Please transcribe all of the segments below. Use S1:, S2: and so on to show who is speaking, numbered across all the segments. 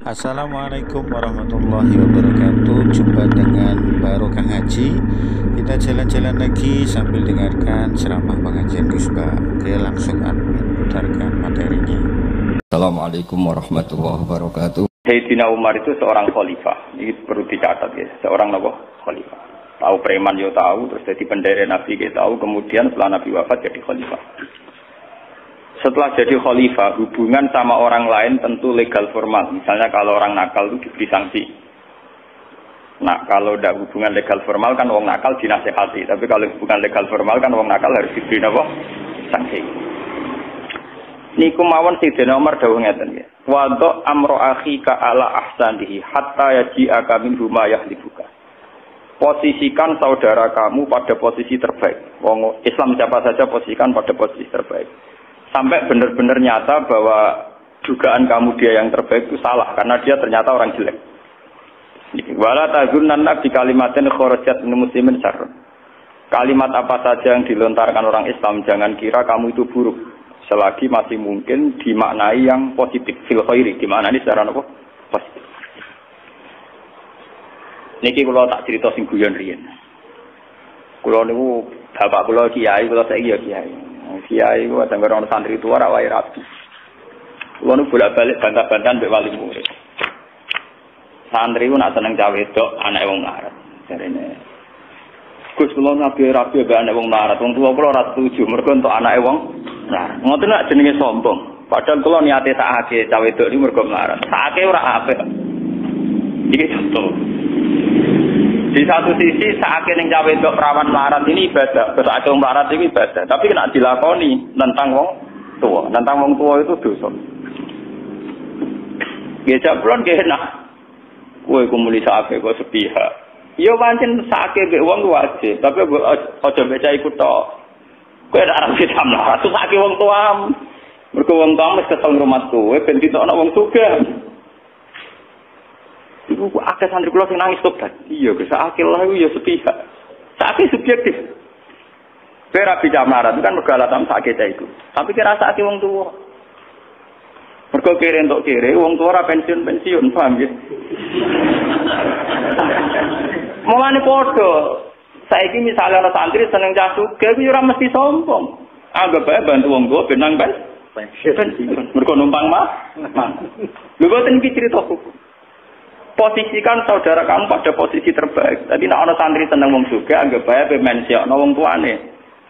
S1: Assalamualaikum warahmatullahi wabarakatuh. Jumpa dengan Barokah Haji. Kita jalan-jalan lagi sambil dengarkan ceramah pengajian Kusba. Oke, langsung admin putarkan materinya.
S2: Assalamualaikum warahmatullahi wabarakatuh.
S3: Sayyidina Umar itu seorang khalifah. Ini perlu dicatat ya, seorang khalifah. Tahu preman yo tahu, terus jadi bendera Nabi kita tahu, kemudian setelah Nabi wafat jadi khalifah. Setelah jadi khalifah, hubungan sama orang lain tentu legal formal. Misalnya kalau orang nakal itu diberi sanksi. Nah, kalau tidak hubungan legal formal kan wong nakal dinasehati. Tapi kalau hubungan legal formal kan wong nakal harus diberi sanksi. Niku mawon Sayyidina Umar dawuh ngeten nggih. Wa do amro akhika ala ahsanihi hatta yaji'aka min huma yahlibuka. Posisikan saudara kamu pada posisi terbaik. Wong Islam siapa saja posisikan pada posisi terbaik. Sampai benar-benar nyata bahwa dugaan kamu dia yang terbaik itu salah karena dia ternyata orang jelek. Wala tazunnanna bi kalimatin kharajat min muslimin syarr. Kalimat apa saja yang dilontarkan orang Islam jangan kira kamu itu buruk selagi masih mungkin dimaknai yang positif fil khairi, dimaknai secara positif. Niki kula tak cerita sing guyon riyen. Kula niku bapak kula kiai, kula saiki ya kiai. Kiai ku ada orang santri tua ora wae rapi. Kulo nu bolak-balik bantah-bantahan mbek wali murid. Santri ku nak seneng cawe wedok anake wong larat. Jarene Gus kula nabi rapi mbek anake wong larat. Wong tuwa kula ora setuju mergo entuk anake wong larat. Ngoten nak jenenge sombong. Padahal kula niate sakake cawe wedok iki mergo larat. Sakake ora apik. Iki contoh. Di satu sisi saat ning cawe wedok perawan melarat ini ibadah, saat wong melarat ini ibadah. Tapi kena dilakoni tentang wong tua. Tentang wong tua itu dosa. Gejak bulan enak. Kowe kumuli sake kok sepihak. Ya pancen sake mbek wong wajib, tapi aja beca iku tok. Kowe ora arep samlah, sake wong tua. Mergo wong tua wis kesel ngrumat kowe ben ditokno wong sugih. Ibu akeh santri kula sing nangis tobat. Iya, sakake lah ya sepihak. Sakake subjektif. Ora bisa melarat kan mergo alasan sakake ta iku. Tapi kira sakake wong tuwa. Mergo kere entuk kere wong tuwa ora pensiun, paham nggih? Mulane padha. Saiki misale ana santri seneng cah sugih kuwi ora mesti sombong. Anggap bae bantu wong tuwa ben nang pensiun. Mergo numpang mah. Lho boten iki cerita hukum. Posisikan saudara kamu pada posisi terbaik. Tadi nak ana santri seneng wong juga, anggap bae pemensiokno wong tuane.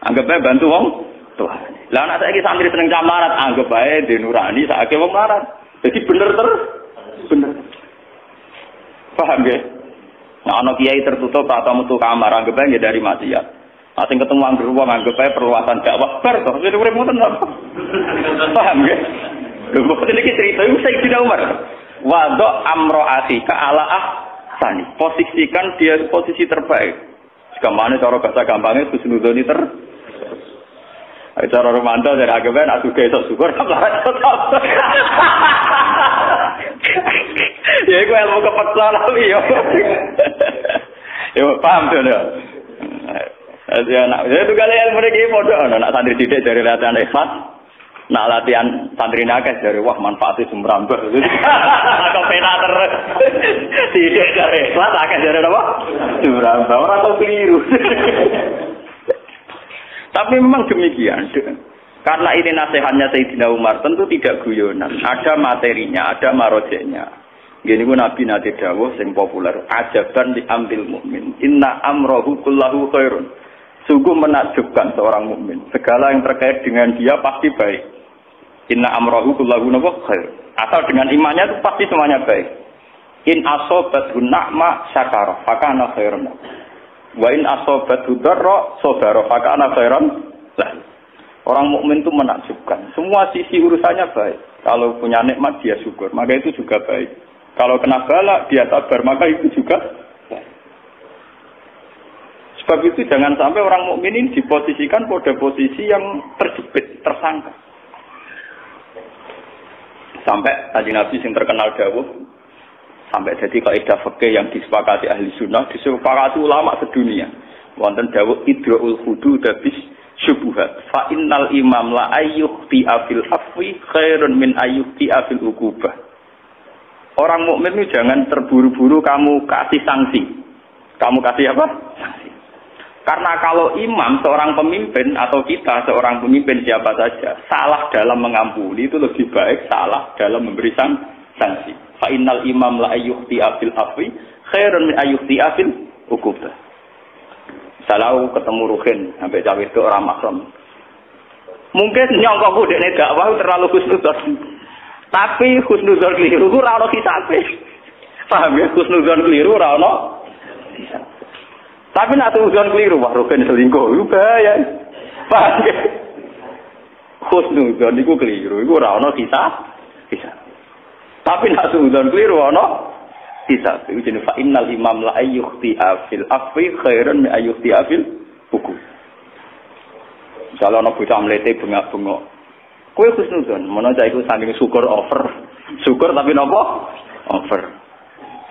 S3: Anggap bae bantu wong tuane. Lah anak saiki santri seneng camarat, anggap bae denurani sakake wong larat. Jadi bener. Paham nggih? Nah ana kiai tertutup atau metu kamar, anggap bae dari maksiat. Asing ketemu anggur wong anggap bae perluasan dakwah bar to. Jadi urip ngoten apa? Paham nggih? Lho kok iki cerita iku Sayyidina Umar. Wadok amro atika ala ahsani. Posisikan dia posisi terbaik. Segamane cara bahasa gampangnya husnudoni cara romantis dari agama nak suka esok syukur ya iku ilmu kepeksa lali yo. Yo paham to ya. Ya itu kali ilmu iki padha ana nak santri didik dari latihan ikhlas. Nak latihan santri nakes dari wah manfaatnya sumrambah. Atau penater. Tidak dari kelas akeh dari apa? Sumrambah. Orang tahu keliru. Tapi memang demikian. Karena ini nasihatnya Sayyidina Umar tentu tidak guyonan. Ada materinya, ada marojeknya. Gini pun Nabi Nabi dawuh yang populer. Ajaban diambil mukmin. Inna amrohu kullahu khairun. Sungguh menakjubkan seorang mukmin. Segala yang terkait dengan dia pasti baik. Inna amrohu kullahu khair. Asal dengan imannya itu pasti semuanya baik. In asobathu na'ma syakara fakana khairan. Wa in asobathu darra sabara fakana khairan lah. Orang mukmin itu menakjubkan. Semua sisi urusannya baik. Kalau punya nikmat dia syukur, maka itu juga baik. Kalau kena bala dia sabar, maka itu juga baik. Sebab itu jangan sampai orang mukmin ini diposisikan pada posisi yang terjepit, tersangka. Sampai Kanjeng Nabi yang terkenal dawuh, sampai jadi kaidah fikih yang disepakati ahli sunnah, disepakati ulama sedunia. Wonten dawuh idraul hudud bis syubhat. Fa innal imam la ayyuhti afil afwi khairun min ayyuhti afil uqubah. Orang mukmin itu jangan terburu-buru kamu kasih sanksi. Kamu kasih apa? Sanksi. Karena kalau imam, seorang pemimpin atau kita seorang pemimpin siapa saja, salah dalam mengampuni itu lebih baik salah dalam memberi sanksi. Fa innal imam la ayyuhti'a fil afwi khairun min ayyuhti'a fil uqubah. Salau ketemu Ruhin sampai cawe itu orang makrom. Mungkin nyongkokku dekne dakwah terlalu husnudzon. Tapi husnudzon keliru ora ono kisabe. Paham ya? Husnudzon keliru ora ono kisabe. Tapi nek husnudzon keliru wah Ruhin selingkuh, itu bahaya. Paham ya? Husnudzon iku keliru, iku ora ono kisabe. Tapi nek husnudzon keliru ono kisabe. Jenenge fa innal imam la ayyuhti'a fil afwi khairan min ayyuhti'a fil hukum. Kalau ana bocah mlete bengak-bengok kowe husnudzon, mono cah iku saking syukur over. Syukur tapi napa? Over.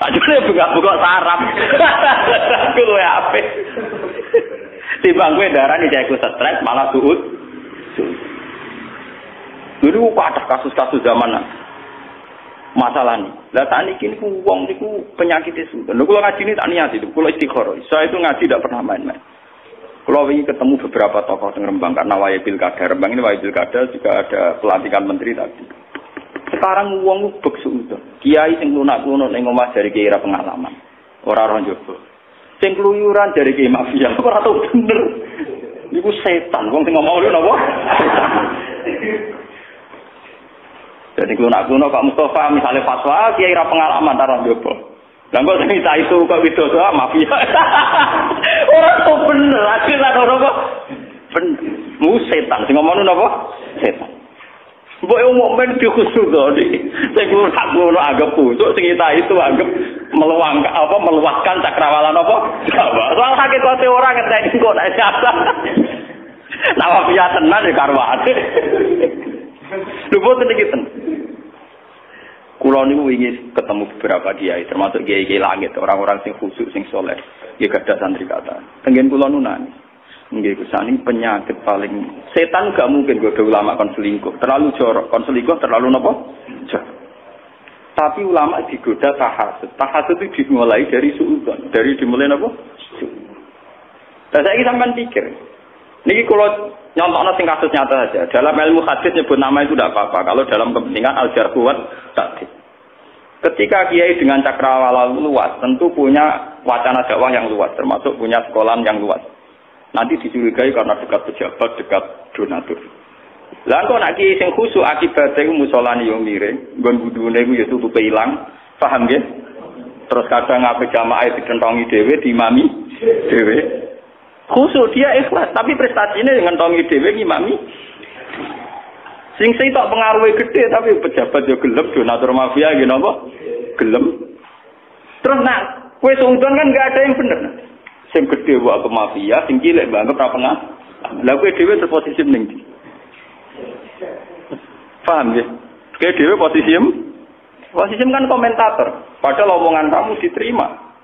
S3: Ajane buka-buka sarap. Ku luwe apik. Timbang kowe darani cah iku stres malah suud. Dulu ada kasus-kasus zaman masalah nih. Lah sakniki niku wong niku penyakit itu. Lha kula ngaji ini tak niat itu, kula istikharah. Saya itu ngaji tidak pernah main-main. Kalau ingin ketemu beberapa tokoh di Rembang karena waya pilkada. Rembang ini waya pilkada juga ada pelantikan menteri tadi. Sekarang uang bek suudan. Kiai sing lunak-lunak ning omah dari kiai ra pengalaman. Ora ora njogo. Sing keluyuran dari kiai mafia. Ora tau bener. Iku setan. Wong sing ngomong lho napa? Jadi lunak-lunak Pak Mustafa misalnya fatwa kiai ra pengalaman ta ora njogo. Lah kok sing itu kok widodo mafia. Ora kok bener, akhirnya ora kok bener. Mu setan sing ngomong napa? Setan. Mbok yo mukmin dikhusus iki. Sing ngono anggap kusuk sing itu anggap meluaskan cakrawala napa? Soal hakikate ora ngenteni kok nek jasa. Lah mafia tenan ya karwane. Lho boten iki ten. Kulo niku ingin ketemu beberapa kiai, termasuk kiai-kiai langit, orang-orang sing khusyuk, sing soleh. Nggih gadah santri kata. Tenggen kulo nu nangis. Nggih kusani penyakit paling setan gak mungkin godho ulama kon selingkuh. Terlalu jorok, kon selingkuh terlalu napa? Jorok. Tapi ulama digoda tahasud. Tahasud itu dimulai dari suudzon, dari dimulai napa? Lah saiki sampean pikir. Niki kulo nyontohno sing kasus nyata saja. Dalam ilmu hadis nyebut nama itu tidak apa-apa. Kalau dalam kepentingan al-jarh wa ta'dil. Ketika kiai dengan cakrawala luas, tentu punya wacana dakwah yang luas, termasuk punya sekolah yang luas. Nanti dicurigai karena dekat pejabat, dekat donatur. Lah kok nek kiai sing khusyuk akibate musolane yo miring, nggon budune iku yo tutupe ilang, paham nggih? Terus kadang ngape jamaah dikentongi dhewe, diimami dhewe. Khusyuk dia ikhlas, tapi prestasinya dengan tongi dhewe ngimami. Sing tok pengaruhe gede tapi pejabat yo gelem donatur mafia nggih napa? Gelem. Terus nak kowe suudon kan enggak ada yang bener. Sing gede wae ke mafia, sing cilik banget ra pengah. Lah kowe dhewe terposisi ning ndi? Paham ya? Kowe dhewe posisi kan komentator. Padahal omongan kamu diterima.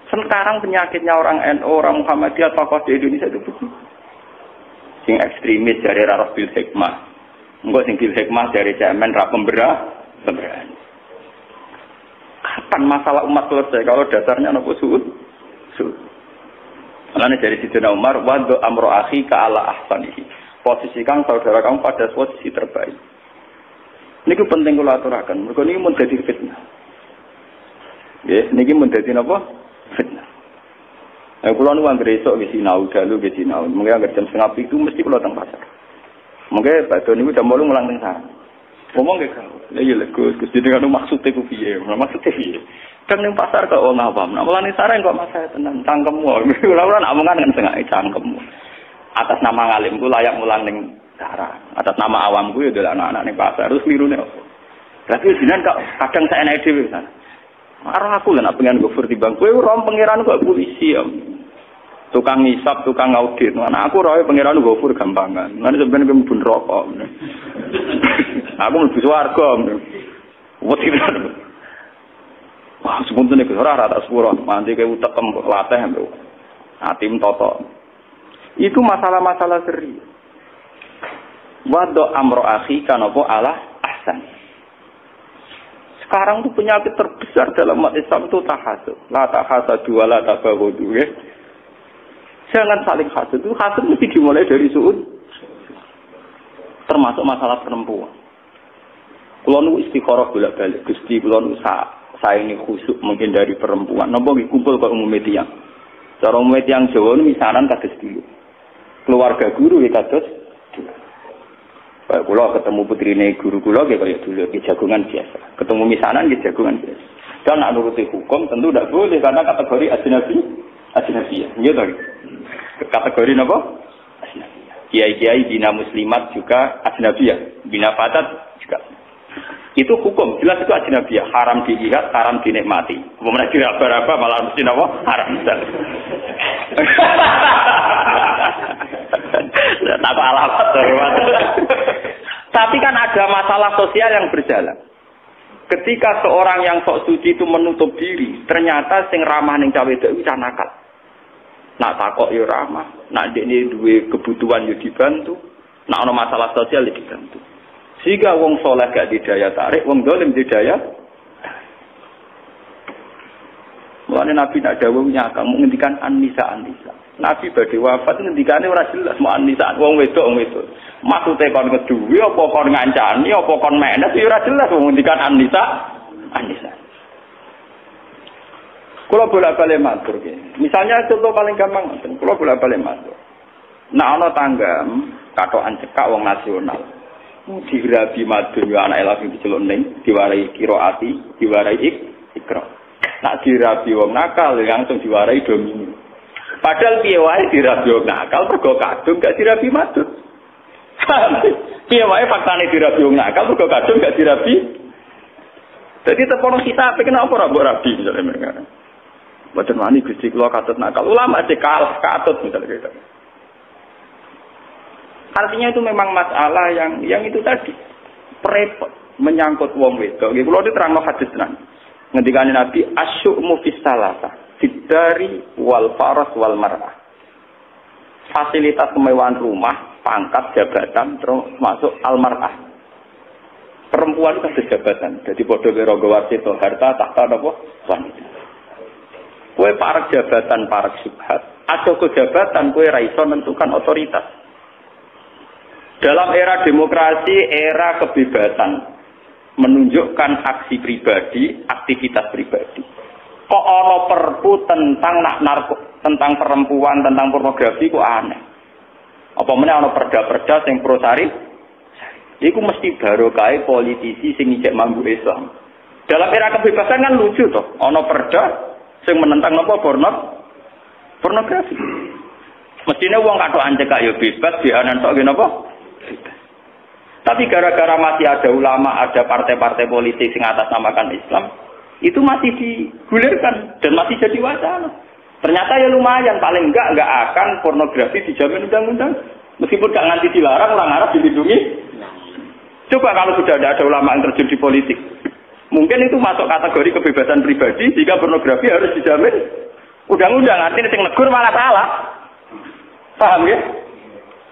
S3: Sekarang penyakitnya orang NU, orang Muhammadiyah, tokoh di Indonesia itu begitu. Sing ekstremis dari Rarah Bil Hikmah. Enggak sing Bil Hikmah dari Cemen ra pemberani. Kapan masalah umat selesai kalau dasarnya nopo suud? Makanya dari Sidina Umar, waddo amro akhi ka ala ahsanihi. Posisikan saudara kamu pada posisi terbaik. Ini penting kula aturaken. Mergo niki mun dadi fitnah. Nggih, niki mun dadi napa? Fitnah. Kula nu anggere esuk wis sinau dalu wis sinau. Mengke anggere jam 6:30 itu mesti kula teng pasar. Mengke Pak Doni jam 8 mulang teng sarang. Ngomong ge karo. Lah iya lho Gus, jenenge maksude ku piye? Maksude piye? Kan ning pasar kok wong awam. Nek mulane sarang kok masalah tenan cangkemmu. Ora omongan kan setengah cangkemmu. Atas nama ngalimku layak mulang ning sarang. Atas nama awamku ya delok anak-anak ning pasar terus klirune opo? Berarti jenengan kok kadang sak enake dhewe kan. Arah aku lah nak pengen gofur di bang. Kowe ora pangeran kok polisi ya. Tukang ngisap, tukang audit. Nah aku roe pangeran gofur gampangan. Nanti sebenarnya kembun rokok. Aku mlebu swarga. Wedi kan. Wah, sepunten iki ora rata sepuro. Mandi ke utekem latih lho. Atim toto. Itu masalah-masalah serius. Waddo amro akhi kan apa ala ahsan. Sekarang tuh penyakit terbesar dalam umat Islam itu tahasud. La tahasadu wa la tabaghadu. Jangan saling hasud. Itu hasud mesti dimulai dari suud. Termasuk masalah perempuan. Kulo nu istikharah bolak-balik. Gusti kulo nu saya ini khusyuk menghindari perempuan. Napa nggih kumpul kok umum tiyang. Cara umum tiyang Jawa nu misanan kados dulu. Keluarga guru ya kados dulu. Kayak kula ketemu putrine guru kula nggih kaya dulu nggih jagongan biasa. Ketemu misanan nggih jagongan biasa. Dan nak nuruti hukum tentu tidak boleh karena kategori ajnabiyah. Nggih to. Kategori napa? Ajnabiyah. Kiai-kiai bina muslimat juga ajnabiyah, bina fatat juga. Itu hukum, jelas itu ajnabiyah, haram dilihat, haram dinikmati. Kemudian diraba-raba malah mesti napa? Haram. Tak alamat terus. Tapi kan ada masalah sosial yang berjalan. Ketika seorang yang sok suci itu menutup diri, ternyata sing ramah ning cawe wedok iku nakal. Nak takok yo ramah, nak dekne duwe kebutuhan yo dibantu, nak ana masalah sosial yo dibantu. Sehingga wong soleh gak didaya tarik, wong dolim didaya. Mulane Nabi nak dawuh nyata mengendikan an-nisa. Nabi badhe wafat ngendikane ora jelas mau an-nisa wong wedok. Maksude kon keduwe apa kon ngancani apa kon menes ya ora jelas mengendikan an-nisa. Kula bolak-balik matur nggih. Misalnya contoh paling gampang ngoten, kula bolak-balik matur. Nek ana tanggam katokan cekak wong nasional. Dirabi madun yo anake lagi diceluk ning diwarai qiraati, diwarai ikra. Nak dirabi wong nakal langsung diwarai domini. Padahal piye wae dirabi wong nakal mergo kadung gak dirabi madun. Piye wae faktane dirabi wong nakal mergo kadung gak dirabi. Jadi tepono kita kenapa ora mbok rabi misalnya mereka. Mboten wani Gusti kula katut nakal. Ulama cek kalah katut misalnya gitu. Artinya itu memang masalah yang itu tadi repot menyangkut wong wedok. Nggih kula diterangno hadis tenan. Ngendikane Nabi asyu'mu fis salasa, fiddari wal faras wal mar'ah. Fasilitas kemewahan rumah, pangkat, jabatan terus masuk al mar'ah. Perempuan itu ada jabatan. Jadi padha karo wasito harta tahta napa wanita. Kowe parek jabatan, parek subhat. Atau ke jabatan kowe ra iso menentukan otoritas. Dalam era demokrasi, era kebebasan, menunjukkan aksi pribadi, aktivitas pribadi. Kok ana perpu tentang tentang perempuan, tentang pornografi kok aneh. Apa meneh ana perda-perda sing pro sari? Iku mesti barokah politisi sing ngijek mambu Islam. Dalam era kebebasan kan lucu toh, ana perda sing menentang napa pornografi. Mestine wong katokan cekak ya bebas, dianan tok nggih napa? Tapi gara-gara masih ada ulama, ada partai-partai politik yang atasnamakan Islam, itu masih digulirkan dan masih jadi wacana. Ternyata ya lumayan, paling enggak akan pornografi dijamin undang-undang. Meskipun enggak nganti dilarang, orang Arab dilindungi. Coba kalau sudah ada ulama yang terjun di politik, mungkin itu masuk kategori kebebasan pribadi, sehingga pornografi harus dijamin undang-undang. Artinya yang negur malah salah. Paham ya?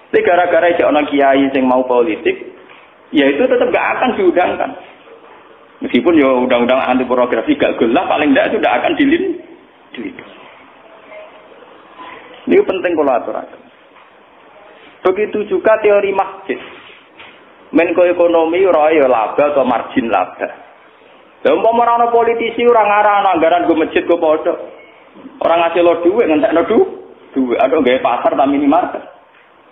S3: Tapi gara-gara orang kiai yang mau politik, ya itu tetap gak akan diundangkan. Meskipun ya undang-undang anti pornografi gak gelap, paling tidak itu tidak akan dilindungi. Ini penting kalau aturakan. Begitu juga teori masjid. Menko ekonomi royo laba atau margin laba. Dan umpama ana politisi orang ngarang anggaran go masjid go padha. Orang ngasih lo duit ngentekno duit, ada gawe pasar ta minimarket.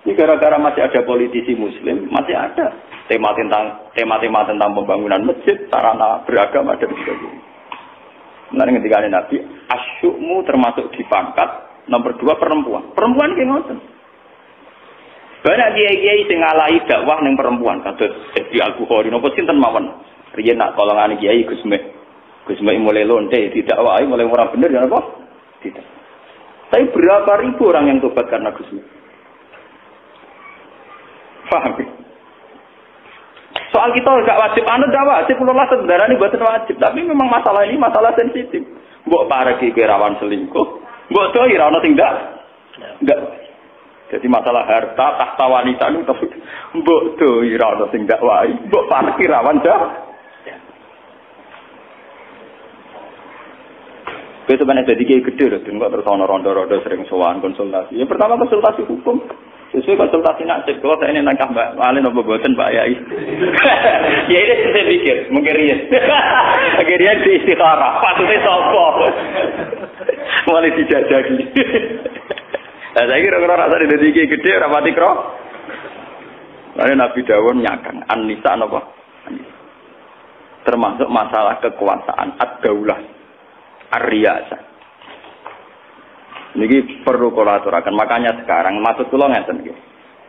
S3: Ini gara-gara masih ada politisi muslim, masih ada tema-tema tentang pembangunan masjid, sarana beragama dan sebagainya. Nanti ketika Nabi, asyukmu termasuk di pangkat, nomor 2 perempuan. Perempuan kayak ngoten. Banyak kiai-kiai sing ngalahi dakwah ning perempuan, kados Syekh Al-Bukhari napa sinten mawon. Riyen nak tolongane kiai Gus Mek mulai lonte didakwahi mulai ora bener ya napa? Tidak. Tapi berapa ribu orang yang tobat karena Gus Mek? Paham? Soal kita enggak wajib enggak wajib kula sebenarnya mboten wajib, tapi memang masalah ini masalah sensitif. Mbok pareki rawan selingkuh, mbok doi ra ono sing enggak. Jadi masalah harta tahta wanita itu mbok doi ra ono sing enggak wae, mbok pareki rawan dah. Kowe sebenarnya jadi kiai gede lho, kok terus ana rondo-rondo sering sowan konsultasi. Ya pertama konsultasi hukum. Sesuai konsultasi nasib, kalau saya ini nangkah Mbak Malin apa boten Pak Yai. Ya ini saya pikir, mungkin Rian. Akhirnya di istikharah, patutnya sopo. Mulai dijajaki. Nah, saya kira kalau rasa di kiai gede, rapati kro. Lalu Nabi Dawud nyakang, An-Nisa apa? Termasuk masalah kekuasaan, ad-daulah, ar-riyasah. Ini perlu kolaborasikan. Makanya sekarang, maksud kula ngeten nggih.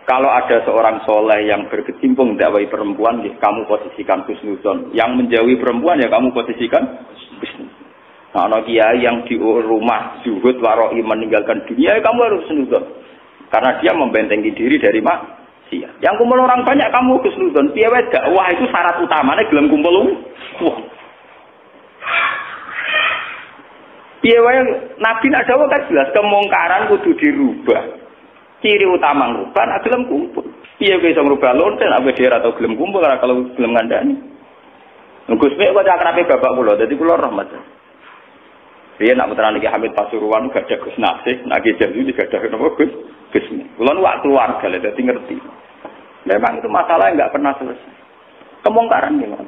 S3: Kalau ada seorang soleh yang berkecimpung dakwah perempuan, kamu posisikan husnuzon. Yang menjauhi perempuan ya kamu posisikan husnuzon. Nah, anak kiai yang di rumah zuhud waroi meninggalkan dunia, ya kamu harus husnuzon. Karena dia membentengi diri dari maksiat. Yang kumpul orang banyak kamu husnuzon. Piye wae dakwah itu syarat utamanya gelem kumpul. Wah. Piye wae Nabi nak dawuh kan jelas kemungkaran kudu dirubah. Ciri utama ngubah nek gelem kumpul. Piye wae iso ngrubah lonten nek dhewe atau gelem kumpul kalau gelem ngandani. Gus Mek kok akrabe bapak kula, dadi kula rahmat. Riyen nak putrane Ki Hamid Pasuruan gadah Gus Nasih, nak Ki Jamil digadah napa Gus Mek. Kula nu keluarga lha dadi ngerti. Memang itu masalah yang enggak pernah selesai. Kemungkaran gimana?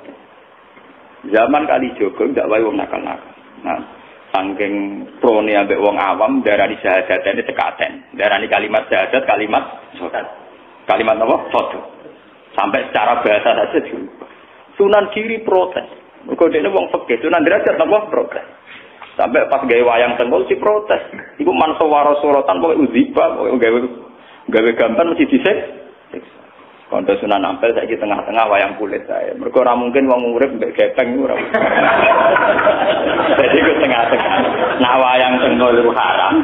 S3: Zaman kali Jogo ndak wae wong nakal-nakal. Nah, saking prone ambek wong awam darani syahadatane tekaten. Darani kalimat syahadat kalimat sodat. Kalimat apa? Foto. Sampai secara bahasa saja diubah. Sunan Giri protes. Mergo dene wong fikih, Sunan Derajat napa protes. Sampai pas gawe wayang Tengkol si protes. Iku mansawara suratan pokoke uziba, pokoke gawe gambar mesti disek. Konten Sunan Ampel saiki tengah-tengah wayang kulit saya. Mergo ora mungkin wong urip mbek gepeng ora. Jadi ku tengah-tengah. Nah wayang Tengkol itu haram.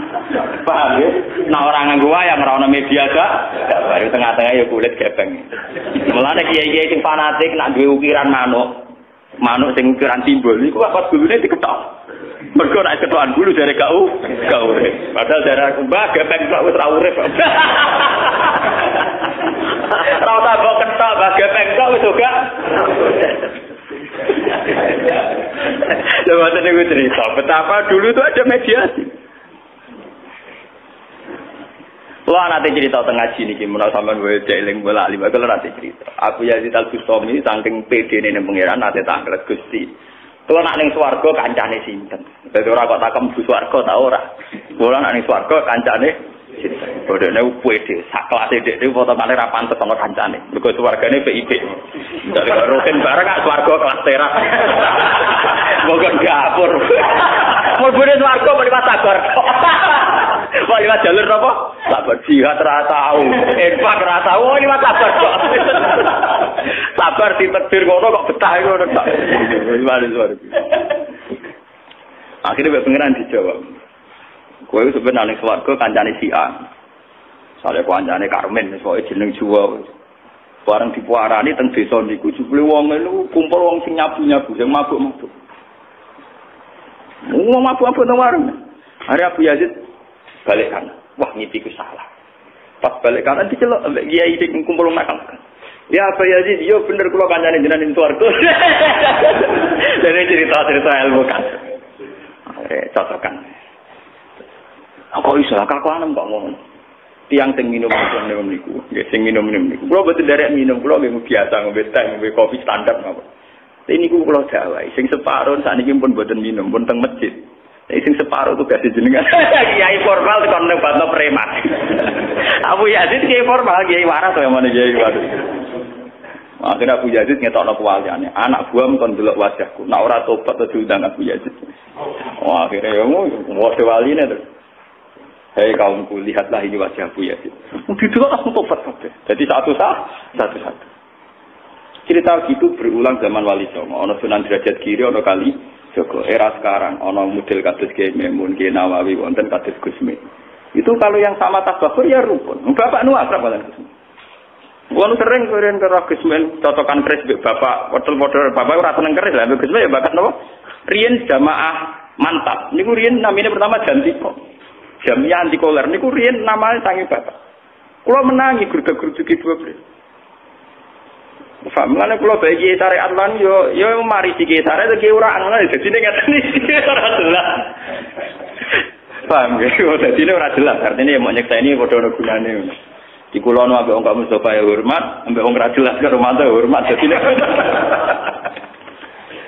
S3: Paham ya? Nah orang nganggo wayang ora ono media gak. Baru tengah-tengah ya kulit gepeng. Mulane kiai-kiai sing fanatik nak duwe ukiran manuk. Manuk sing ukuran timbul niku apa gulune diketok. Mergo nek ketokan bulu jare gak urip. Padahal jare aku mbah gepeng kok wis ora urip. Rata kok ketok mbah gepeng kok wis uga. Coba tadi cerita betapa dulu itu ada mediasi. Kalau nanti cerita tengah sini, gimana sampai gue jeling bola lima kalau nanti cerita. Aku Yazid Al-Bustami saking PD ini pengiran nanti tanggal Gusti. Kalau nak ning swarga kancane sinten. Dadi ora kok takem bu swarga ta ora. Kalau nak ning swarga kancane sinten. Bodone PD sak kelase dhek iki foto kali ra pantes sama kancane. Mergo swargane PIP. Dari rutin bareng gak swarga kelas teras. Moga gapur. Mulbune swarga mesti sabar. Wah, liwat jalur apa? Sabar jihad ra tau. Infak ra tau, liwat sabar kok. Sabar ditakdir ngono kok betah ngono tak. Luar. Akhirnya mbek pengenan dijawab. Kowe sebenarnya swarga kancane si A. Sale kancane Karmen wis pokoke jeneng Jawa. Bareng dipuarani teng desa niku jebule wong niku kumpul wong sing nyabu-nyabu, sing mabuk-mabuk. Wong mabuk-mabuk nang warung. Hari Abu Yazid balik kanan. Wah, ngipiku salah. Pas balik kanan dicelok ambek kiai sing kumpul nakal. Ya Pak Yazid, yo bener kula kancane jenengan ing swarga. Dene cerita-cerita ilmu kan. Cocokan. Kok iso kelakuan kok ngono. Tiang sing minum niku, nggih sing minum niku. Kula boten derek minum, kula nggih biasa ngombe teh, ngombe kopi standar napa. Niku kula dawahi, sing separo sakniki pun boten minum, pun teng masjid. Sing separuh tugas jenengan. Kiai formal kon nebatno preman. Abu Yazid kiai formal, kiai waras to mana kiai waras. Akhirnya Abu Yazid ngetokno kewaliane. Anak buam kon delok wajahku. Nek ora tobat to diundang Abu Yazid. Wah, akhirnya yo wong waline terus. Hei kaumku, lihatlah ini wajah Abu Yazid. Didelok langsung tobat kabeh. Jadi satu. Cerita gitu berulang zaman Wali Songo. Ono Sunan Derajat Giri, ono kali Joko. Era sekarang, ono model kados Kiai Memun, Kiai Nawawi, wonten kados Gusmi. Itu kalau yang sama tabakur ya rukun. Bapak nu akrab kalian Gusmi. Wong sering keren karo Gusmi, cocokan keris bapak, model-model bapak ora seneng keris lah. Gusmi ya bakat napa? Riyen jamaah mantap. Niku riyen namine pertama Jantiko. Jamiah anti koler niku riyen namanya sange bapak. Kula menangi grup-grup dua belas. Famane kula bagi syariat lan yo mari iki syariat iki ora ana dadi ning ngaten iki ora jelas. Paham ya? Jadi ini ora jelas. Artinya yang mau nyekseni padha ono gunane. Di kulono ambek wong Mustafa ya hormat, ambek wong ra jelas karo mantu hormat. Jadi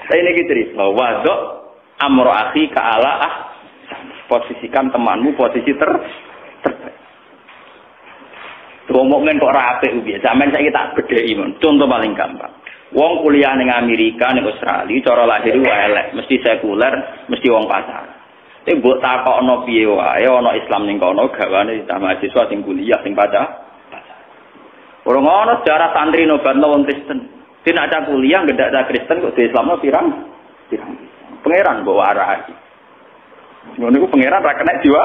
S3: saya ini gitu cerita. Wadok amro akhi ka'ala posisikan temanmu posisi terbaik. Wong mukmin kok ora apik piye? Sampeyan saiki tak bedheki mon. Contoh paling gampang. Wong kuliah ning Amerika ning Australia cara lahir wae elek, mesti sekuler, mesti wong pasar. Tapi mbok takokno piye wae ana Islam ning kono gawane mahasiswa sing kuliah sing pasar. Ora ngono sejarah santri nobatno wong Kristen. Tidak ada kuliah ngedak ada Kristen kok di Islamno pirang. Pangeran mbok warai. Ngono niku pangeran ra kena jiwa.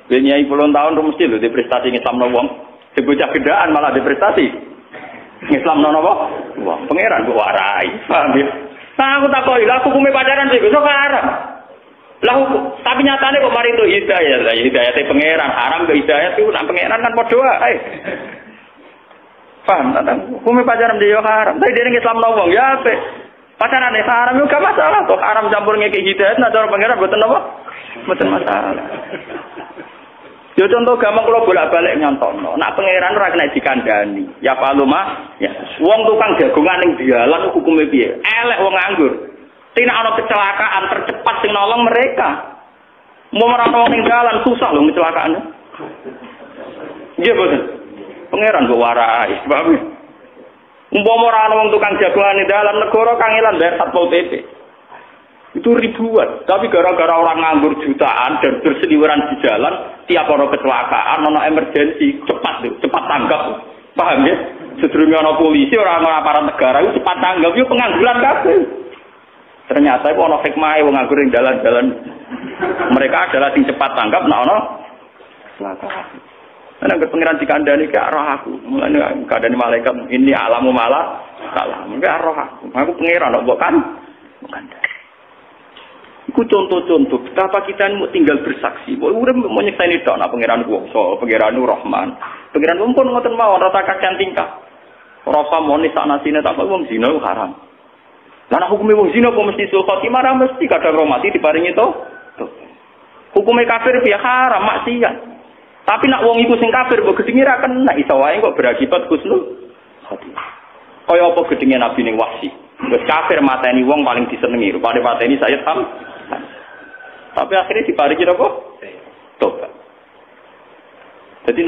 S3: Nyai puluhan tahun rum mesti lho di prestasi Islamno wong. Sebocah gedaan malah di prestasi. Islamno napa? Wong pangeran mbok warai. Paham ya? Nah aku takoki, lah hukume pacaran sih iso haram. Lah tapi nyatane kok mari itu hidayah. Lah hidayah pangeran haram ke hidayah itu nang pangeran kan padha wae. Paham tak? Hukume pacaran dia haram. Tapi dia Islamno wong ya apik. Pacaran haram yo gak masalah kok haram campur ngeki hidayah nah cara pangeran mboten napa? Mboten masalah. Yo contoh gampang kula bolak-balik nyontokno. Nak pangeran ora kena dikandani. Ya paluma, ya wong tukang jagongan ning dalan hukume piye? Elek wong nganggur. Tina ana kecelakaan tercepat sing nolong mereka. Mau merono wong ning dalan susah lho kecelakaane. Nggih boten. Pangeran kok warai, sebab umpama ora ana wong tukang jagongan ning dalan negara kangelan bayar Satpol PP. Itu ribuan, tapi gara-gara orang nganggur jutaan dan berseliweran di jalan, tiap orang kecelakaan, ono emergensi, cepat tanggap, paham ya? Sedurunge ono polisi, orang aparat negara itu cepat tanggap, itu pengangguran kabeh. Ternyata itu ono hikmah, wong nganggur ning dalan-dalan, mereka adalah sing cepat tanggap, nah ono kecelakaan. Karena pengiran dikandani ke arah aku, mulanya keadaan malaikat ini alamu malah salah, ke arah aku pengiran, bukan. Iku contoh-contoh betapa kita ini mau tinggal bersaksi. Udah mau nyekseni tok nak pangeran kuwasa, pangeran Rahman. Pangeran pun ngoten mawon rasa kakean tingkah. Rasa monis sak nasine tak wong zina haram. Lah hukume wong zina kok mesti sul khotimah ra mesti kadang romati diparingi to. Hukume kafir piye haram maksiat. Tapi nak wong iku sing kafir kok gedenge ra kena iso wae kok berakibat husnul khotimah. Kaya apa gedenge Nabi ning Wahsy. Wis kafir mateni wong paling disenengi, rupane mateni Sayyid Tapi akhirnya diparingi apa? Tobat. Jadi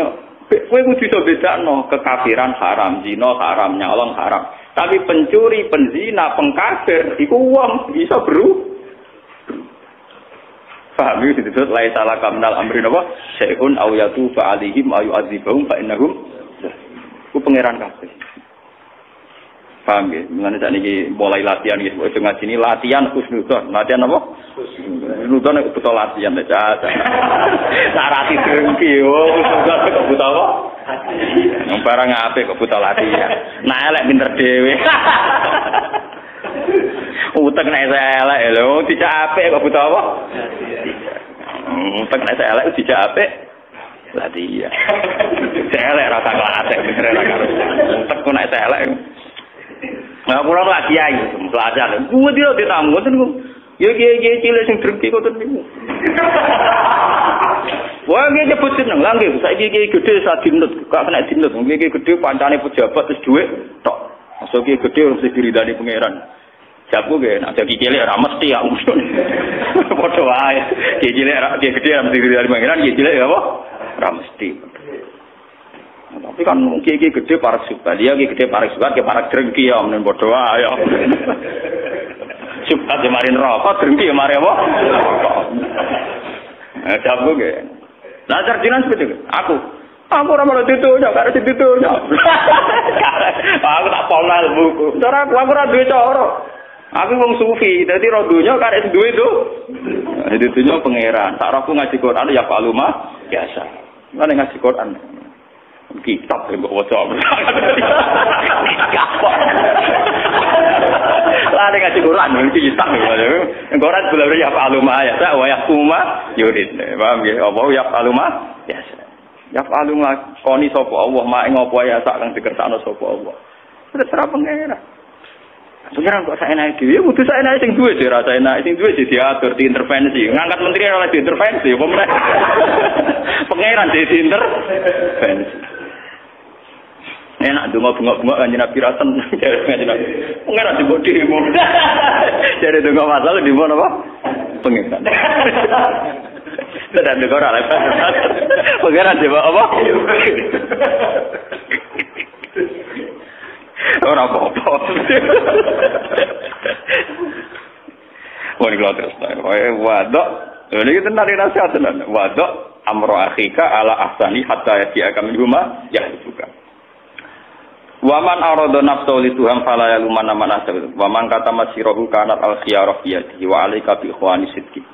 S3: kowe kudu iso bedakno kekafiran haram, zina haram, nyolong haram. Tapi pencuri, penzina, pengkafir iku wong iso paham iki disebut la salah kamnal amri napa? Syai'un aw yatufa alaihim aw yu'adzibahum fa innahum ku pangeran kabeh. Paham ya? Mengenai saat ini mulai latihan gitu. Itu ngaji ini latihan husnudon. Latihan apa? Husnudon itu betul latihan. Sarati drengki. Husnudon itu betul apa? Barang apa kok betul latihan. Nah elek pinter dewe. Utek naik saya elek. Tidak apa kok betul apa? Utek naik saya elek. Tidak apa? Latihan. Saya elek rasa kelasek. Utek kok naik saya elek. Nah, pulang lagi aja, pelajar. Gua dia tamu, kan gua. Ya, cilik sing drengki kok niku. Wah, dia nyebut seneng lagi. Saiki gede sak dinut, gak kena dinut. Iki gede pancane pejabat terus dhuwit tok. Masuk iki gede mesti diridani pangeran. Jago ge, nek iki cilik ora mesti aku. Padha wae. Iki cilik ora gede mesti diridani pangeran, iki cilik apa? Ora mesti. Tapi kan mungkin gede parak subhat, dia gede parak subhat, ke parak drengki ya, menen bodoh ayo. Subhat ya mari neraka, drengki ya mari apa? Jago ge. Lah sarjinan seperti itu. Aku ora mau ditunya, karo ditunya. Aku tak polal buku. Cara aku ora duwe cara. Aku wong sufi, dadi ro dunya karek duwe to. Ditunya pangeran. Tak aku ngaji Quran ya paluma biasa. Mana ngaji Quran? Kitab yang bawa wajah lah ada ngaji Quran kitab yang Quran belum ya faluma ya sa wa yaquma yurid paham ya apa ya faluma biasa ya faluma koni sapa Allah mak ing apa ya sak kang dikersakno sapa Allah terserah pangeran Pengiran kok saenake dhewe, kudu saenake sing duwe dhewe rasa enak, sing duwe diatur, diintervensi. Ngangkat menteri ora diintervensi, apa meneh. Pengiran diintervensi. Enak donga bengok-bengok Kanjeng Nabi rasen. Pengiran dibok demo. Jadi donga masalah di mana apa? Pengiran. Tidak donga ora lepas. Pengiran dibok apa? Ora apa-apa. Wong iki terus wadok. Ini kita nari nasihat tenan. Wadok amro akhika ala ahsani hatta yati'aka min huma yahduka. Waman arada nafsu li Tuhan fala yaluman man asal. Waman kata masirahu kanat al khiyarah yadi wa alaika bi ikhwani sidqi.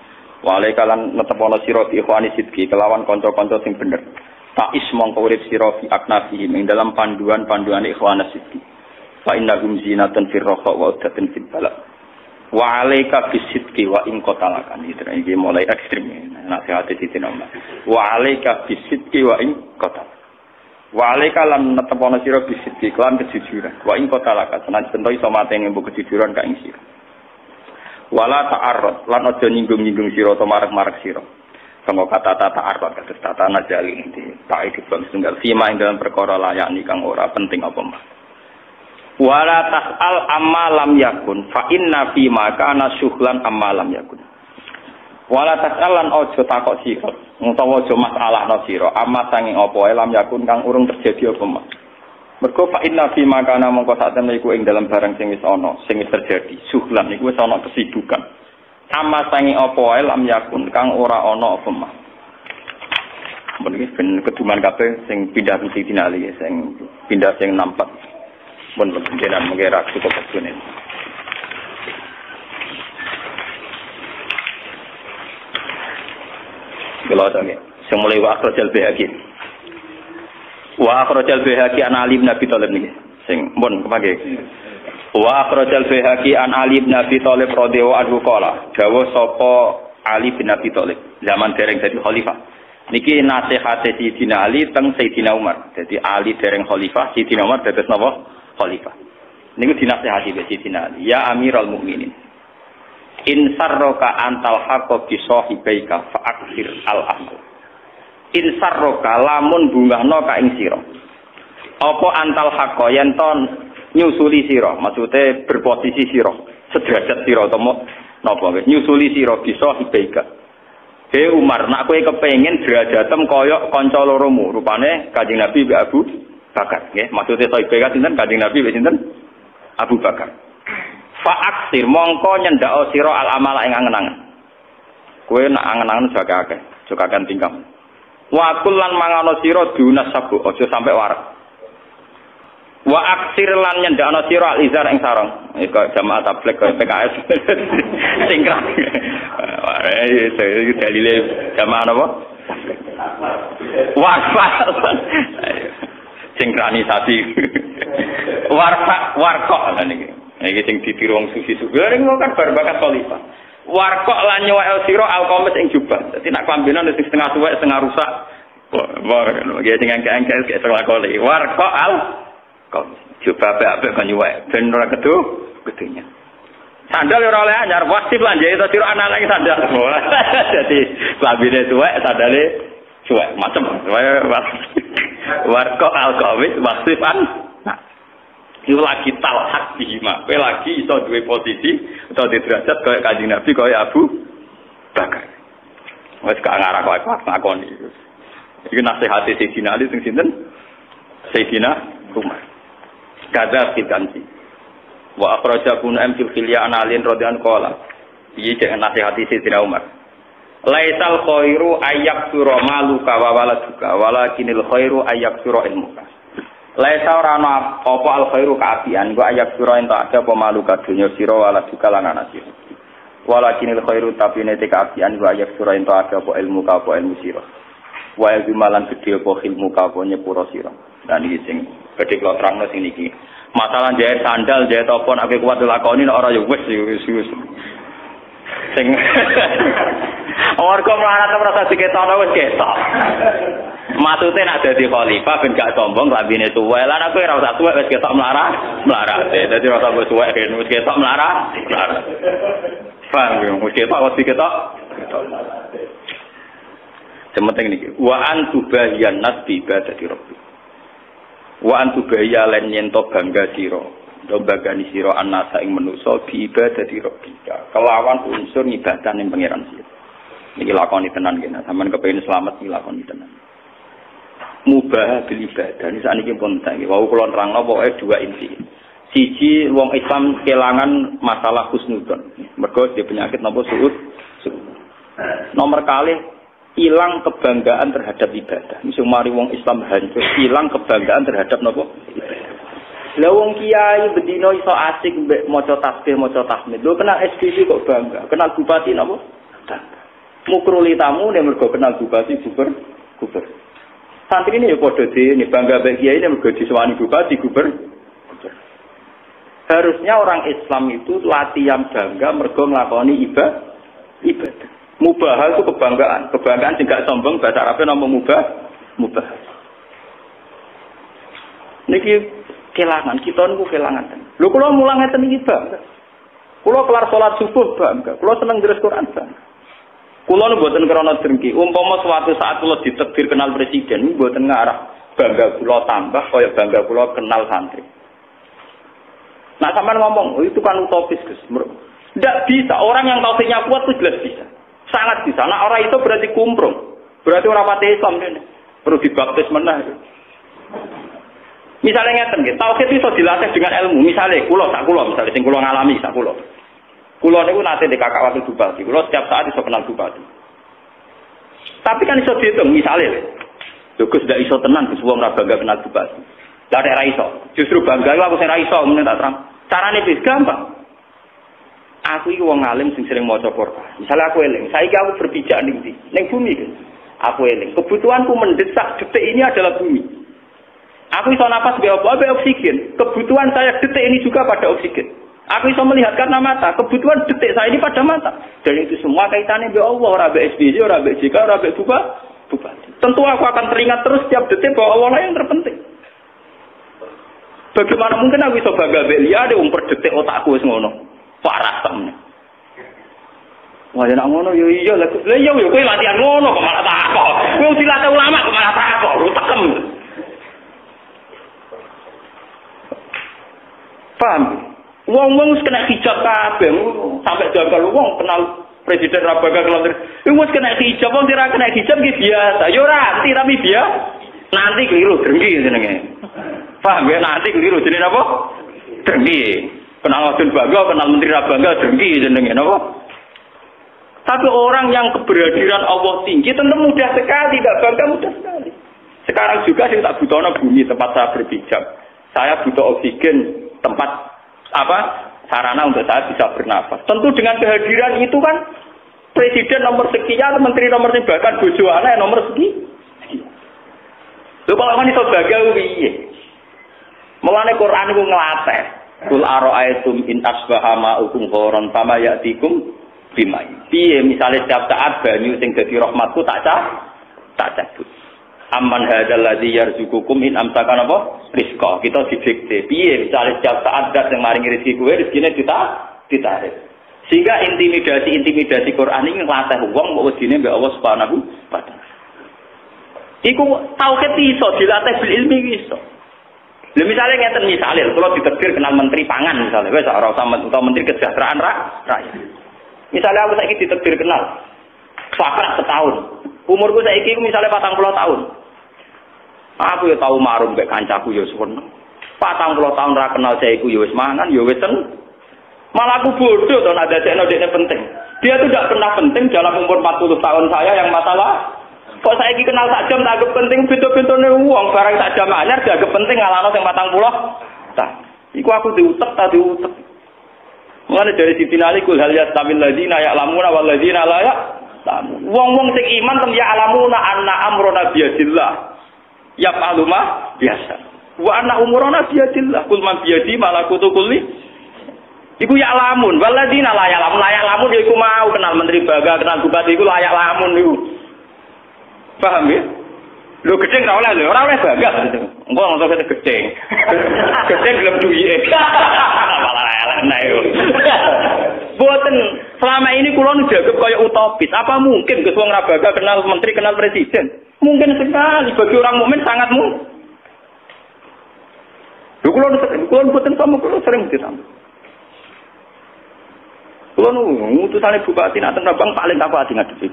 S3: Wa alaika lan netepono sira bi ikhwani sidqi kelawan kanca-kanca sing bener. Ta'is mongko urip sira fi aknafi ing dalam panduan-panduan ikhwana sidqi. Fa innahum zinatun fir raha wa udatun fil bala. Wa alaika bis sidqi wa in qatalakan. Iki mulai ekstrem. Nasihat Siti Umar. Wa alaika bis sidqi wa in qatal. Wa alaika lan netepono sira bis sidqi lan kejujuran. Wa in qatalakan senan bento iso mate ngembuk kejujuran ka ing sira. Wala ta'arrad lan aja nyinggung-nyinggung sira utawa marek-marek sira. Sanggo kata ta'arrad kados tata najali iki tak iki bang tunggal sima ing dalam perkara layak nikang ora penting apa mah. Wala tas'al amma lam yakun fa inna fi ma kana syughlan amma lam yakun. Wala tas'al lan aja takok sira utawa aja masalahno sira amma sanging apa ae lam yakun kang urung terjadi apa mah. Mergo fa inna fi ma kana mongko sak temene iku ing dalam barang sing wis ana sing wis terjadi syughlan iku wis ana kesibukan. Amma sanging apa ae lam yakun kang ora ana apa mah. Mbeniki ben keduman kabeh sing pindah mesti dinali sing pindah sing nampak. Pun jenengan mengira cukup kesune. Kalau tadi, semulai wa akhrajal Baihaqi. Wa akhrajal Baihaqi an Ali bin Abi Thalib niki. Sing pun kepake. Wa akhrajal Baihaqi an Ali bin Abi Thalib radhiyallahu anhu qala, dawuh sapa Ali bin Abi Thalib zaman dereng dadi khalifah. Niki nasihate Sayyidina Ali teng Sayyidina Umar. Jadi Ali dereng khalifah, Sayyidina Umar dados napa? Khalifah. Niku dinasihati be Sayyidina Ali, ya Amirul Mukminin. In sarroka antal haqqo bi sahibaika fa aksir al amal. In sarroka lamun bungahno ka ing sira. Apa antal haqqo yen ton nyusuli sira, maksude berposisi sira, sederajat sira utawa napa wis nyusuli sira bi sahibaika. He Umar, nak kowe kepengin derajatem kaya kanca loromu, rupane Kanjeng Nabi mbek Abu Bakar, nggih. Maksude sahibaika sinten? Kanjeng Nabi mbek sinten? Abu Bakar. Fa aksir mongko nyendak sira al amala ing angen-angen. Kowe nak angen-angen jake akeh, jokakan tingkah. Wa kullan mangano sira diunas sabu, aja sampe warak. Wa aksir lan nyendakno sira al izar ing sarong. Iku jamaah tabligh kaya PKS. Singkrang. Itu dalile jamaah napa? Wakfal. Sinkronisasi. Warkok lan iki. Iki sing ditiru wong sufi-sufi. Lha ning kan bar bakat khalifah. Warkok lan nyuwek sira alqamis ing jubah. Dadi nak kambenan sing setengah suwek setengah rusak. Wah, iki sing angka-angka iki setengah kali. Warkok alqamis. Jubah apik kan nyuwek. Ben ora kedunya. Sandal ora oleh anyar, wajib lan jahit sira anak-anak sandal. Dadi klambine suwek, sandale suwek. Macem. Warkok alqamis wajib itu lagi talhak bihima, kowe lagi iso duwe posisi atau di derajat kaya Kanjeng Nabi kaya Abu Bakar. Wis gak ngarah kowe ngakoni. Iki nasihat Sayyidina Ali sing sinten? Sayyidina Umar. Kadza fitansi. Wa akhrajakum fil khilya an alin radhiyallahu qala. Iki cek nasihat Sayyidina Umar. Laisal khairu ayyaksura maluka wa waladuka walakinil khairu ayyaksura ilmuka. Laisa ora ana apa al khairu kaapian gua ayak sira entuk ada apa malu ka dunya sira wala duka lan ana sira. Walakinil khairu tapi nete kaapian gua ayak sira entuk ada apa ilmu ka apa ilmu sira. Wa ilmalan gedhe apa ilmu ka apa nyepuro sira. Dan iki sing gedhe kula terangno sing niki. Masalah jahit sandal jahit apa nek kuat dilakoni nek ora ya wis. Sing warga melarat merasa diketono wis ketok. Maksudnya nak dadi khalifah ben gak sombong lambene tuwek. Lan aku ora usah tuwek wis ketok melarat. Dadi ora usah tuwek ben wis ketok melarat. Paham yo, wis ketok. Sementing niki. Wa antubahiyan nas bi ibadati rabbi. Wa antubahiya lan yen to bangga sira. Do bagani sira annasa ing manusa bi ibadati rabbi. Kelawan unsur ibadah ning pangeran sira. Niki lakoni tenan kene. Sampeyan kepengin selamat iki lakoni tenan. Mubah bil ibadah. Ini sakniki pun tak. Wau kula nerangno pokoke dua inti. Siji wong Islam kelangan masalah husnudzon. Mergo dia penyakit napa suud. Nomor kali hilang kebanggaan terhadap ibadah. Misal mari wong Islam hancur, hilang kebanggaan terhadap napa ibadah. Lah wong kiai bedino iso asik mbek maca tasbih, maca tahmid. Lho kenal SPC kok bangga. Kenal bupati napa? Bangga. Mukruli tamu nek mergo kenal bupati guber. Santri ini ya podo ini bangga bagi kiai ini mergo disewani bupati gubernur. Harusnya orang Islam itu latihan bangga mergo nglakoni ibadah. Mubah itu kebanggaan sing gak sombong bahasa Arabnya nama mubah. Niki kelangan kita niku kelangan. Lho kula mulang ngeten iki bangga. Kula kelar salat subuh bangga. Kula seneng deres Quran bangga. Kula nu mboten krana drengki. Umpama suatu saat kula ditakdir kenal presiden, niku mboten ngarah bangga kula tambah kaya bangga kula kenal santri. Nah, sampean ngomong, oh, itu kan utopis, Gus. Tidak bisa. Orang yang tauhidnya kuat itu jelas bisa. Sangat bisa. Nah, orang itu berarti kumprung. Berarti orang mati Islam ini. Perlu dibaptis menah. Misalnya ngeten nggih, tauhid itu dilatih dengan ilmu. Misalnya misalnya sing kula ngalami sak kula. Kula niku nate di kakak wakil bupati. Kula setiap saat iso kenal bupati. Tapi kan iso dihitung misalnya. Lho Gus ndak iso tenan Gus wong ora bangga kenal bupati. Lah nek ra iso. Justru bangga aku sing ra iso menen tak terang. Carane wis gampang. Aku iki wong alim sing sering maca Quran. Misalnya aku eling, saiki aku berpijak ning ndi? Ning bumi kan. Aku eling. Kebutuhanku mendesak detik ini adalah bumi. Aku iso napas be oksigen. Kebutuhan saya detik ini juga pada oksigen. Aku bisa melihat karena mata. Kebutuhan detik saya ini pada mata. Dan itu semua kaitannya dengan Allah. Ora be SBY, ora be JK, ora be bupati. Tentu aku akan teringat terus setiap detik bahwa Allah lah yang terpenting. Bagaimana mungkin aku bisa bangga be liya ada per detik otakku wis ngono. Parah temen. Wah nek ngono yo iya lha yo kowe latihan ngono kok malah tak kok. Kowe dilatih ulama kok malah tak kok. Tekem. Paham? Wong-wong wis kena hijab kabeh, sampai jagal wong kenal presiden ra bakal kelantir. Wis kena hijab, wong ora kena hijab iki biasa. Ya ora anti tapi biasa. Nanti keliru drengki jenenge. Paham ya nanti keliru jenenge apa? Drengki. Kenal wadon bangga, kenal menteri ra bangga drengki jenenge napa? Tapi orang yang keberhadiran Allah tinggi tentu mudah sekali, tidak bangga mudah sekali. Sekarang juga saya tak butuh bumi tempat saya berpijak. Saya butuh oksigen tempat sarana untuk saya bisa bernafas. Tentu dengan kehadiran itu kan presiden nomor sekian, menteri nomor sekian, bahkan bojo anak nomor sekian. Lho kalau kan iso bangga piye? Mulane Quran iku nglatih. Kul ara'aitum in asbaha ma'ukum ghoran fama ya'tikum bimai. Piye misale setiap saat banyu sing dadi rahmatku tak cabut. Amman hadzal ladzi yarzuqukum in amsakana apa? Rizqa. Kita didikte. Piye misale setiap saat zat sing maringi rezeki kowe rezekine ditarik. Sehingga intimidasi Quran ini nglatih wong kok wedine mbek Allah Subhanahu wa taala. Iku tauhid iso dilatih bil ilmi iso. Lha misale ngeten misale kalau ditegir kenal menteri pangan misale wis ora usah utawa menteri kesejahteraan rakyat. Misale aku saiki ditegir kenal sakrat setahun. Umurku saiki misale 40 tahun. Aku ya tau marum mbek kancaku ya seneng. 40 tahun ra kenal saiku ya wis mangan ya wis seneng. Malah aku bodoh to nek dadekno dekne penting. Dia tuh tidak pernah penting dalam umur 40 tahun saya yang masalah. Kok saiki kenal sak jam tak anggap penting beda-bedane wong barang sak jam anyar dianggap penting ngalano sing 40. Tah, iku aku diutek ta diutek. Mulane dari Siti Ali kul hal yastamil ladzina ya'lamuna wal ladzina la ya'lamun. Wong-wong sing iman tem ya'lamuna anna amruna biyadillah. Yaf'alu ma biasa. Wa anna umuruna biyadillah. Kul man biyadi malakutu kulli. Iku ya'lamun wal ladzina la ya'lamun ya iku mau kenal menteri bangga, kenal bupati iku layak lamun niku. Paham ya? Lho gedeng ora oleh bangga gitu. Engko ngono kete gedeng. Gedeng gelem duwike. Malah elek nek yo. Boten selama ini kula nu dianggap kaya utopis. Apa mungkin Gus wong ra bangga kenal menteri, kenal presiden? Mungkin sekali bagi orang mukmin sangat mungkin. Lho kula boten sama kula sering ditambah. Kula nu utusane bupati nak teng Rembang paling tak ati ngadepi.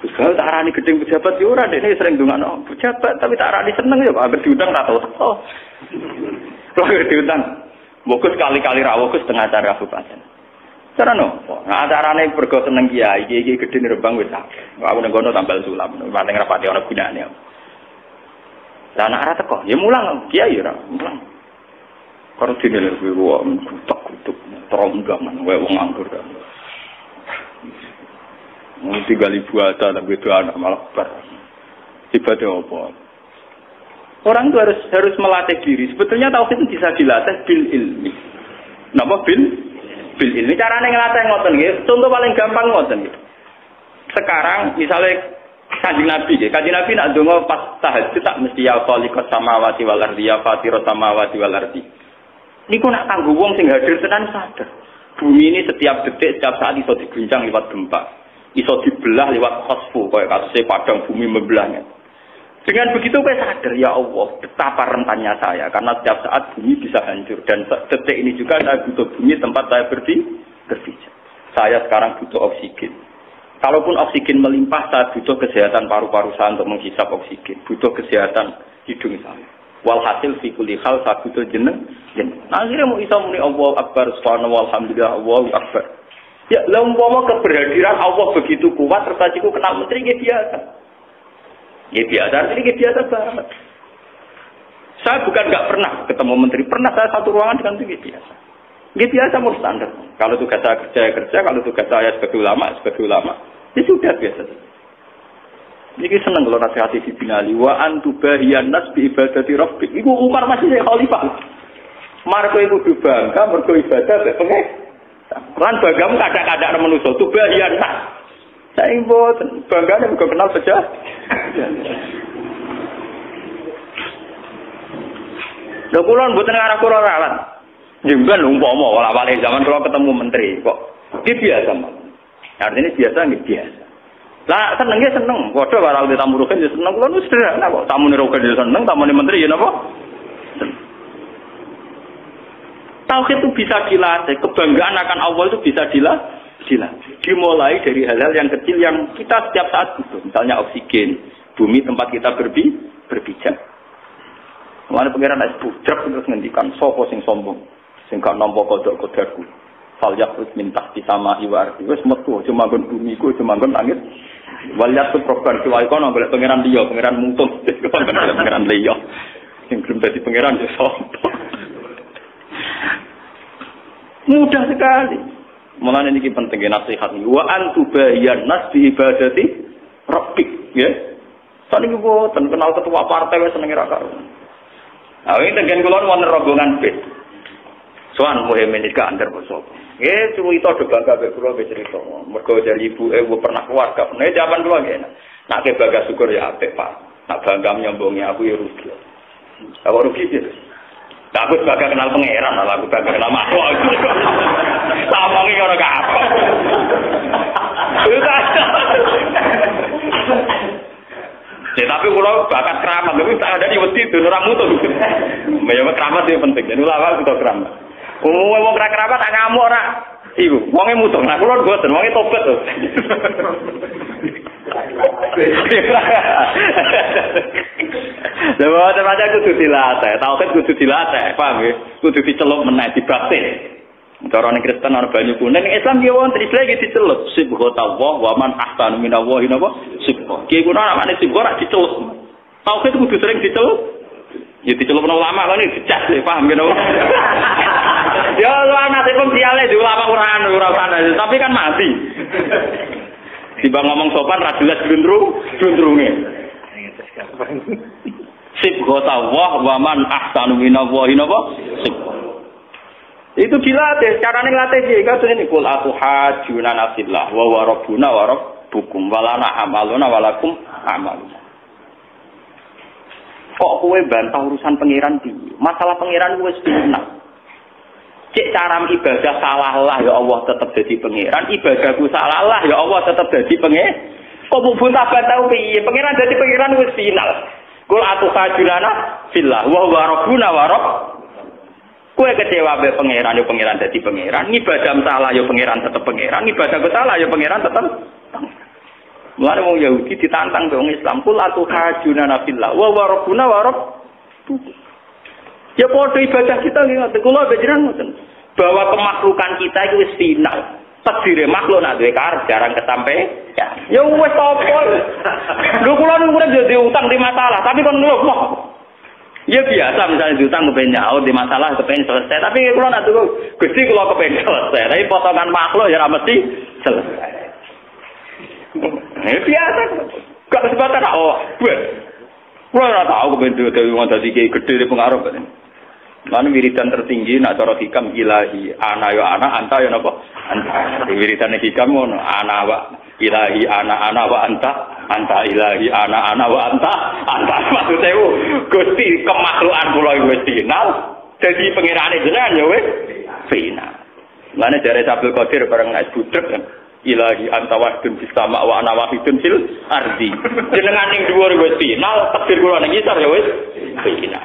S3: Terus tak arani gedeng pejabat yo ora dekne sering ndongakno pejabat tapi tak arani seneng yo agar diundang ra tau teko. Kalau diundang mbok sekali-kali rawuh ke setengah acara kabupaten. Carane nah acarane pergo seneng kiai iki gedeng Rembang wis akeh. Aku nang kono tambal sulam paling rapati ana gunane. Lah anak ra teko ya mulang kiai ora mulang. Karo dene kuwi wong kutuk-kutuk teronggaman wae wong nganggur kan. Mesti gali buata tapi itu anak malah ber. Ibadah apa? Orang itu harus melatih diri. Sebetulnya tauhid itu bisa dilatih bil ilmi. Napa bil ilmi? Carane ngelatih ngoten nggih. Contoh paling gampang ngoten nggih. Sekarang misalnya Kanjeng Nabi nggih. Kanjeng Nabi nak donga pas tahajud tak mesti ya khaliqas samawati wal ardi ya fatiras samawati wal ardi. Niku nak kanggo wong sing hadir tenan sadar. Bumi ini setiap detik, setiap saat iso diguncang lewat gempa. Iso dibelah lewat khosfu, kayak kasusnya padang bumi membelahnya. Dengan begitu saya sadar, ya Allah, betapa rentannya saya. Karena setiap saat bumi bisa hancur. Dan detik ini juga saya butuh bumi tempat saya berpijak. Saya sekarang butuh oksigen. Kalaupun oksigen melimpah, saya butuh kesehatan paru-paru saya untuk menghisap oksigen. Butuh kesehatan hidung saya. Walhasil fi kulli hal saya butuh jeneng. Nah, akhirnya mau isa muni Allah Akbar, subhanallah, alhamdulillah, Allahu Akbar. Ya, umpama keberhadiran Allah begitu kuat, tersajiku kenal menteri, ya biasa. Ya biasa, artinya ya biasa banget. Saya bukan nggak pernah ketemu menteri, pernah saya satu ruangan dengan itu, ya biasa. Ya biasa mau standar. Kalau tugas saya kerja, kalau tugas saya sebagai ulama, ya sudah biasa. Ini seneng kalau nasihati Sidin Ali. Wa antubahiyan nas bi ibadati rabbik. Iku Umar masih saya khalifah. Marko iku bangga, mergo ibadah pengen. Lan bagamu kadang-kadang manusia tu bahian nak. Saya ingin bangganya bukan kenal saja. Dokulan buat negara kurang Jemban umpama wala-wala zaman kalau ketemu menteri kok. Dia biasa mah. Artinya biasa nggih biasa. Lah senengnya seneng. Padha walau ditamu rugen ya seneng. Kulo nu sederhana kok. Tamu rugen ya seneng, tamu menteri ya napa? Tauhid itu bisa dilatih, kebanggaan akan Allah itu bisa dilatih. Dimulai dari hal-hal yang kecil yang kita setiap saat butuh. Misalnya oksigen, bumi tempat kita berpijak. Mulane pangeran es bujrek terus ngendikan sapa sing sombong, sing gak nampa kodok kodarku. Fal yakhruj min tahti sama'i wa ardi. Wis metu aja manggon bumi ku, aja manggon langit. Wal yasut program kiwa ikono golek pangeran liya, pangeran mungtung, pangeran liya. Sing belum dadi pangeran ya sapa. Mudah sekali. Mulane niki penting nasihat niku wa antubahiyan nas bi ibadati rabbik, ya. Saniki boten kenal ketua partai wis seneng ra karo. Ah iki tengen kula wonten rombongan bis. Soan muhimin iki antar bosok. Nggih cerita do bangga mek kula wis cerita. Mergo dari ibuke pernah keluarga. Nek jaman kula nggih. Nak ke bangga syukur ya apik, Pak. Nak bangga nyombongi aku ya rugi. Apa rugi sih? Aku sebagai kenal pangeran, malah aku sebagai kenal makhluk. Tamongi orang apa? Ya tapi kalau bakat keramat, tapi tak ada di wedi itu orang mutu. Memang keramat itu penting. Jadi ulama kita keramat. Mau keramat tak ngamuk orang. Ibu, wongnya mutu. Nah kalau gue wongnya tobat tuh. Lha macam kudu dilatih, tauhid kudu dilatih, paham ya? Kudu dicelup meneh dibakti. Cara ning Kristen ana banyu kuning, Islam ki wonten Islam iki dicelup. Subhanallah wa man ahsanu minallahi napa? Subhan. Ki kuwi ana makne subhan rak dicelup. Tauhid kudu sering dicelup. Ya dicelup ulama kan iki dicas, paham ya? Ya ulama tepung siale di ulama ora tapi kan mati. Tiba ngomong sopan ra jelas glundrunge. Sibghatullah wa man ahsanu minallahi napa? Itu dilatih, carane nglatih piye? Katene kul atuhajuna nasillah wa rabbuna wa rabbukum walana amaluna walakum amaluna. Kok kowe bantah urusan pangeran piye? Masalah pangeran wis final. Cek cara ibadah salah lah ya Allah tetap jadi pangeran, ibadahku salah lah ya Allah tetap jadi pangeran. Kok mbok bantah piye? Pangeran jadi pangeran wis final. Kul atuhajunana fillah wa huwa rabbuna wa rabb. Kowe kecewa be pangeran yo pangeran dadi pangeran, ibadah salah yo pangeran tetep pangeran, ibadah salah yo pangeran tetep. Mulane wong Yahudi ditantang be wong Islam, kul atuhajunana fillah wa huwa rabbuna wa rabb. Ya padha ibadah kita nggih ngoten. Kula bejeran ngoten. Bahwa kemakhlukan kita itu wis final. Takdire makhluk nak duwe karep jarang kesampe. Ya wis apa. Lho kula niku urip dadi utang di masalah, tapi kon lho ya biasa misalnya diutang kepen nyaur di masalah kepen selesai, tapi kula nak dulu Gusti kula kepen selesai, tapi potongan makhluk ya ora mesti selesai. Ya biasa. Gak kesempatan oh, gue. Kula ora tau kepen dadi wong dadi gede di pengaruh kan. Lan wiridan tertinggi nak cara hikam ilahi ana ya ana anta ya napa anta wiridan hikam ngono ana wa ilahi ana wa anta ilahi ana wa anta maksudnya Gusti kemakhlukan kula wis final dadi pangerane jenengan ya wis final. Lan jare Abdul Qadir bareng nek budrek kan ilahi anta wahdun fis sama wa ana wahidun fil ardi jenengan ning dhuwur wis final takdir kula ning ngisor ya wis final.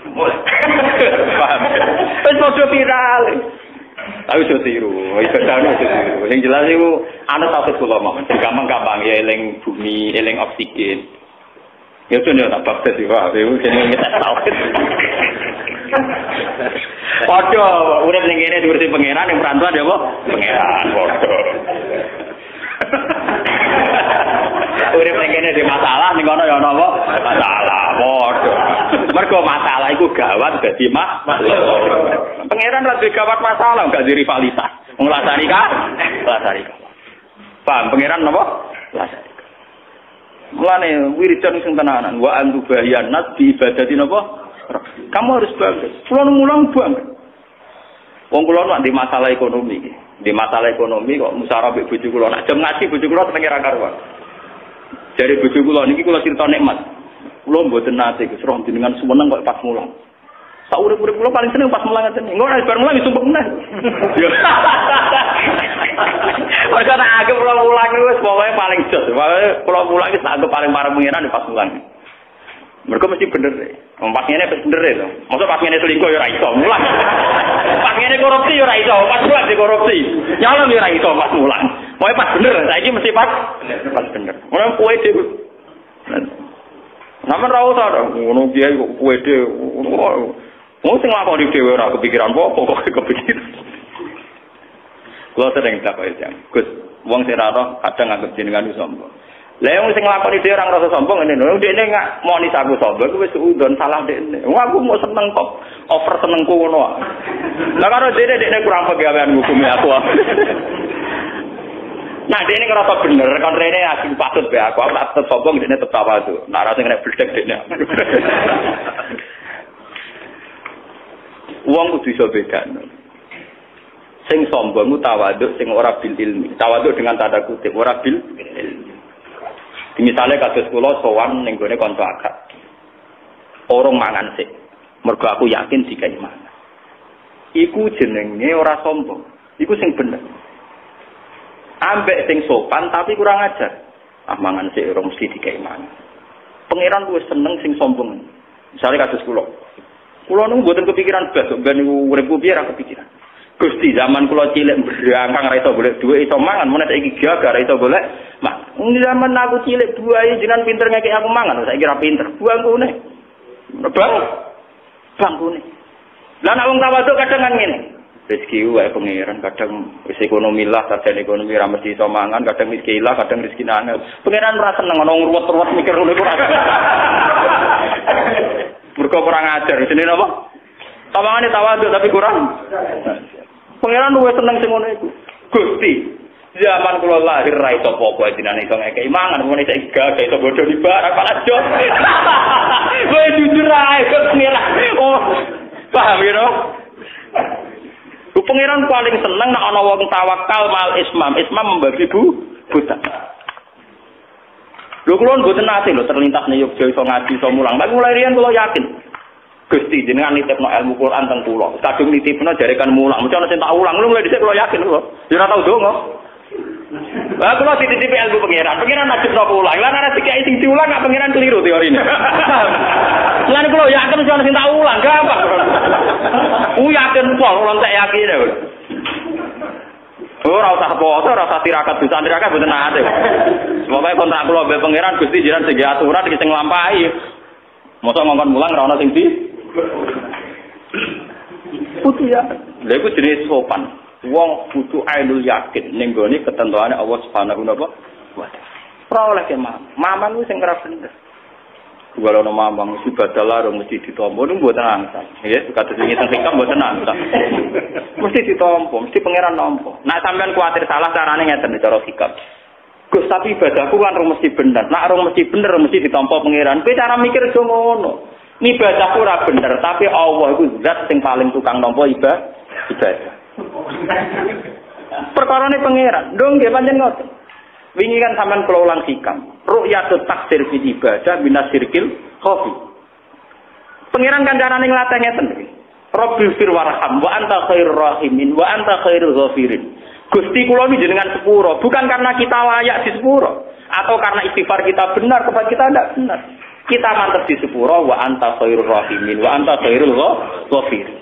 S3: Paham. Wis padha viral. Aku iso tiru, iso dano tiru. Sing jelas iku ana tafsir kula mawon. Gampang-gampang ya eling bumi, eling oksigen. Ya tuh tak tafsir iki wae, jenenge tak tafsir. Padha urip ning kene diurusi pangeran ning perantauan ya apa? Pangeran padha. Urip ning kene di masalah ning kono ya ana apa? Masalah padha. Mergo masalah iku gawat dadi pangeran ra gawat masalah gak di rivalitas. Wong lasari ka? Lasari ka. Paham pangeran napa? Lasari. Mulane wiridan sing tenanan wa antu bayanat di ibadati napa? Kamu harus bagus. Kulo ngulang banget. Wong kula nak di masalah ekonomi iki. Di masalah ekonomi kok musyawarah mbek bojo kula nak jam ngaji bojo kula senenge ra karuan. Jare bojo kula niki kula cerita nikmat. Kula mboten nate Gus roh jenengan sumeneng kok pas mulang. Sak urip-urip kula paling seneng pas mulang ngeten. Engko ora bar mulang disumpek meneh. Yo. Ora ana agem kula mulang wis pokoke paling jos. Pokoke kula mulang wis anggap paling pareng pengiran pas mulang. Mereka mesti bener deh. Pas ngene bener deh. Masa pas ngene selingkuh ya ora iso mulang. Pas ngene korupsi ya ora iso, pas mulang di korupsi. Nyalon ya ora iso pas mulang. Pokoke pas bener, saiki mesti pas bener. Ora kowe dhewe. Namun ra usah ngono piye kok kowe dhewe. Wong sing lakoni dhewe ora kepikiran apa kok kepikiran. Kulo sering tak kaya jam. Gus, wong sing ra roh kadang anggap jenengan sombong. Lah wong sing nglakoni dhewe ora ngrasa sombong ngene lho. Dekne gak moni aku sombong kuwi wis udon salah dekne. Wong aku mau seneng kok over senengku ngono. Lah karo dekne kurang pegawean hukume aku. Nah, dekne ngrasa bener kon rene aku patut be aku tetep sombong dekne tetep tawadhu. Nah, rasa kena bledek dekne. Wong kudu iso bedakno. Sing sombong ku tawadhu, sing ora bil ilmi. Tawadhu dengan tanda kutip ora bil ilmi. Misalnya kados kula sowan ning gone kanca akad. Orang mangan sik. Mergo aku yakin dikai mangan. Iku jenenge ora sombong. Iku sing bener. Ambek sing sopan tapi kurang ajar. Ah mangan sik ora mesti dikai mangan. Pangeran luwih seneng sing sombong. Misalnya kados kula. Kula niku mboten kepikiran blas ben niku urip piye ra kepikiran. Gusti zaman kula cilik berangkang ra iso golek dhuwit iso mangan, mun saiki gagal ra iso golek. Mak, zaman aku cilik buahe jenengan pinter ngekek aku mangan, saiki ra pinter. Buangkune. Bangkune. Lah nek wong tawadhu kadang kan ngene. Rezeki wae pangeran kadang wis ekonomi lah, sarjana ekonomi ra mesti iso mangan, kadang miskin lah, kadang rezeki nangel. Pangeran ora seneng ana ngruwet-ruwet mikir ngono iku ora. Mergo kurang ajar, jenenge apa? Tawangane tawadhu tapi kurang. Pangeran luwih seneng sing ngono iku. Gusti, zaman kula lahir ra iso apa-apa jenengan iso ngekeki mangan, mun iso gak iso bodho di barang pala jos. Kowe jujur ae kok ngira. Oh, paham ya, no? Pangeran paling seneng nek ana wong tawakal mal ismam. Ismam membagi buta. Lho kula mboten nate lho terlintas ning Yogya iso ngaji iso mulang. Tapi mulai riyen kula yakin. Gusti jenengan nitipno ilmu Quran teng kula. Kadung nitipno jarekan mulang. Mesti ana sing tak ulang. Lho mulai dhisik kula yakin kula. Ya ora tau donga. Lah kula dititipi ilmu pangeran. Pangeran najib napa ulang. Lah nek dikai sing diulang gak pangeran keliru teorine. Lan kula yakin mesti ana sing tak ulang. Gampang. Yakin pol ora tak yakin. Ora usah poso, ora usah tirakat dosa tirakat mboten nate. Pokoke kontrak kula mbek pangeran Gusti jenengan sing aturan iki sing nglampahi. Mosok ngongkon mulang ora ana sing di. Kudu ya. Lha iku jenis sopan. Wong kudu ainul yakin ning gone ketentuane Allah Subhanahu wa taala. Ora oleh mamang ku sing ora bener. Kalau ono mamang mesti badal larung mesti ditompo niku mboten angsa. Nggih, kados wingi teng hikam mboten angsa. Mesti ditompo, mesti pangeran nampa. Nek sampean kuwatir salah carane ngeten cara hikam. Gus tapi ibadahku kan mesti bener. Nek ora mesti bener mesti ditampa pangeran. Kowe cara mikir aja ngono. Ibadahku ora bener, tapi Allah iku zat sing paling tukang nampa ibadah. Perkarane pangeran. Ndong nggih pancen ngoten. Wingi kan sampean kula ulang hikam. Ru'yatut taksir fi ibadah binasirkil khafi. Pangeran kan carane nglatih ngeten iki. Rabbil fir warham wa anta khairur rahimin wa anta khairul ghafirin. Gusti kula iki jenengan sepuro, bukan karena kita layak di sepuro atau karena istighfar kita benar kepada kita tidak benar. Kita mantep di sepuro wa anta khairur rahimin wa anta khairul ghafirin.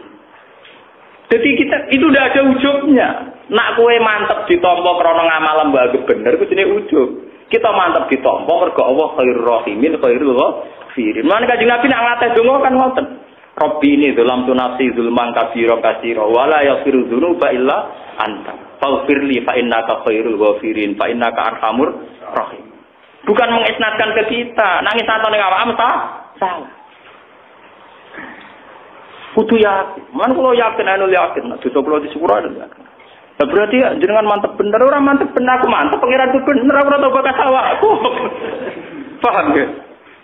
S3: Jadi kita itu udah ada ujubnya. Nak kowe mantep ditampa krana ngamal mbake bener ku jenenge ujub. Kita mantep ditampa mergo Allah khairur rahimin khairul ghafirin. Lan Kanjeng Nabi nak nglatih donga kan ngoten. Rabbi ini dalam tunasi zulman kabira kasira wala yaghfiru dzunuba illa anta. Faghfirli fa innaka khairul ghafirin fa innaka arhamur rahim. Bukan mengisnatkan ke kita, nangis atau ning awakmu salah. Kudu yakin. Man kula yakin anu yakin, dosa kula disepuro yakin. Lah berarti jenengan mantep bener ora mantep bener aku mantep pangeran ku bener ora tau bakas awakku. Paham ge?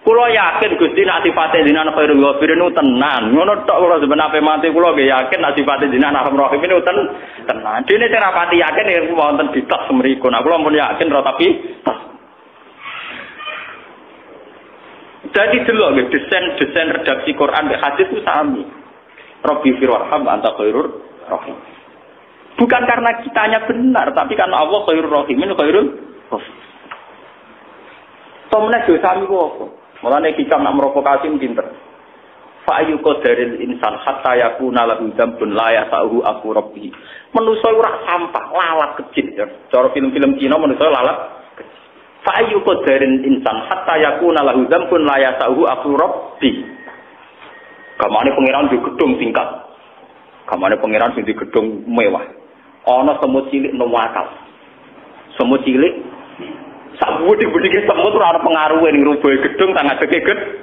S3: Kula yakin Gusti nek sifate jenengan khairul ghafirin tenan. Ngono tok kula sebenarnya mati kula ge yakin nek sifate jenengan arhamur rahim itu tenan. Dene sing rapati yakin yen wonten ditas mriku. Nah kula pun yakin ora tapi jadi delok nggih desain redaksi Quran mek hadis itu sami. Rabbi firwarham anta khairur rahim. Bukan karena kitanya benar, tapi karena Allah khairur rahimin khairul ghafir. Tomne dosami apa? Mulane hikam nak provokasi pinter. Fa ayyuqadaril insan hatta yakuna lahu dzambun la yasahu aku rabbi. Manusa ora sampah, lalat kecil. Cara film-film Cina manusa lalat kecil. Fa ayyuqadaril insan hatta yakuna lahu dzambun la yasahu aku rabbi. Kamane pangeran di gedung tingkat. Kamane pangeran di gedung mewah. Ana semut cilik nuwakal. Semut cilik sabudi-budike semut ora ana pengaruhe ning rubuhe gedung tang ngadeke gedung.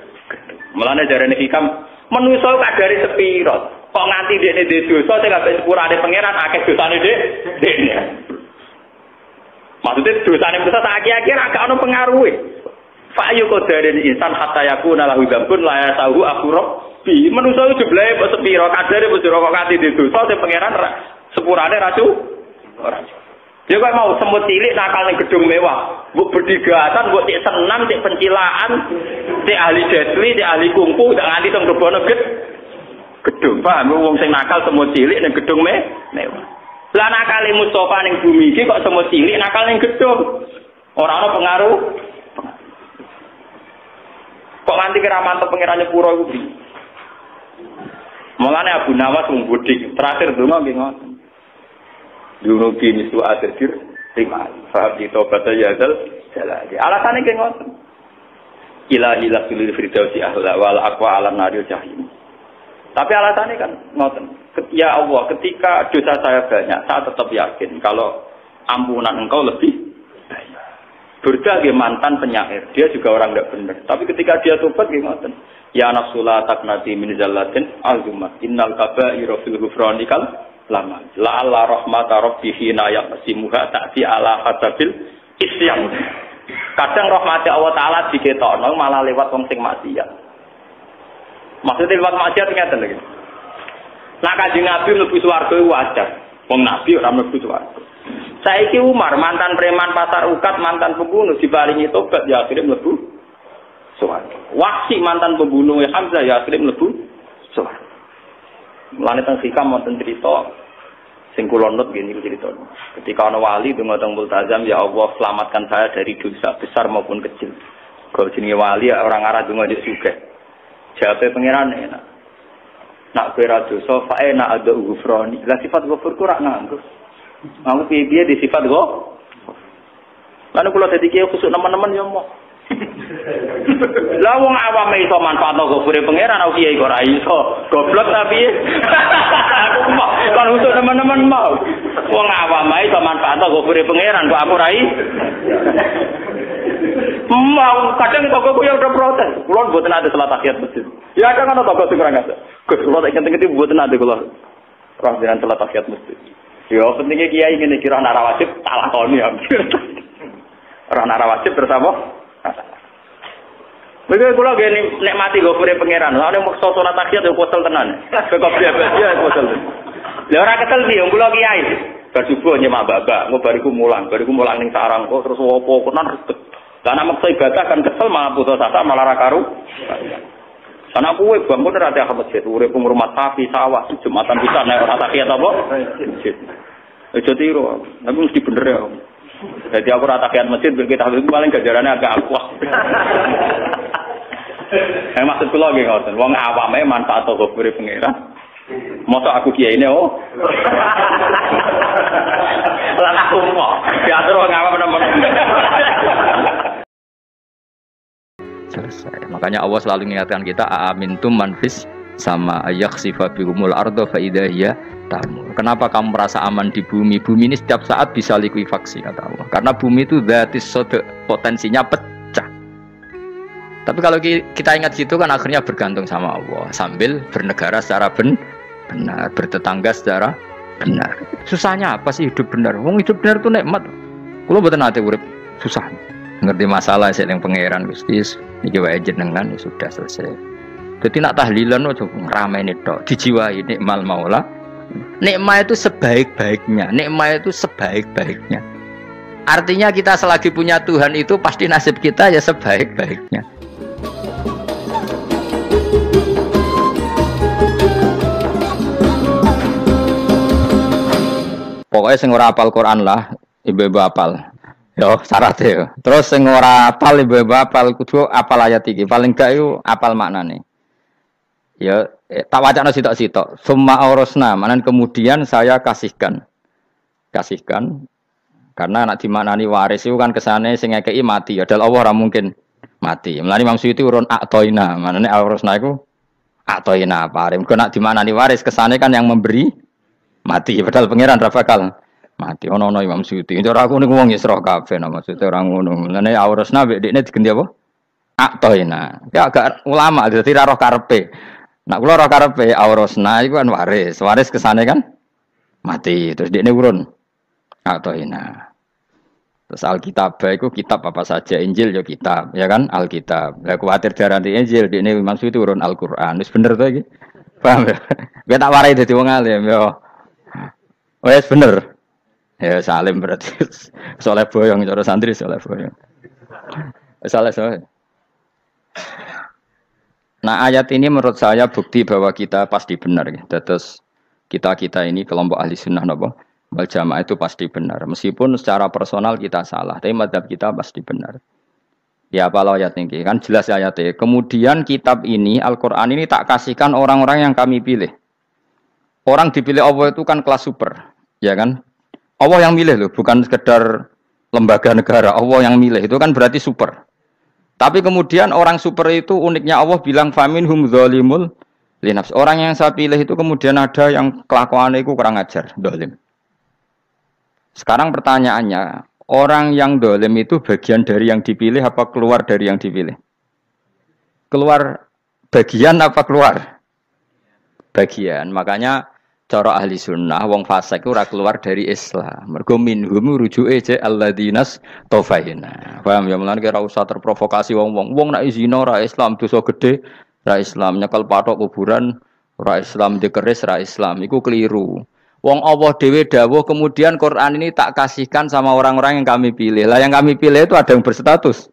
S3: Mulane jarene hikam manusa kadare sepiro. Kok nganti dekne dosa sing kabeh sepurane pangeran akeh dosane dekne. Maksudnya dosane manusa tak akeh-akeh ora ana pengaruhe. Fa ayu qadarin insan hatta yakuna lahu dzambun la yasahu akhurab bi. Manusa iku jeblae kok sepiro kadare kok nganti dosa sing pangeran sepurane racu ora. Ya kok mau semut cilik nakal ning gedung mewah. Mbok berdigatan, mbok cek senam, cek pencilaan, cek ahli jetli, cek ahli kungfu, tak nganti teng rebono gedung. Paham wong sing nakal semut cilik ning gedung mewah. Lah nakale Mustofa ning bumi iki kok semut cilik nakal ning gedung. Ora ana pengaruh. Kok nganti kira mantep pengerane pura iku piye? Mulane Abu Nawas wong bodhi terakhir donga nggih ngoten. Dunuki misu adir terima. Faham di tobat yazal jalali. Alasane ki ngoten. Ilahi lasul firdausi ahla wal aqwa alam naril jahim. Tapi alasannya kan ngoten. Ya Allah, ketika dosa saya banyak, saya tetap yakin kalau ampunan Engkau lebih banyak. Burda nggih mantan penyair, dia juga orang tidak benar. Tapi ketika dia tobat nggih ngoten. Ya nafsula taknati min zallatin azuma. Innal kaba'ira fil ghufranikal lama la Allah rahmata rabbihi na yaqsimuha ta'ti ala hasabil isyan. Kadang rahmat Allah taala diketokno malah lewat wong sing maksiat. Maksudnya lewat maksiat ngeten lho. Nah Kanjeng Nabi mlebu swarga wajar. Wong Nabi ora mlebu swarga. Saiki Umar mantan preman pasar ukat, mantan pembunuh dibalingi tobat ya akhirnya mlebu swarga. Wahsi mantan pembunuh Hamzah ya akhirnya mlebu swarga. Mulane teng hikam wonten crita sing kula nut ngene iki crita. Ketika ana wali donga teng multazam, ya Allah selamatkan saya dari dosa besar maupun kecil. Kalau jenenge wali orang arah donga yo sugih. Jawabe pangeran enak. Nak kowe ra dosa fa ena ada ghufrani. Lah sifat ghafur ku ra nganggo. Aku piye-piye di sifat go. Lan kula dadi kiye khusuk teman-teman yo moh. Lah wong awam iso manfaatno ghafure pangeran aku kiye kok ra iso. Goblok ta piye? Aku mau kan untuk teman-teman mau. Wong awam iso manfaatno ghafure pangeran kok aku ra iso. Mau kadang toko ku ya udah protes. Kulo mboten ada salat tahiyat masjid. Ya kadang ana toko sing ora ngasih. Gus kulo tak kenteng iki mboten ada kulo. Roh dengan salat tahiyat masjid. Ya pentingnya kiai ngene kira ana wajib talakoni ya. Ora ana wajib terus apa? Begitu kulo gene nikmati gofure pangeran. Lah nek mukso salat tahiyat yo posel tenan. Kok biasa posel. Lah ora kesel sih kulo kiai. Bar subuh nyemak babak, bariku mulang ning sarang kok terus opo kok nang karena maksa ibadah kan kesel malah putus asa malah ra karu. Karena kowe bangun ra teh masjid, urip ngurmat sapi, sawah, jumatan pisan nek ora tahiyat apa? Masjid. Aja tiru, tapi mesti bener ya. Jadi aku ora tahiyat masjid ben kita paling gajarane agak akuah. Maksud kula nggih ngoten, wong awame manfaat kok urip pengira. Masa aku kiai ini oh. Lah aku mau diatur wong awam teman-teman.
S2: Selesai. Makanya Allah selalu mengingatkan kita aamintum manfis sama yakhsifa bihumul ardo fa idza hiya tamur. Kenapa kamu merasa aman di bumi? Bumi ini setiap saat bisa likuifaksi kata Allah. Karena bumi itu dzatis sode, potensinya pecah. Tapi kalau kita ingat situ kan akhirnya bergantung sama Allah sambil bernegara secara benar, bertetangga secara benar. Susahnya apa sih hidup benar? Wong hidup benar itu nikmat. Kulo mboten nate urip susah. Ngerti masalah sing pangeran Gusti iki wae jenengan ya sudah selesai. Dadi nak tahlilan ojo ngrameni tok, dijiwai nikmal maula. Nikmat itu sebaik-baiknya, nikmat itu sebaik-baiknya. Artinya kita selagi punya Tuhan itu pasti nasib kita ya sebaik-baiknya. Pokoknya sing ora hafal Quran lah, ibu-ibu hafal. Yo syaratnya yo. Terus sing ora hafal ibu-ibu hafal kudu hafal ayat iki. Paling gak yo hafal maknane. Ya tak wacana sitok-sitok. Summa aurasna, manan kemudian saya kasihkan. Karena anak dimaknani waris itu kan kesane sing ngekeki mati. Padahal Allah ora mungkin mati. Mulane Imam Suyuti urun atoina, maknane aurasna iku atoina pare. Mergo nek dimaknani waris kesane kan yang memberi mati. Padahal pangeran ra bakal mati. Ono Imam Suyuti. Cara aku niku wong Isra kabeh maksudnya ora ngono. Mulane aurasna mek dekne diganti apa? Atoina. Ya agak ulama dadi ra roh karepe. Nak kula ora karepe aurasna iku kan waris. Waris kesane kan mati. Terus dekne urun atoina. Terus Alkitab itu kitab apa saja, Injil ya kitab, ya kan Alkitab. Lah kuwatir diarani Injil, dene maksud itu urun Al-Qur'an. Wis bener to iki? Paham ya? Gue tak warai dadi wong alim ya. Wis bener. Ya salim berarti. Soleh boyong cara santri soleh boyong. Soleh. Nah, ayat ini menurut saya bukti bahwa kita pasti benar ya. Terus kita ini kelompok ahli sunnah napa? Wal jamaah itu pasti benar. Meskipun secara personal kita salah, tapi mazhab kita pasti benar. Ya kalau ayat ini kan jelas ayatnya. Kemudian kitab ini, Al-Quran ini tak kasihkan orang-orang yang kami pilih. Orang dipilih Allah itu kan kelas super, ya kan? Allah yang milih loh, bukan sekedar lembaga negara. Allah yang milih itu kan berarti super. Tapi kemudian orang super itu uniknya Allah bilang faminhum dzalimul linafs. Orang yang saya pilih itu kemudian ada yang kelakuannya itu kurang ajar, zalim. Sekarang pertanyaannya, orang yang dolim itu bagian dari yang dipilih apa keluar dari yang dipilih? Keluar bagian apa keluar? Bagian. Makanya cara ahli sunnah, wong fasik itu keluar dari Islam. Mergo minhum rujuke je alladinas tofaina. Paham ya? Mulane ora usah terprovokasi wong-wong. Wong nek zina ora Islam, dosa gede ora Islam, nyekel patok kuburan ora Islam, dikeris ora Islam. Iku keliru. Wong Allah dhewe dawuh kemudian Quran ini tak kasihkan sama orang-orang yang kami pilih. Lah yang kami pilih itu ada yang berstatus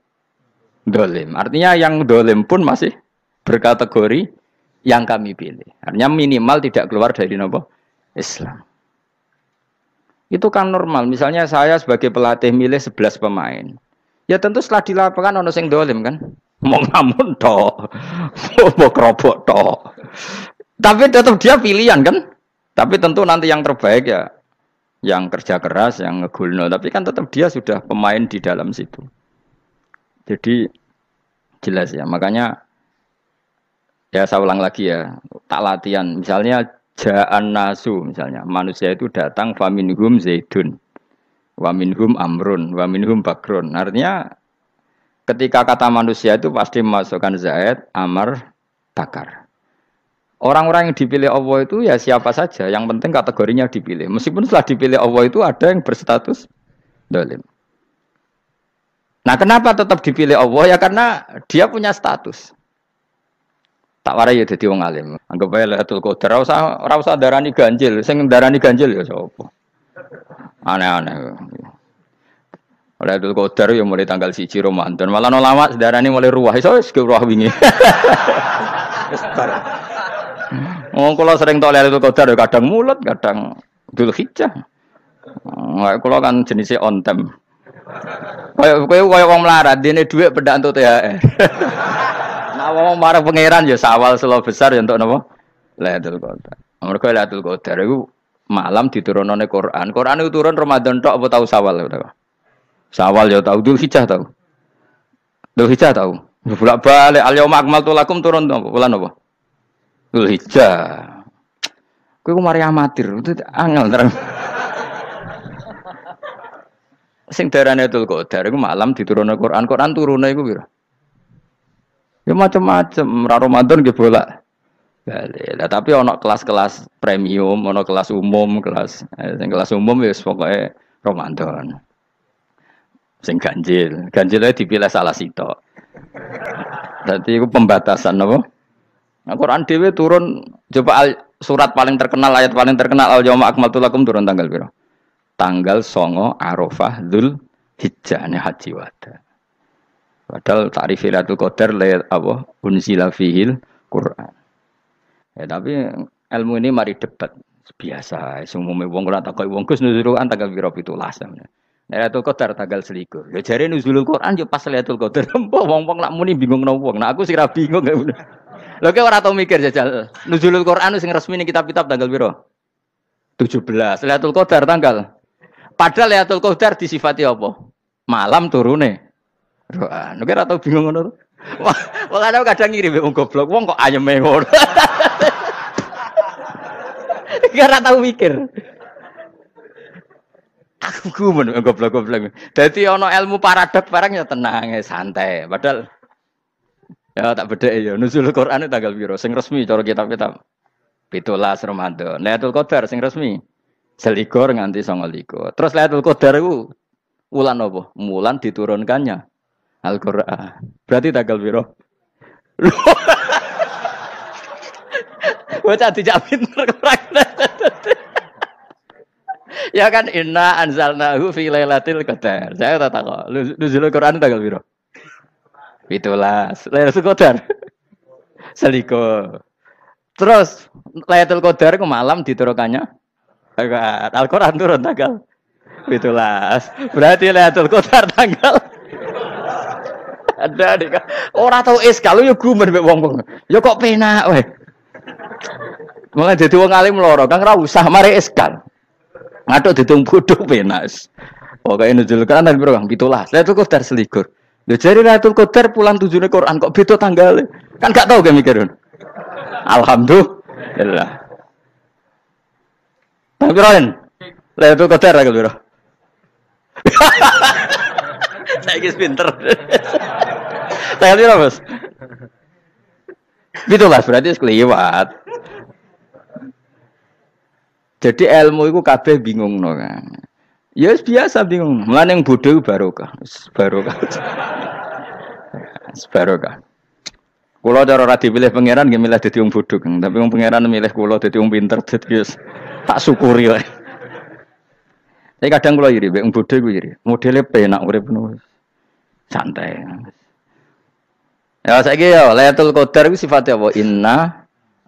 S2: dolim. Artinya yang dolim pun masih berkategori yang kami pilih. Artinya minimal tidak keluar dari nopo Islam. Itu kan normal. Misalnya saya sebagai pelatih milih 11 pemain. Ya tentu setelah di lapangan ono sing dolim kan. Mau ngamun tok. Mau kerobok tok. Tapi tetap dia pilihan kan. Tapi tentu nanti yang terbaik ya yang kerja keras, yang ngegulno. Tapi kan tetap dia sudah pemain di dalam situ. Jadi jelas ya. Makanya ya saya ulang lagi ya. Tak latihan. Misalnya ja'an nasu misalnya. Manusia itu datang faminhum zaidun. Waminhum amrun. Waminhum bakrun. Artinya ketika kata manusia itu pasti memasukkan zaid, amar, bakar. Orang-orang yang dipilih Allah itu ya siapa saja, yang penting kategorinya dipilih. Meskipun setelah dipilih Allah itu ada yang berstatus dolim. Nah kenapa tetap dipilih Allah? Ya karena dia punya status. Tak warai ya jadi wong alim. Anggap aja Lailatul Qadar, ora usah darani ganjil. Sing darani ganjil ya sapa? Aneh-aneh. Lailatul Qadar ya mulai tanggal 1 Ramadan. Malah ulama darani mulai ruwah. Iso wis ruwah wingi. Oh, kalau sering tolak itu Qadar kadang mulut, kadang Dzulhijjah. Kalau kan jenisnya on time. Kayak wong melarat, dene dhuwit pendak entuk THR. Nah, wong marang pangeran ya sawal selo besar ya entuk napa? Lailatul Qadar. Mergo Lailatul Qadar iku malam diturunane Quran. Quran itu turun Ramadan tok apa tau Sawal ya? Sawal ya tau, Dzulhijjah tau. Dzulhijjah tau. Bolak-balik al-yauma akmaltu lakum turun bulan apa? Dzulhijjah. Kowe ku mari amatir, itu angel terang. Sing darane Lailatul Qadar iku malam diturunne Quran. Quran turune iku pira? Ya macam-macam, ra Ramadan nggih bolak. Lah tapi ana kelas-kelas premium, ana kelas umum, sing kelas umum ya pokoke Ramadan. Sing ganjil dipilih salah sitok. Dadi iku pembatasan napa? Nah, Quran dhewe turun coba surat paling terkenal, ayat paling terkenal al-yauma akmaltu lakum turun tanggal pira? Tanggal 9 Arafah Dzulhijjah haji wada. Padahal ta'rif Lailatul Qadar apa unzila fihil Quran. Ya tapi ilmu ini mari debat biasa. Umume wong ora takoki wong Gus nuzul Quran tanggal pira 17. Lailatul Qadar tanggal 21. Ya jare nuzulul Quran yo pas Lailatul Qadar. Wong-wong lak muni bingung nang wong. Nah aku sing ra bingung. Lho kowe ora tau mikir jajal. Nuzulul Quran sing resmi ning kitab-kitab tanggal pira? 17. Lailatul Qadar tanggal. Padahal Lailatul Qadar disifati apa? Malam turune. Quran. Kowe ora tau bingung ngono. Wong ana kadang ngirim wong goblok, wong kok ayeme ngono. Ora tau mikir. Aku gumun goblok-goblok. Dadi ana ilmu paradok barang ya tenang, santai. Padahal ya tak bedhek ya nuzul Quran tanggal piro sing resmi cara kitab-kitab 17 Ramadan. Lailatul Qadar sing resmi 21 nganti 29. Terus Lailatul Qadar iku wulan apa? Wulan diturunkannya Al-Qur'an. Berarti tanggal piro? Bocah dijak pinter ya kan inna anzalnahu fi lailatul qadar. Saya tak kok. Nuzul Quran tanggal piro? 17. Lailatul Qadar. Seliko. Terus Lailatul Qadar ku malam diturunkannya Al-Qur'an turun tanggal 17. Berarti Lailatul Qadar tanggal ada dik. Ora tau kalau yo gumen mek wong-wong. Ya kok penak weh. Mulai dadi wong alim loro, Kang ora usah mari eskal. Ngatuk ditung bodho penak. Pokoke nuzul Quran piro Kang 17. Lailatul Qadar selikur. Lho jare Lailatul Qadar pulang tujune Quran kok beda tanggale. Kan gak tau ge mikir. Alhamdulillah. Tang piroen? Lailatul Qadar tanggal piro? Saiki pinter. Tanggal piro, Bos? 17 berarti kelewat. Jadi ilmu itu kabeh bingungno kan. Ya biasa bingung. Mulane yang bodoh barokah. Barokah. Barokah. Kula cara ora dipilih pangeran nggih milih dadi wong bodoh, Kang. Tapi wong pangeran milih kula dadi wong pinter dadi wis Tak syukuri wae. Tapi kadang kula iri, mbek bodho iku iri. Modele penak urip ngono. Santai. Ya saiki ya Lailatul Qadar iku sifatnya apa? Inna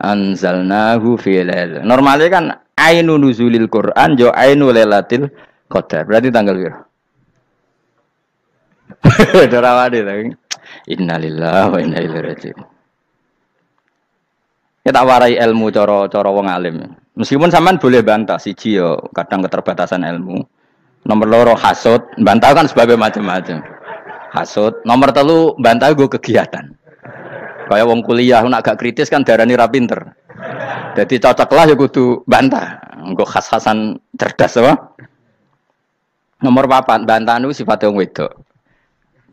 S2: anzalnahu fi lail. Normalnya kan ainu nuzulil Quran yo ainu Lailatul Qadar. Berarti tanggal piro? Dorawade ta. Innalillahi wa inna ilaihi raji'un. Kita warai ilmu cara wong alim. Meskipun sampean boleh bantah siji yo kadang keterbatasan ilmu. Nomor loro hasud, bantah kan sebab macam-macam. Hasud, nomor telu bantah gue kegiatan. Kayak wong kuliah nak gak kritis kan darani ra pinter. Jadi cocoklah ya kudu bantah. Engko khas-khasan cerdas apa? Nomor 4 bantah niku sifate wong wedok.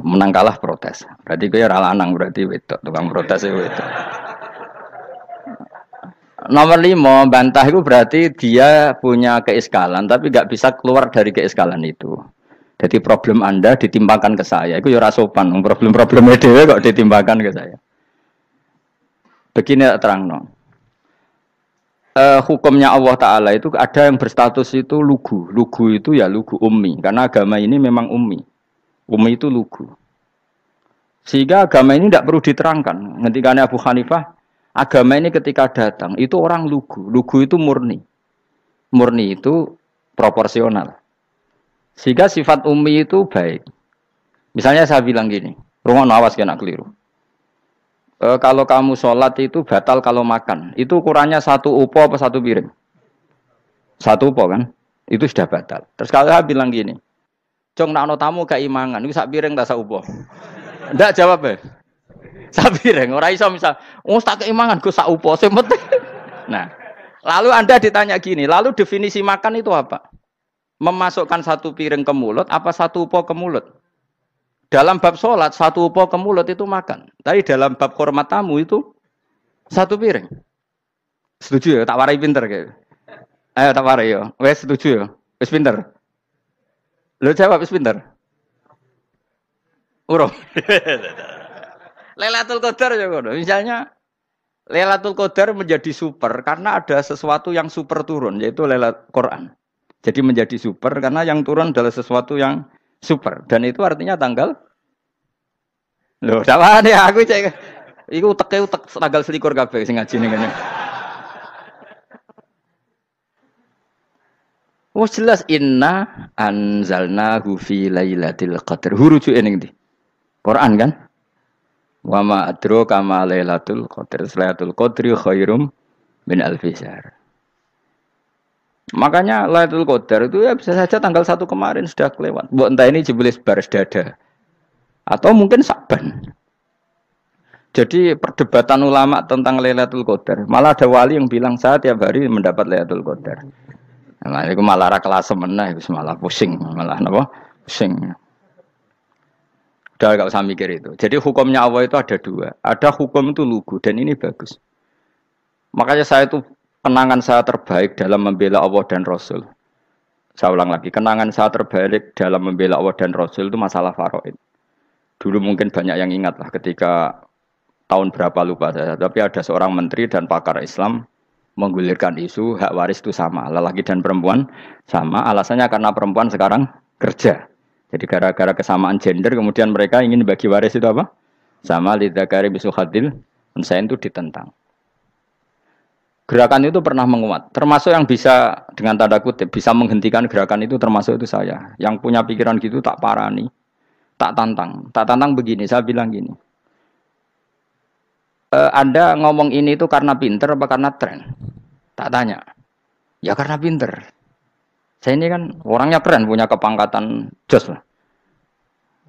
S2: Menang kalah protes. Berarti kowe ora lanang berarti wedok, tukang protes wedok. Nomor 5, bantah itu berarti dia punya keiskalan tapi gak bisa keluar dari keiskalan itu. Jadi problem Anda ditimbangkan ke saya, itu ya rasopan. Problem-problemnya dewe kok ditimbangkan ke saya. Begini terang no. Hukumnya Allah Ta'ala itu ada yang berstatus itu lugu. Lugu itu ya lugu ummi. Karena agama ini memang ummi. Ummi itu lugu. Sehingga agama ini tidak perlu diterangkan. Ketika Abu Hanifah, agama ini ketika datang, itu orang lugu. Lugu itu murni. Murni itu proporsional. Sehingga sifat ummi itu baik. Misalnya saya bilang gini, rumah awas kena keliru. Kalau kamu sholat itu batal kalau makan. Itu ukurannya 1 upo apa 1 piring? 1 upo kan? Itu sudah batal. Terus kalau saya bilang gini, Jong nak tamu gak imangan, itu 1 piring tak 1 upo. Ndak jawab ya? 1 piring, ora iso misal, tak keimangan go 1 upo sing penting. Nah, lalu Anda ditanya gini, lalu definisi makan itu apa? Memasukkan 1 piring ke mulut, apa 1 upo ke mulut? Dalam bab sholat, 1 upo ke mulut itu makan. Tapi dalam bab hormat tamu itu 1 piring. Setuju ya? Tak warai pinter kayak. Ayo tak warai ya. Wes setuju ya? Wes pinter. Lo jawab wes pinter. Urung. Lailatul Qadar ya ngono. Misalnya Lailatul Qadar menjadi super karena ada sesuatu yang super turun yaitu Lailatul Quran. Jadi menjadi super karena yang turun adalah sesuatu yang super dan itu artinya tanggal. Loh, sama nih aku cek. Iku utek tanggal 21 kabeh sing ngaji ning kene. Wes jelas inna anzalnahu fi lailatul qadar. Huruju ning ndi? Quran kan? Wa ma adraka ma lailatul qadar. Lailatul qadri khairum min alfi syahr. Makanya Lailatul Qadar itu ya bisa saja tanggal 1 kemarin sudah kelewat. Mbok entah ini jebelis baris dada. Atau mungkin Saban. Jadi perdebatan ulama tentang Lailatul Qadar. Malah ada wali yang bilang saya tiap hari mendapat Lailatul Qadar. Nah, itu malah ra kelas meneh, itu malah pusing, malah napa? Pusing. Udah gak usah mikir itu. Jadi hukumnya Allah itu ada 2. Ada hukum itu lugu dan ini bagus. Makanya saya itu kenangan saya terbaik dalam membela Allah dan Rasul. Saya ulang lagi, kenangan saya terbaik dalam membela Allah dan Rasul itu masalah faraid. Dulu mungkin banyak yang ingat lah ketika tahun berapa lupa saya. Tapi ada seorang menteri dan pakar Islam menggulirkan isu hak waris itu sama. Lelaki dan perempuan sama. Alasannya karena perempuan sekarang kerja. Jadi gara-gara kesamaan gender kemudian mereka ingin bagi waris itu apa? Sama lidzakari bisu hadil. Saya itu ditentang. Gerakan itu pernah menguat, termasuk yang bisa dengan tanda kutip bisa menghentikan gerakan itu termasuk itu saya. Yang punya pikiran gitu tak parani, tak tantang begini. Saya bilang gini, Anda ngomong ini itu karena pinter apa karena tren? Tak tanya, ya karena pinter. Saya ini kan orangnya keren, punya kepangkatan jos lah.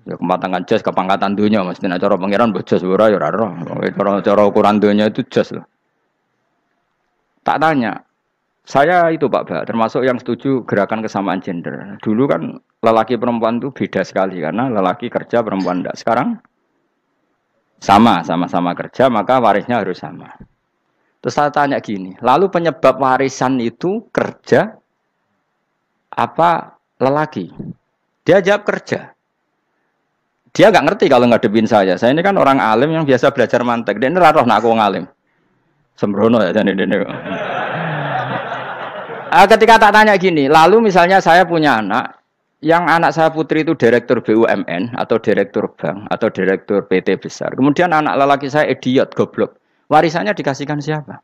S2: Ya kepangkatan jos, kepangkatan dunia, mesti cara pangeran bojos ora ya ora. Cara ukuran dunia itu jos lah. Tak tanya, saya itu Pak Ba, termasuk yang setuju gerakan kesamaan gender. Dulu kan lelaki perempuan itu beda sekali karena lelaki kerja perempuan tidak. Sekarang sama-sama kerja maka warisnya harus sama. Terus saya tanya gini, lalu penyebab warisan itu kerja apa lelaki? Dia jawab kerja. Dia nggak ngerti kalau ngadepin saya. Saya ini kan orang alim yang biasa belajar mantek. Dia ini roh nak aku ngalim. Sembrono ya jadi ini. Ketika tak tanya gini, lalu misalnya saya punya anak, yang anak saya putri itu direktur BUMN atau direktur bank atau direktur PT besar. Kemudian anak lelaki saya idiot, goblok. Warisannya dikasihkan siapa?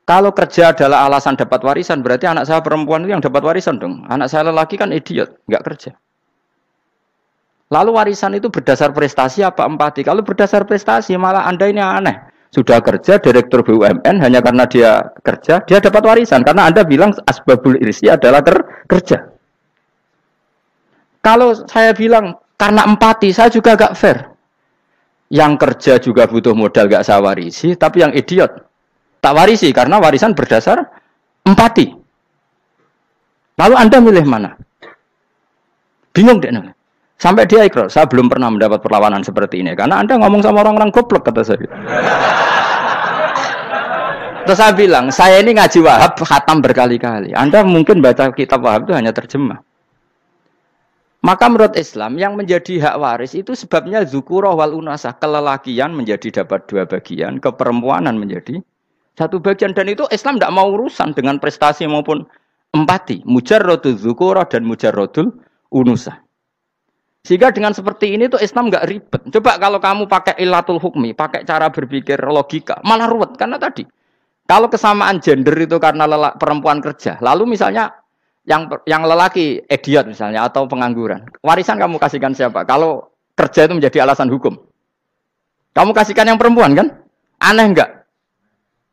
S2: Kalau kerja adalah alasan dapat warisan, berarti anak saya perempuan itu yang dapat warisan dong. Anak saya lelaki kan idiot, nggak kerja. Lalu warisan itu berdasar prestasi apa empati? Kalau berdasar prestasi malah Anda ini aneh. Sudah kerja direktur BUMN hanya karena dia kerja, dia dapat warisan. Karena Anda bilang asbabul irsi adalah kerja. Kalau saya bilang karena empati, saya juga gak fair. Yang kerja juga butuh modal gak saya warisi, tapi yang idiot tak warisi karena warisan berdasar empati. Lalu Anda milih mana? Bingung deh. Sampai dia ikrar, saya belum pernah mendapat perlawanan seperti ini. Karena Anda ngomong sama orang-orang goblok, kata saya. Terus saya bilang, saya ini ngaji Wahab, khatam berkali-kali. Anda mungkin baca kitab Wahab itu hanya terjemah. Maka menurut Islam, yang menjadi hak waris itu sebabnya zukurah wal unasah. Kelelakian menjadi dapat 2 bagian, keperempuanan menjadi 1 bagian. Dan itu Islam tidak mau urusan dengan prestasi maupun empati. Mujarrodul zukurah dan mujarrodul unusah. Sehingga dengan seperti ini tuh Islam nggak ribet. Coba kalau kamu pakai ilatul hukmi, pakai cara berpikir logika, malah ruwet. Karena tadi, kalau kesamaan gender itu karena perempuan kerja, lalu misalnya yang lelaki idiot misalnya atau pengangguran, warisan kamu kasihkan siapa? Kalau kerja itu menjadi alasan hukum, kamu kasihkan yang perempuan kan? Aneh enggak?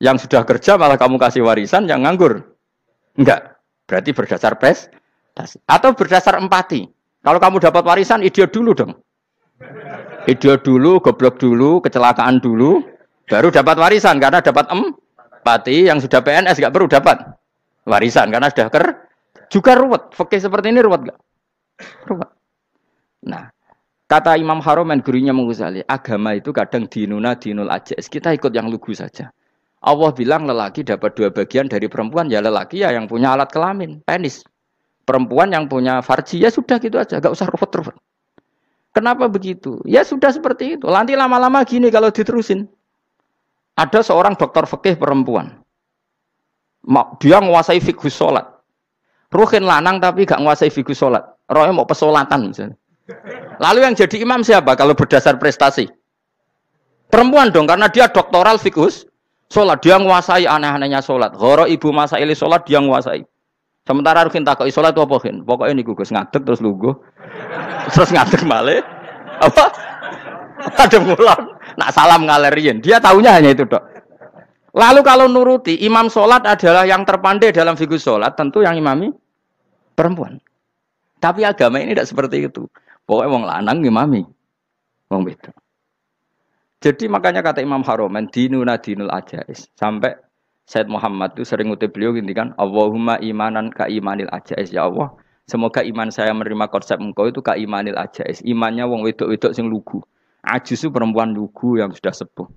S2: Yang sudah kerja malah kamu kasih warisan yang nganggur? Enggak. Berarti berdasar prestasi atau berdasar empati. Kalau kamu dapat warisan, idiot dulu dong. Idiot dulu, goblok dulu, kecelakaan dulu, baru dapat warisan. Karena dapat empati, yang sudah PNS nggak perlu dapat warisan. Karena sudah juga ruwet. Fikih seperti ini ruwet nggak? Ruwet. Nah, kata Imam Haromen, gurunya Ghazali, agama itu kadang dinuna dinul ajais. Kita ikut yang lugu saja. Allah bilang lelaki dapat 2 bagian dari perempuan, ya lelaki ya yang punya alat kelamin, penis. Perempuan yang punya farji, ya sudah gitu aja, gak usah ruwet-ruwet. Kenapa begitu? Ya sudah seperti itu. Nanti lama-lama gini kalau diterusin. Ada seorang dokter fikih perempuan. Dia menguasai fikih sholat. Ruhin lanang tapi gak menguasai fikih sholat. Rohnya mau pesolatan misalnya. Lalu yang jadi imam siapa kalau berdasar prestasi? Perempuan dong, karena dia doktoral fikih sholat. Dia menguasai aneh-anehnya sholat. Ghoro ibu masaili sholat dia menguasai. Sementara Rukin takoi sholat itu apa Rukin? Pokoknya ini gugus ngadeg terus lugu. Terus ngadeg balik. Apa? Ada ngulang. Nak salam ngalerin. Dia tahunya hanya itu dok. Lalu kalau nuruti, imam sholat adalah yang terpandai dalam fikih sholat. Tentu yang imami perempuan. Tapi agama ini tidak seperti itu. Pokoknya wong lanang imami. Wong beda. Jadi makanya kata Imam Haromen, dinuna dinul ajais. Sampai Said Muhammad itu sering ngutip beliau gini kan, Allahumma imanan ka imanil ajais, ya Allah. Semoga iman saya menerima konsep engkau itu ka imanil ajais. Imannya wong wedok-wedok sing lugu. Ajus itu perempuan lugu yang sudah sepuh.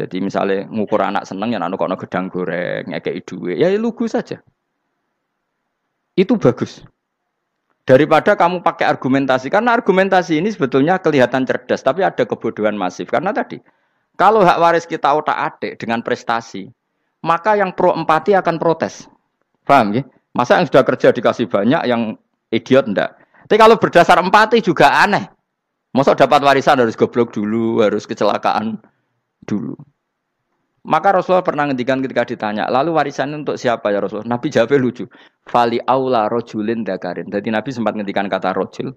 S2: Jadi misalnya ngukur anak seneng ya anak kono gedang goreng, ngekei duwe, ya lugu saja. Itu bagus. Daripada kamu pakai argumentasi, karena argumentasi ini sebetulnya kelihatan cerdas, tapi ada kebodohan masif. Karena tadi, kalau hak waris kita otak-atik dengan prestasi, maka yang pro empati akan protes. Paham ya? Masa yang sudah kerja dikasih banyak, yang idiot enggak. Tapi kalau berdasar empati juga aneh. Masa dapat warisan harus goblok dulu, harus kecelakaan dulu. Maka Rasulullah pernah ngendikan ketika ditanya, lalu warisan untuk siapa ya Rasulullah? Nabi jawabnya lucu. Fali aula rojulin dzakarin. Jadi Nabi sempat ngendikan kata rojul.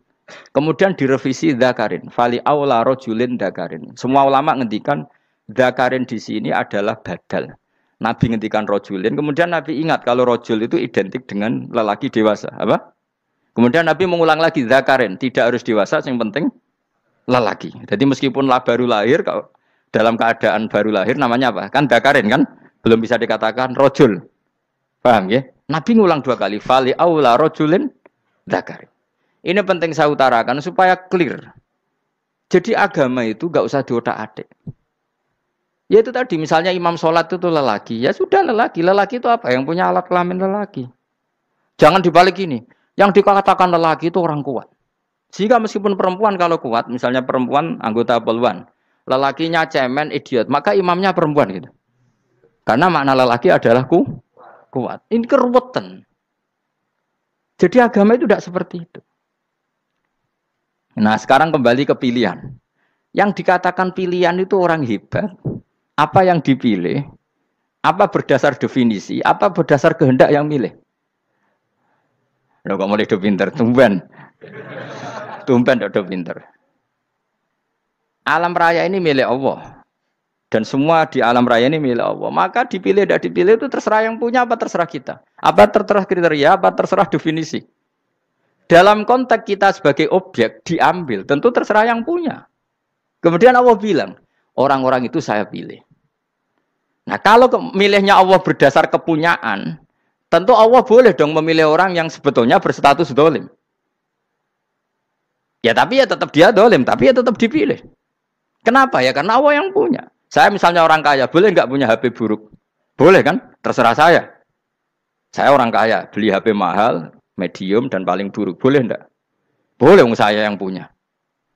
S2: Kemudian direvisi dzakarin. Fali aula rojulin dzakarin. Semua ulama ngendikan dzakarin di sini adalah badal. Nabi ngendikan rojulin, kemudian Nabi ingat kalau rojul itu identik dengan lelaki dewasa. Apa? Kemudian Nabi mengulang lagi dzakarin, tidak harus dewasa, yang penting lelaki. Jadi meskipun baru lahir, kalau dalam keadaan baru lahir namanya apa? Kan dzakarin kan? Belum bisa dikatakan rojul. Paham ya? Nabi ngulang 2 kali, fali aula rojulin dzakarin. Ini penting saya utarakan supaya clear. Jadi agama itu gak usah diotak-atik. Ya itu tadi, misalnya imam sholat itu lelaki. Ya sudah lelaki. Lelaki itu apa? Yang punya alat kelamin lelaki. Jangan dibalik ini. Yang dikatakan lelaki itu orang kuat. Sehingga meskipun perempuan kalau kuat, misalnya perempuan anggota poluan, lelakinya cemen, idiot, maka imamnya perempuan gitu. Karena makna lelaki adalah kuat. Ini keruwetan. Jadi agama itu tidak seperti itu. Nah sekarang kembali ke pilihan. Yang dikatakan pilihan itu orang hebat. Apa yang dipilih? Apa berdasar definisi? Apa berdasar kehendak yang milih? Loh kok mulai do pinter? Tumben do pinter. Alam raya ini milik Allah. Dan semua di alam raya ini milik Allah. Maka dipilih tidak dipilih itu terserah yang punya apa terserah kita. Apa terserah kriteria, apa terserah definisi. Dalam konteks kita sebagai objek diambil, tentu terserah yang punya. Kemudian Allah bilang, orang-orang itu saya pilih. Nah kalau milihnya Allah berdasar kepunyaan, tentu Allah boleh dong memilih orang yang sebetulnya berstatus dolim. Ya tapi ya tetap dia dolim, tapi ya tetap dipilih. Kenapa ya? Karena Allah yang punya. Saya misalnya orang kaya, boleh nggak punya HP buruk? Boleh kan? Terserah saya. Saya orang kaya, beli HP mahal, medium, dan paling buruk. Boleh enggak? Boleh, saya yang punya.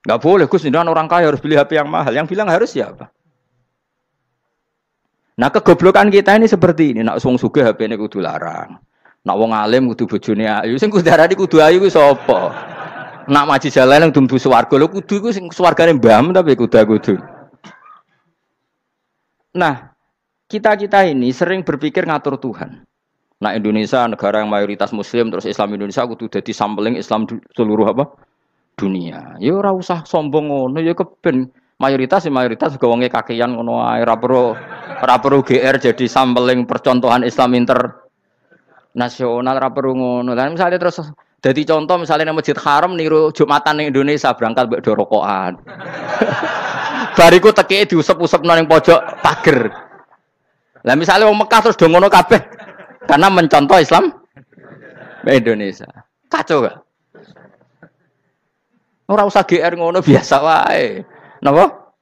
S2: Enggak boleh, Gus, ini orang kaya harus beli HP yang mahal. Yang bilang harus siapa? Nah, kegoblokan kita ini seperti ini. Nak wong sugih HP ini kudu larang. Nak wong alim kudu bojone ayu. Sing kudu darani kudu ayu ku sapa? Nak maji jalan kudu mlebu swarga. Lho kudu ku sing swargane mbahmu tapi kudu. Nah, kita ini sering berpikir ngatur Tuhan. Nah Indonesia negara yang mayoritas Muslim terus Islam Indonesia kudu dadi sampling Islam seluruh apa? Dunia. Ya ora usah sombong ngono ya keben mayoritas juga wonge kakean ngono ae ora perlu GR jadi sampling percontohan Islam internasional ora perlu ngono. Lah misalnya terus dadi contoh misalnya nang Masjid Haram niru Jumatan ning Indonesia berangkat mbek do rokokan. Bariku tekike diusep-usepno ning pojok pager. Lah misalnya wong Mekah terus do ngono kabeh karena mencontoh Islam Indonesia. Kacau gak? Ora usah GR ngono biasa wae. Napa?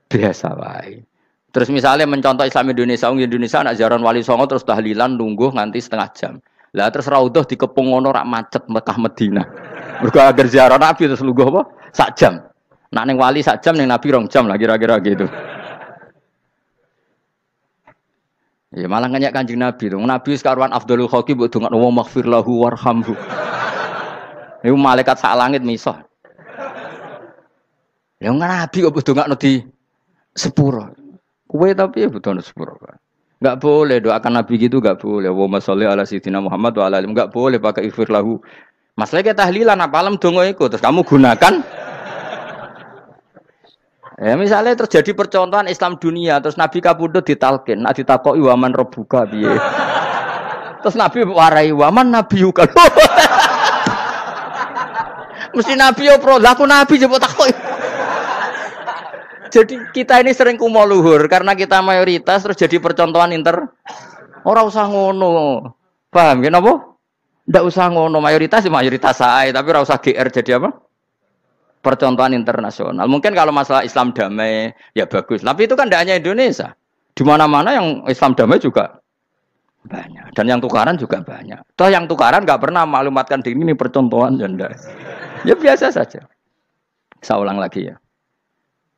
S2: Biasa wae. Terus misalnya mencontoh Islam Indonesia, wong Indonesia nak ziarah Wali Songo terus tahlilan nunggu nganti setengah jam. Lah terus raudhah dikepung ngono rak macet Mekah Madinah. Mergo agar ziarah Nabi terus lungguh apa? Sak jam. Nak ning wali sak jam ning Nabi 2 jam lah kira-kira gitu. Ya malah nganyak Kanjeng Nabi tuh. Nabi sekaruan Afdhalul Khalqi mbok dongakno wa maghfir lahu warhamhu. Niku malaikat sak langit misah. Ya Nabi kok dongakno di sepuro. Kowe tapi ya butuh sepuro. Enggak boleh doakan Nabi gitu enggak boleh. Wa sholli ala sayyidina Muhammad wa ala alihi enggak boleh pakai ighfir lahu. Masalah kita tahlilan apalem donga iku terus kamu gunakan. Ya misalnya terjadi percontohan Islam dunia terus Nabi kapundhut ditalkin, nak ditakoki waman rabbuka piye. Terus Nabi warai waman nabiyuka. Mesti Nabi yo pro, lah aku Nabi coba takoki. Jadi kita ini sering kumo luhur karena kita mayoritas terus jadi percontohan ora usah ngono. Paham ya napa? Ndak usah ngono, mayoritas sae, tapi ora usah GR jadi apa? Percontohan internasional. Mungkin kalau masalah Islam damai ya bagus. Tapi itu kan tidak hanya Indonesia. Di mana-mana yang Islam damai juga banyak. Dan yang tukaran juga banyak. Toh yang tukaran nggak pernah maklumatkan diri ini percontohan janda. Ya biasa saja. Saya ulang lagi ya.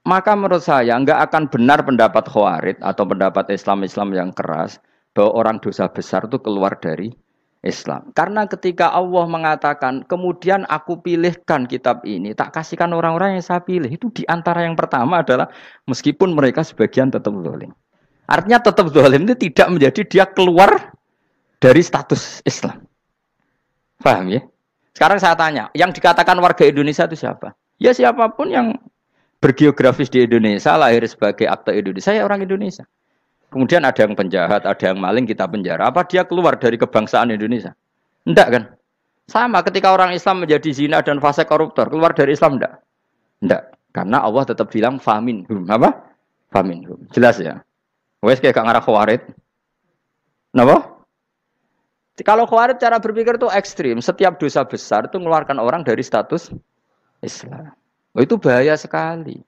S2: Maka menurut saya nggak akan benar pendapat Khawarij atau pendapat Islam yang keras bahwa orang dosa besar itu keluar dari Islam. Karena ketika Allah mengatakan, kemudian aku pilihkan kitab ini, tak kasihkan orang-orang yang saya pilih. Itu diantara yang pertama adalah, meskipun mereka sebagian tetap zalim. Artinya tetap zalim itu tidak menjadi dia keluar dari status Islam. Paham ya? Sekarang saya tanya, yang dikatakan warga Indonesia itu siapa? Ya siapapun yang bergeografis di Indonesia, lahir sebagai akte Indonesia, saya orang Indonesia. Kemudian ada yang penjahat, ada yang maling, kita penjara. Apa dia keluar dari kebangsaan Indonesia? Enggak kan? Sama ketika orang Islam menjadi zina dan fase koruptor, keluar dari Islam enggak? Enggak. Karena Allah tetap bilang faminhum. Apa? Faminhum. Jelas ya? Wes kayak gak ngarah Khawarij. Napa? Kalau Khawarij cara berpikir itu ekstrim. Setiap dosa besar itu mengeluarkan orang dari status Islam. Oh, itu bahaya sekali.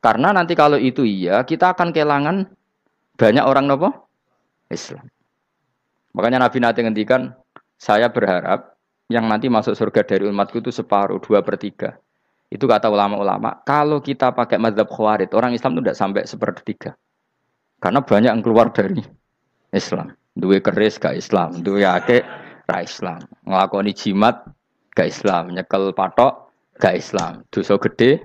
S2: Karena nanti kalau itu iya, kita akan kehilangan banyak orang nopo Islam. Makanya Nabi nanti ngendikan, saya berharap yang nanti masuk surga dari umatku itu separuh, 2/3. Itu kata ulama-ulama. Kalau kita pakai mazhab Khawarij, orang Islam itu tidak sampai 1/3. Karena banyak yang keluar dari Islam. Duwe keris gak Islam, duwe akeh ra Islam. Nglakoni jimat gak Islam, nyekel patok gak Islam, dosa gede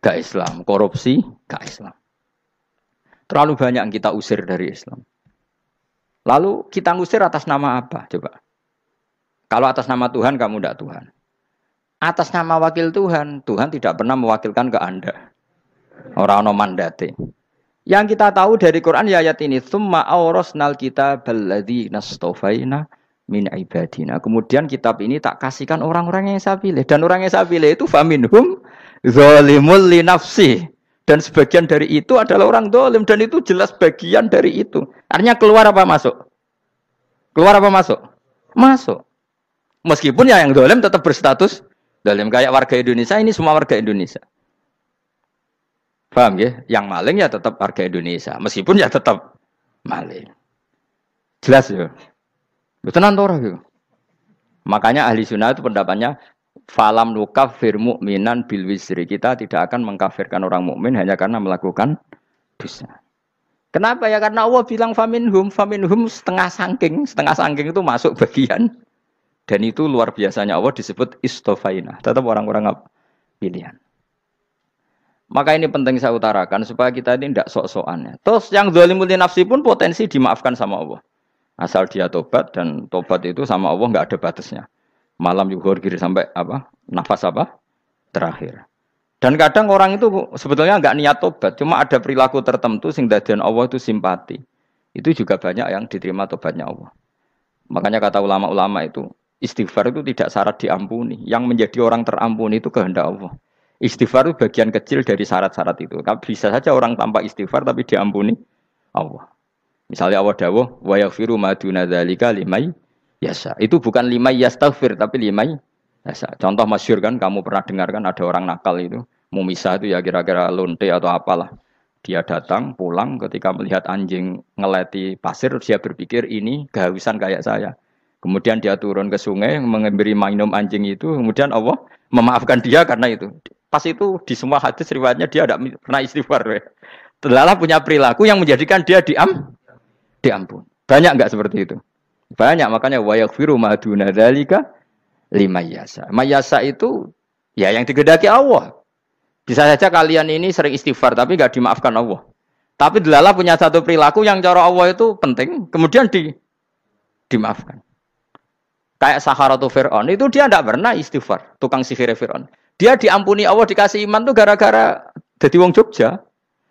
S2: gak Islam, korupsi gak Islam. Terlalu banyak yang kita usir dari Islam. Lalu kita ngusir atas nama apa? Coba. Kalau atas nama Tuhan, kamu tidak Tuhan. Atas nama wakil Tuhan, Tuhan tidak pernah mewakilkan ke Anda. Orang-orang mandate. Yang kita tahu dari Quran ya ayat ini, "Tsumma awrasnal kitabal ladzina astafaina min ibadina." Kemudian kitab ini tak kasihkan orang-orang yang saya pilih. Dan orang yang saya pilih itu faminhum zalimul li nafsi. Dan sebagian dari itu adalah orang zalim. Dan itu jelas bagian dari itu. Artinya keluar apa masuk? Keluar apa masuk? Masuk. Meskipun ya yang zalim tetap berstatus zalim. Kayak warga Indonesia, ini semua warga Indonesia. Paham ya? Yang maling ya tetap warga Indonesia. Meskipun ya tetap maling. Jelas ya? Betul ya? Makanya ahli sunnah itu pendapatnya falam nukafir mu'minan bil wisri. Kita tidak akan mengkafirkan orang mukmin hanya karena melakukan dosa. Kenapa ya? Karena Allah bilang faminhum setengah sangking itu masuk bagian. Dan itu luar biasanya Allah disebut istofaina. Tetap orang-orang pilihan. Maka ini penting saya utarakan supaya kita ini tidak sok-sokan. Terus yang zalimul nafsi pun potensi dimaafkan sama Allah. Asal dia tobat, dan tobat itu sama Allah nggak ada batasnya. Malam yuhur kiri sampai nafas terakhir. Dan kadang orang itu sebetulnya nggak niat tobat, cuma ada perilaku tertentu sing dadian Allah itu simpati. Itu juga banyak yang diterima tobatnya Allah. Makanya kata ulama-ulama itu, istighfar itu tidak syarat diampuni. Yang menjadi orang terampuni itu kehendak Allah. Istighfar itu bagian kecil dari syarat-syarat itu. Bisa saja orang tanpa istighfar tapi diampuni Allah. Misalnya Allah dawuh, wa yaghfiru ma duna dzalika limay yasha. Itu bukan limay yastaghfir tapi limay yasha. Contoh masyhur kan, kamu pernah dengar kan ada orang nakal itu, mau misah itu ya kira-kira lonte atau apalah. Dia datang pulang ketika melihat anjing ngeleti pasir, dia berpikir ini kehausan kayak saya. Kemudian dia turun ke sungai memberi minum anjing itu, kemudian Allah memaafkan dia karena itu. Pas itu di semua hadis riwayatnya dia tidak pernah istighfar. Telah punya perilaku yang menjadikan dia diampun. Banyak enggak seperti itu? Banyak, makanya wa yaghfiru ma duna dzalika liman yasha. Mayasa itu ya yang digedaki Allah. Bisa saja kalian ini sering istighfar tapi enggak dimaafkan Allah. Tapi delala punya satu perilaku yang cara Allah itu penting, kemudian dimaafkan. Kayak Saharatu Fir'aun, itu dia tidak pernah istighfar, tukang sihir Fir'aun. Dia diampuni Allah, dikasih iman tuh gara-gara jadi wong Jogja.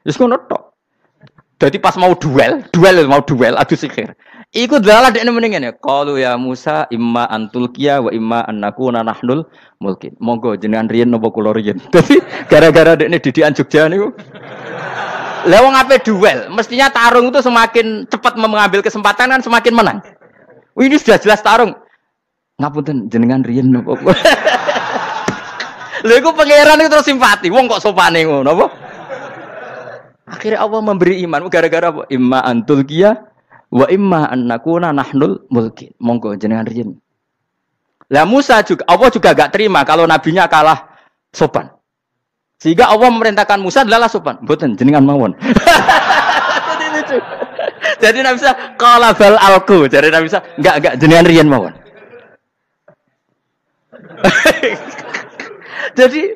S2: Terus ngono tok. Jadi pas mau duel adu sihir. Iku dalah dekne mendingan ya. Qalu ya Musa imma antulqiya wa imma annakuna nahnul mulkin. Monggo jenengan riyen napa kula riyen. Dadi gara-gara dekne didikan Jogja niku. Lah wong ape duel, mestinya tarung itu semakin cepat mengambil kesempatan kan semakin menang. Ini sudah jelas tarung. Ngapunten jenengan riyen napa. Lha iku pangeran itu terus simpati. Wong kok sopane ngono apa? Akhirnya Allah memberi iman gara-gara apa? Imma antulqiya wa imma annakuna nahnul mulkin. Monggo jenengan riyen. Lah Musa juga Allah juga enggak terima kalau nabinya kalah sopan. Sehingga Allah memerintahkan Musa adalah sopan. Mboten jenengan mawon. Jadi Nabi Musa qala bal alqu. Jadi Nabi Musa enggak jenengan riyen mawon. Jadi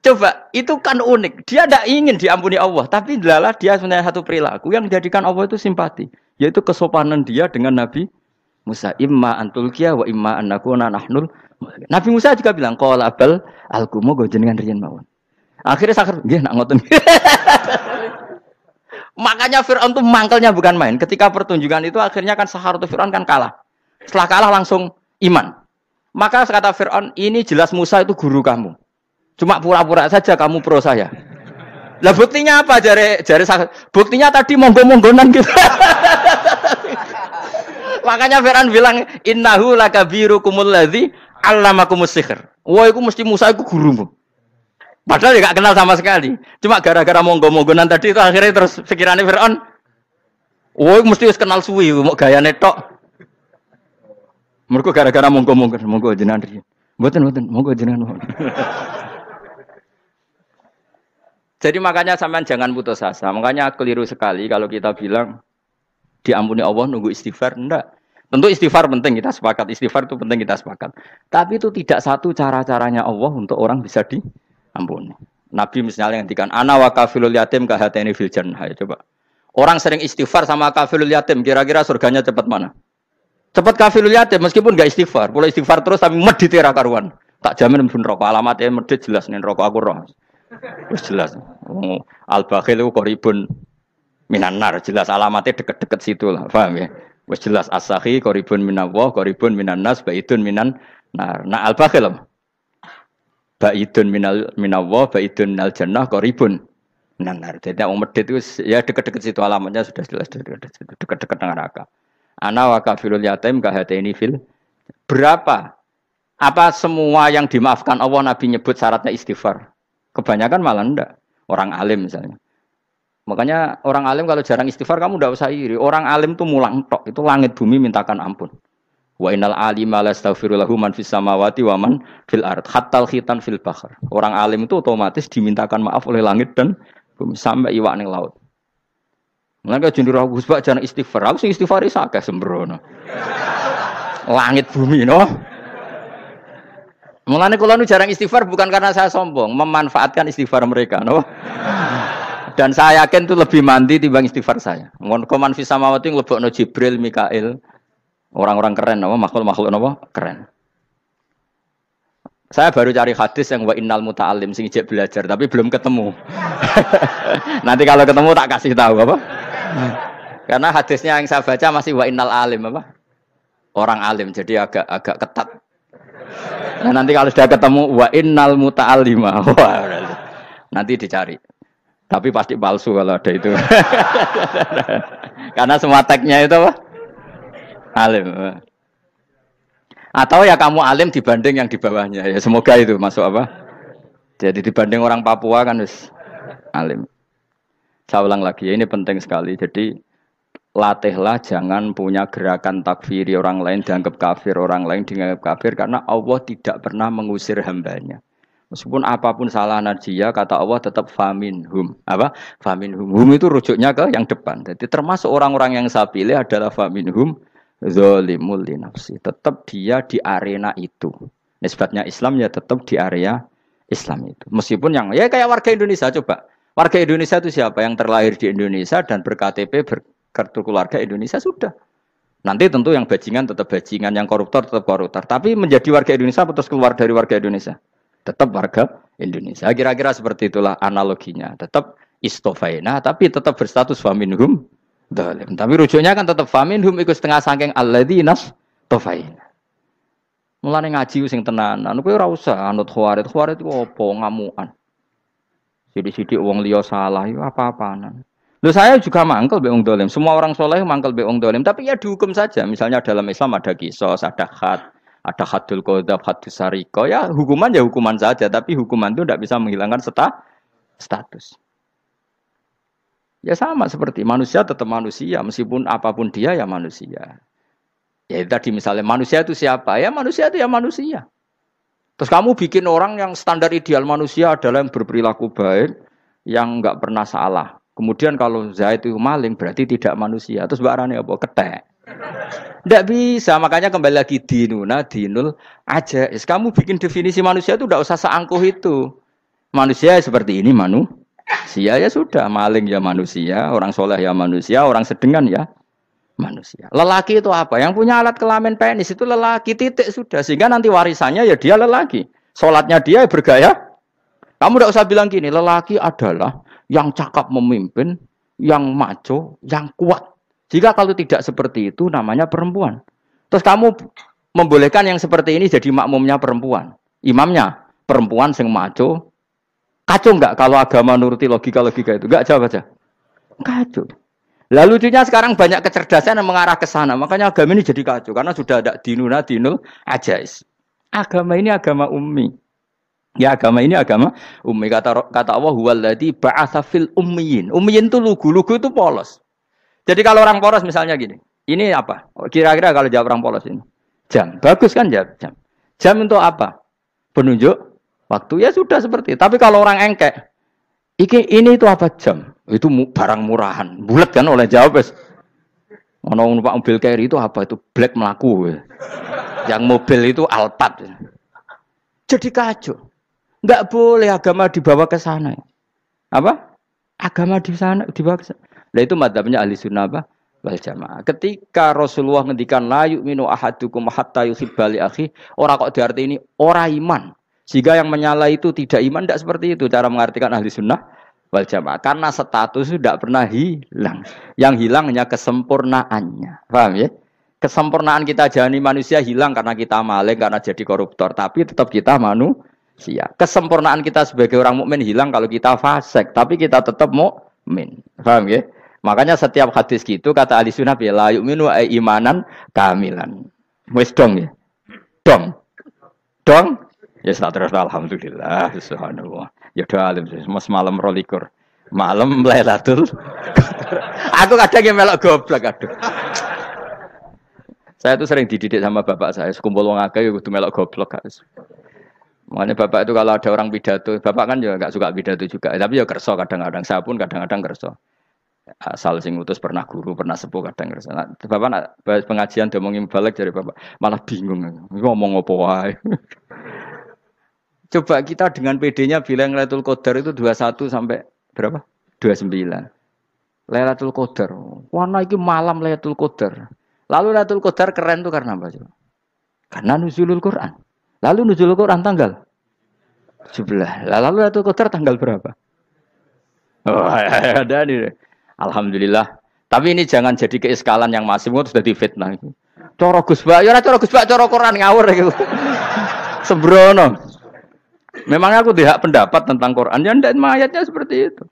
S2: coba, itu kan unik. Dia tidak ingin diampuni Allah, tapi adalah dia sebenarnya satu perilaku yang menjadikan Allah itu simpati, yaitu kesopanan dia dengan Nabi Musa. Imma antulqiya wa imma annakuna nahnul. Nabi Musa juga bilang qala bal alqu moga jenengan riyen mawon. Akhirnya sakar nggih nak ngoten. Makanya Firaun itu mangkelnya bukan main. Ketika pertunjukan itu akhirnya kan Saharatu Firaun kan kalah. Setelah kalah langsung iman. Maka kata Firaun, ini jelas Musa itu guru kamu. Cuma pura-pura saja kamu pro saya. Lah buktinya apa? Jare buktinya tadi monggo-monggonan gitu. Makanya Fir'aun bilang innahu lakabirukumul ladzi 'allamakumus sihr. Wah, iku mesti Musa iku gurumu. Padahal dia enggak kenal sama sekali. Cuma gara-gara monggo-monggonan tadi itu akhirnya terus pikirannya Fir'aun. Wah, mesti wis kenal suwi mau gayane tok. Mergo gara-gara monggo-monggon, monggo jenengan riyen. Mboten, monggo jenengan. Jadi makanya sampean jangan putus asa. Makanya keliru sekali kalau kita bilang diampuni Allah nunggu istighfar? Enggak. Tentu istighfar penting, kita sepakat. Istighfar itu penting, kita sepakat. Tapi itu tidak satu cara-caranya Allah untuk orang bisa diampuni. Nabi misalnya ngendikan ana wa kafilul yatim kahateni fil jannah. Coba. Orang sering istighfar sama kafilul yatim, kira-kira surganya cepat mana? Cepat kafilul yatim meskipun enggak istighfar. Kalau istighfar terus tapi medit ra karuan. Tak jamin pun rokok alamatnya medit jelas nih rokok aku roh. Wis jelas. Al-bakhil itu qoribun minan nar, jelas alamatnya deket-deket situ lah, paham ya? Wis jelas as-sakhi qoribun minallah, qoribun minan nas, baidun minan nar. Nah al-bakhil baidun minallah, baidun minal jannah, qoribun minan nar. Jadi wong medit itu ya deket-deket situ alamatnya sudah jelas deket-deket neraka. Ana wa kafilul yatim kahateni fil berapa? Apa semua yang dimaafkan Allah Nabi nyebut syaratnya istighfar? Kebanyakan malah enggak. Orang alim misalnya. Makanya orang alim kalau jarang istighfar kamu enggak usah iri. Orang alim tuh mulang tok, itu langit bumi mintakan ampun. Wa innal alima lastaghfiru lahu man fis samawati wa man fil ard hatta khitan fil bahr. Orang alim itu otomatis dimintakan maaf oleh langit dan bumi sampai iwak ning laut. Mengapa jendur aku sebab jarang istighfar? Aku sing istighfar iso akeh sembrono. Langit bumi no. Mulane kula nu jarang istighfar bukan karena saya sombong, memanfaatkan istighfar mereka, no? Dan saya yakin itu lebih mandi timbang istighfar saya. Mun koman fi samawati nglebokno Jibril, Mikail, orang-orang keren, no? Makhluk-makhluk no? Keren. Saya baru cari hadis yang wa innal muta'allim sing ijek belajar tapi belum ketemu. Nanti kalau ketemu tak kasih tahu apa? Karena hadisnya yang saya baca masih wa innal alim apa? Orang alim jadi agak ketat. Nah, nanti kalau sudah ketemu wa innal muta'allima. Wah, nanti dicari. Tapi pasti palsu kalau ada itu. Karena semua tagnya itu apa? Alim. Atau ya kamu alim dibanding yang di bawahnya. Ya semoga itu masuk apa? Jadi dibanding orang Papua kan wis alim. Saya ulang lagi, ini penting sekali. Jadi latihlah jangan punya gerakan takfiri orang lain dianggap kafir, orang lain dianggap kafir karena Allah tidak pernah mengusir hambanya. Meskipun apapun salah najiyah kata Allah tetap faminhum. Apa? Faminhum. Hum itu rujuknya ke yang depan. Jadi termasuk orang-orang yang saya pilih adalah faminhum zalimul li nafsi. Tetap dia di arena itu. Nisbatnya Islam ya tetap di area Islam itu. Meskipun yang ya kayak warga Indonesia coba. Warga Indonesia itu siapa? Yang terlahir di Indonesia dan ber-KTP kartu keluarga Indonesia sudah. Nanti tentu yang bajingan tetap bajingan, yang koruptor tetap koruptor. Tapi menjadi warga Indonesia terus keluar dari warga Indonesia. Tetap warga Indonesia. Kira-kira seperti itulah analoginya. Tetap istofaina, tapi tetap berstatus faminhum dhalim. Tapi rujuknya kan tetap faminhum ikut setengah saking alladzinas tofaina. Mulane ngaji sing tenanan. Kowe ora usah anut khawarit. Khawarit itu apa ngamukan. Sidik-sidik wong liya salah itu apa-apaan. Loh saya juga mangkel be wong dolim. Semua orang soleh mangkel be wong dolim. Tapi ya dihukum saja. Misalnya dalam Islam ada kisos, ada ada hadul qadzaf, hadus sariko. Ya hukuman saja. Tapi hukuman itu tidak bisa menghilangkan status. Ya sama seperti manusia tetap manusia. Meskipun apapun dia ya manusia. Ya tadi misalnya manusia itu siapa? Ya manusia itu ya manusia. Terus kamu bikin orang yang standar ideal manusia adalah yang berperilaku baik, yang enggak pernah salah. Kemudian kalau Zaid itu maling berarti tidak manusia. Terus barangnya apa? Ketek. Tidak bisa. Makanya kembali lagi dinul aja. Kamu bikin definisi manusia itu tidak usah seangkuh itu. Manusia seperti ini manusia ya sudah. Maling ya manusia, orang soleh ya manusia, orang sedengan ya manusia. Lelaki itu apa? Yang punya alat kelamin penis itu lelaki titik sudah. Sehingga nanti warisannya ya dia lelaki. Sholatnya dia bergaya. Kamu tidak usah bilang gini. Lelaki adalah yang cakap memimpin, yang maco, yang kuat. Jika kalau tidak seperti itu namanya perempuan. Terus kamu membolehkan yang seperti ini jadi makmumnya perempuan. Imamnya perempuan sing maco. Kacau enggak kalau agama nuruti logika-logika itu? Enggak jawab aja. Kacau. Lalu lucunya sekarang banyak kecerdasan yang mengarah ke sana. Makanya agama ini jadi kacau. Karena sudah ada dinul ajais. Agama ini agama ummi. Ya agama ini agama ummi. Kata Allah huwallazi ba'atsa fil ummiyin. Ummiyin itu lugu itu polos. Jadi kalau orang polos misalnya gini. Ini apa? Kira-kira kalau jawab orang polos ini. Jam. Bagus kan jawab jam. Jam untuk apa? Penunjuk waktu. Ya sudah seperti itu. Tapi kalau orang engkek. Ini itu apa jam? Itu barang murahan. Bulat kan oleh jawab. Ono numpak mobil carry itu apa itu black melaku. Yang mobil itu Alphard. Jadi kacau. Enggak boleh agama dibawa ke sana. Apa? Agama di sana dibawa ke sana. Nah itu madzhabnya ahli sunnah apa? Wal jamaah. Ketika Rasulullah ngendikan la yu'minu ahadukum hatta yuhibba li akhi, ora kok diarti ini ora iman. Sehingga yang menyala itu tidak iman, tidak seperti itu cara mengartikan ahli sunnah wal jamaah. Karena status itu tidak pernah hilang. Yang hilang hanya kesempurnaannya. Paham ya? Kesempurnaan kita jadi manusia hilang karena kita maling, karena jadi koruptor. Tapi tetap kita manusia. Kesempurnaan kita sebagai orang mukmin hilang kalau kita fasik. Tapi kita tetap mukmin. Paham ya? Makanya setiap hadis gitu kata ahli sunnah ya la yu'minu imanan kamilan. Wis dong ya. Dong. Dong. Ya terus alhamdulillah subhanallah. Ya doa alim mas malam 22. Malam Lailatul Aku kadang yang melok goblok aduh. Saya tuh sering dididik sama bapak saya, sekumpul wong akeh kudu melok goblok guys. Makanya bapak itu kalau ada orang pidato, bapak kan juga enggak suka pidato juga, tapi ya kerso kadang-kadang, saya pun kadang-kadang kerso. Asal sing utus pernah guru, pernah sepuh kadang kerso. Nah, bapak nak pengajian diomongin balik dari bapak, malah bingung. Ngomong apa wae. Coba kita dengan PD-nya bilang Lailatul Qadar itu 21 sampai berapa? 29. Lailatul Qadar. Warna iki malam Lailatul Qadar. Lalu Lailatul Qadar keren tuh karena apa coba? Karena nuzulul Quran. Lalu nuzulul Quran tanggal 17. Lalu Lailatul Qadar tanggal berapa? Oh, ada nih. Alhamdulillah. Tapi ini jangan jadi keiskalan yang masif itu sudah difitnah. Coro Gus Bak, ya coro Gus Bak, coro Quran ngawur gitu. Sembrono. Memang aku tidak pendapat tentang Quran, ya dan ayatnya seperti itu.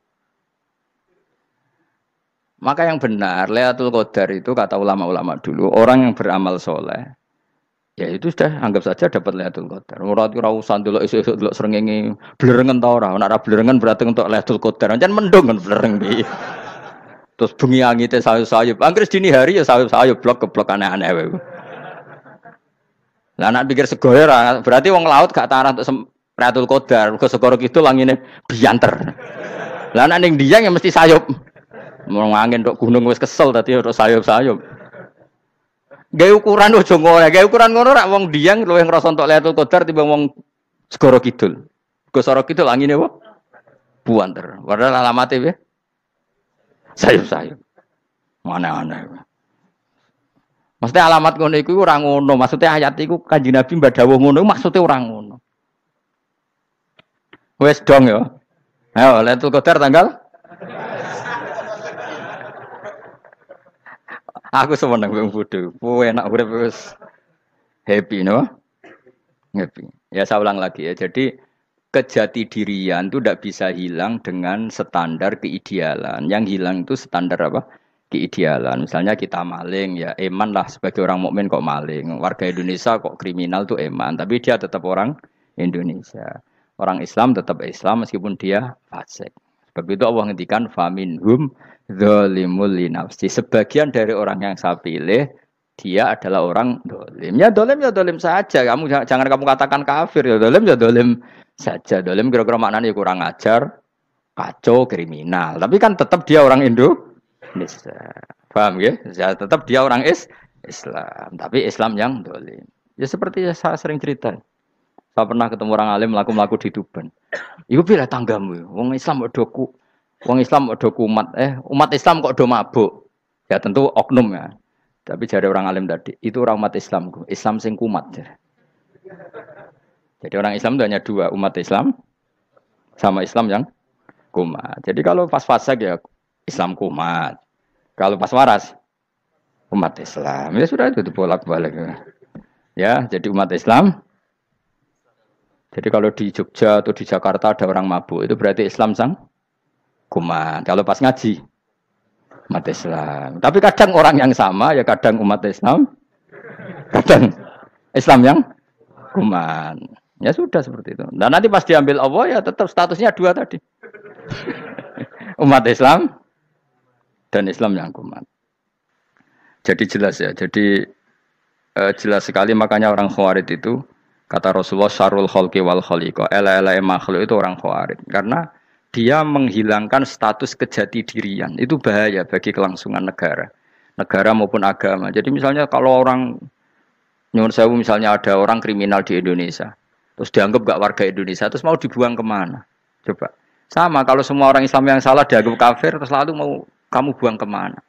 S2: Maka yang benar, Lailatul Qadar itu kata ulama-ulama dulu, orang yang beramal soleh, ya itu sudah anggap saja dapat Lailatul Qadar. Ora usah ndelok esuk-esuk ndelok srengenge blerengen ta ora. Nek ora blerengen berarti untuk Lailatul Qadar. Jan mendung kan blereng piye. Terus bengi angite sayup-sayup. Anggere dini hari ya sayup-sayup blok aneh-aneh wae. Lah nek pikir segoyo ora, berarti wong laut gak tarah untuk Lailatul Qadar. Mergo segoro kidul langine bianter. Lah nek ning Dieng ya mesti sayup. Mau angin tok gunung wis kesel tadi tok sayup-sayup. Gawe ukuran ojo ngono, gawe ukuran ngono rak wong Dieng luwih ngrasa entuk Lailatul Qadar timbang wong segoro kidul. Segoro kidul angine apa? Buanter. Padahal alamate piye? Sayup-sayup. Mana-mana. Maksudnya alamat ngono iku ora ngono, maksudnya ayat iku Kanjeng Nabi mbak dawuh ngono, maksudnya ora ngono. Wes dong ya. Ayo Lailatul Qadar tanggal Aku seneng wong bodho. Kowe enak urip wis happy no? Happy. Ya saya ulang lagi ya. Jadi kejati dirian itu tidak bisa hilang dengan standar keidealan. Yang hilang itu standar apa? Keidealan. Misalnya kita maling ya eman lah sebagai orang mukmin kok maling. Warga Indonesia kok kriminal tuh eman, tapi dia tetap orang Indonesia. Orang Islam tetap Islam meskipun dia fasik. Sebab itu Allah ngendikan faminhum zalimul linafsi. Sebagian dari orang yang saya pilih dia adalah orang dolim. Ya dolim saja. Jangan kamu katakan kafir ya dolim saja. Dolim kira-kira maknanya kurang ajar, kacau, kriminal. Tapi kan tetap dia orang Indonesia. Paham ya? Ya tetap dia orang Islam. Tapi Islam yang dolim. Ya seperti saya sering cerita. Saya pernah ketemu orang alim melaku di Tuban. Iku pilih tanggamu. Wong Islam kok do kumat. Umat Islam kok do mabuk. Ya tentu oknum ya. Tapi jari orang alim tadi, itu orang umat Islamku. Islam sing kumat. Jadi orang Islam itu hanya dua, umat Islam sama Islam yang kumat. Jadi kalau pas fasik ya Islam kumat. Kalau pas waras umat Islam. Ya sudah itu bolak-balik. Ya, jadi umat Islam. Jadi kalau di Jogja atau di Jakarta ada orang mabuk, itu berarti Islam sang kumat. Kalau pas ngaji, umat Islam. Tapi kadang orang yang sama, ya kadang umat Islam, kadang Islam yang kumat. Ya sudah seperti itu. Dan nanti pas diambil Allah, ya tetap statusnya dua tadi. Umat Islam dan Islam yang kumat. Jadi jelas ya. Jadi jelas sekali makanya orang Khawarij itu, kata Rasulullah syarrul khalqi wal khaliqa. Ela-ela makhluk itu orang Khawarij. Karena dia menghilangkan status kejati dirian. Itu bahaya bagi kelangsungan negara. negara maupun agama. Jadi misalnya kalau orang nyuwun sewu misalnya ada orang kriminal di Indonesia, terus dianggap gak warga Indonesia, terus mau dibuang kemana? Coba. Sama kalau semua orang Islam yang salah dianggap kafir, terus lalu mau kamu buang kemana?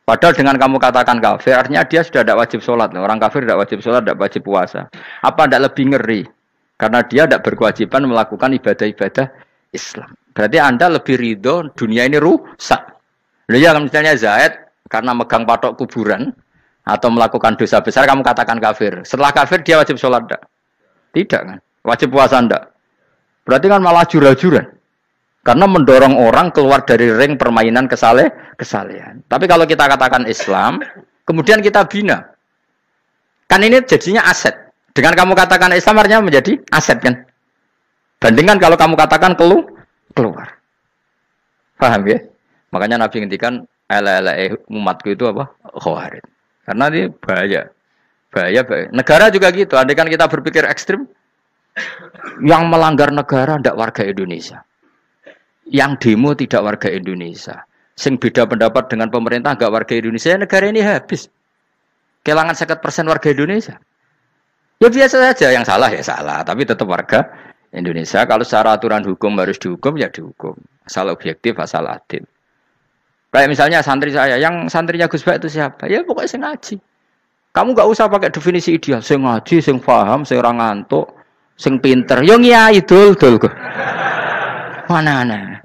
S2: Padahal dengan kamu katakan kafir, artinya dia sudah tidak wajib sholat. Orang kafir tidak wajib sholat, tidak wajib puasa. Apa tidak lebih ngeri? Karena dia tidak berkewajiban melakukan ibadah-ibadah Islam. Berarti Anda lebih ridho dunia ini rusak. Lalu ya misalnya Zaid, karena megang patok kuburan, atau melakukan dosa besar, kamu katakan kafir. Setelah kafir, dia wajib sholat tidak? Tidak kan? Wajib puasa tidak? Berarti kan malah jura-juran. Karena mendorong orang keluar dari ring permainan kesalehan. Tapi kalau kita katakan Islam, kemudian kita bina. Kan ini jadinya aset. Dengan kamu katakan Islam artinya menjadi aset kan. Bandingkan kalau kamu katakan keluar. Paham ya? Makanya Nabi ngendikan ala-ala umatku itu apa? Khawarij. Karena ini bahaya. Bahaya. Negara juga gitu. Andai kan kita berpikir ekstrim, yang melanggar negara tidak warga Indonesia. Yang demo tidak warga Indonesia. Sing beda pendapat dengan pemerintah enggak warga Indonesia, negara ini habis. Kehilangan 50% warga Indonesia. Ya biasa saja, yang salah ya salah, tapi tetap warga Indonesia. Kalau secara aturan hukum harus dihukum ya dihukum. Asal objektif, asal adil. Kayak misalnya santri saya, yang santrinya Gus Bak itu siapa? Ya pokoknya sing ngaji. Kamu enggak usah pakai definisi ideal, sing ngaji, sing paham, sing ora ngantuk, sing pinter. Yo ngiyai dul kok. Mana.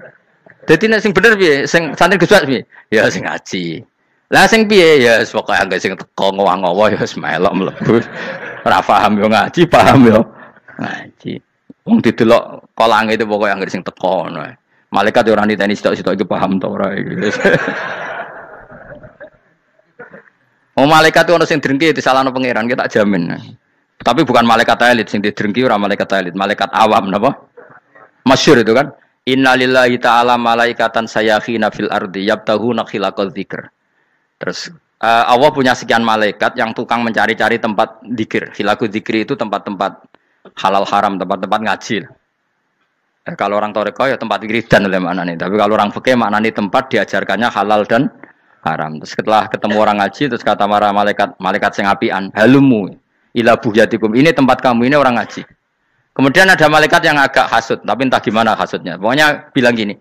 S2: Dadi nek sing bener piye? Sing santri Gus Bak piye? Ya sing ngaji. Lah sing piye? Ya pokoke anggo sing teko ngowah-ngowah ya wis melok mlebu. Ora paham yo ngaji, paham yo ngaji. Wong didelok kolange itu pokoke anggo sing teko ngono. Malaikat yo ora niteni sitok-sitok iki paham ta ora iki. Oh malaikat itu ono sing drengki disalahno pangeran, kita jamin. Tapi bukan malaikat elit sing didrengki ora malaikat elit, malaikat awam napa? Masyhur itu kan. Innalillahi ta'ala malaikatan sayakhina fil ardi yabtahuna khilaqal dzikr. Terus Allah punya sekian malaikat yang tukang mencari-cari tempat dzikir. Khilaqul dzikri itu tempat-tempat halal haram, tempat-tempat ngaji. Kalau orang toreko ya tempat wiridan oleh maknanya. Tapi kalau orang fikih maknanya tempat diajarkannya halal dan haram. Terus setelah ketemu orang ngaji terus kata para malaikat sing apian, halumu ila buhyatikum. Ini tempat kamu, ini orang ngaji. Kemudian ada malaikat yang agak hasud, tapi entah gimana hasudnya. Pokoknya bilang gini,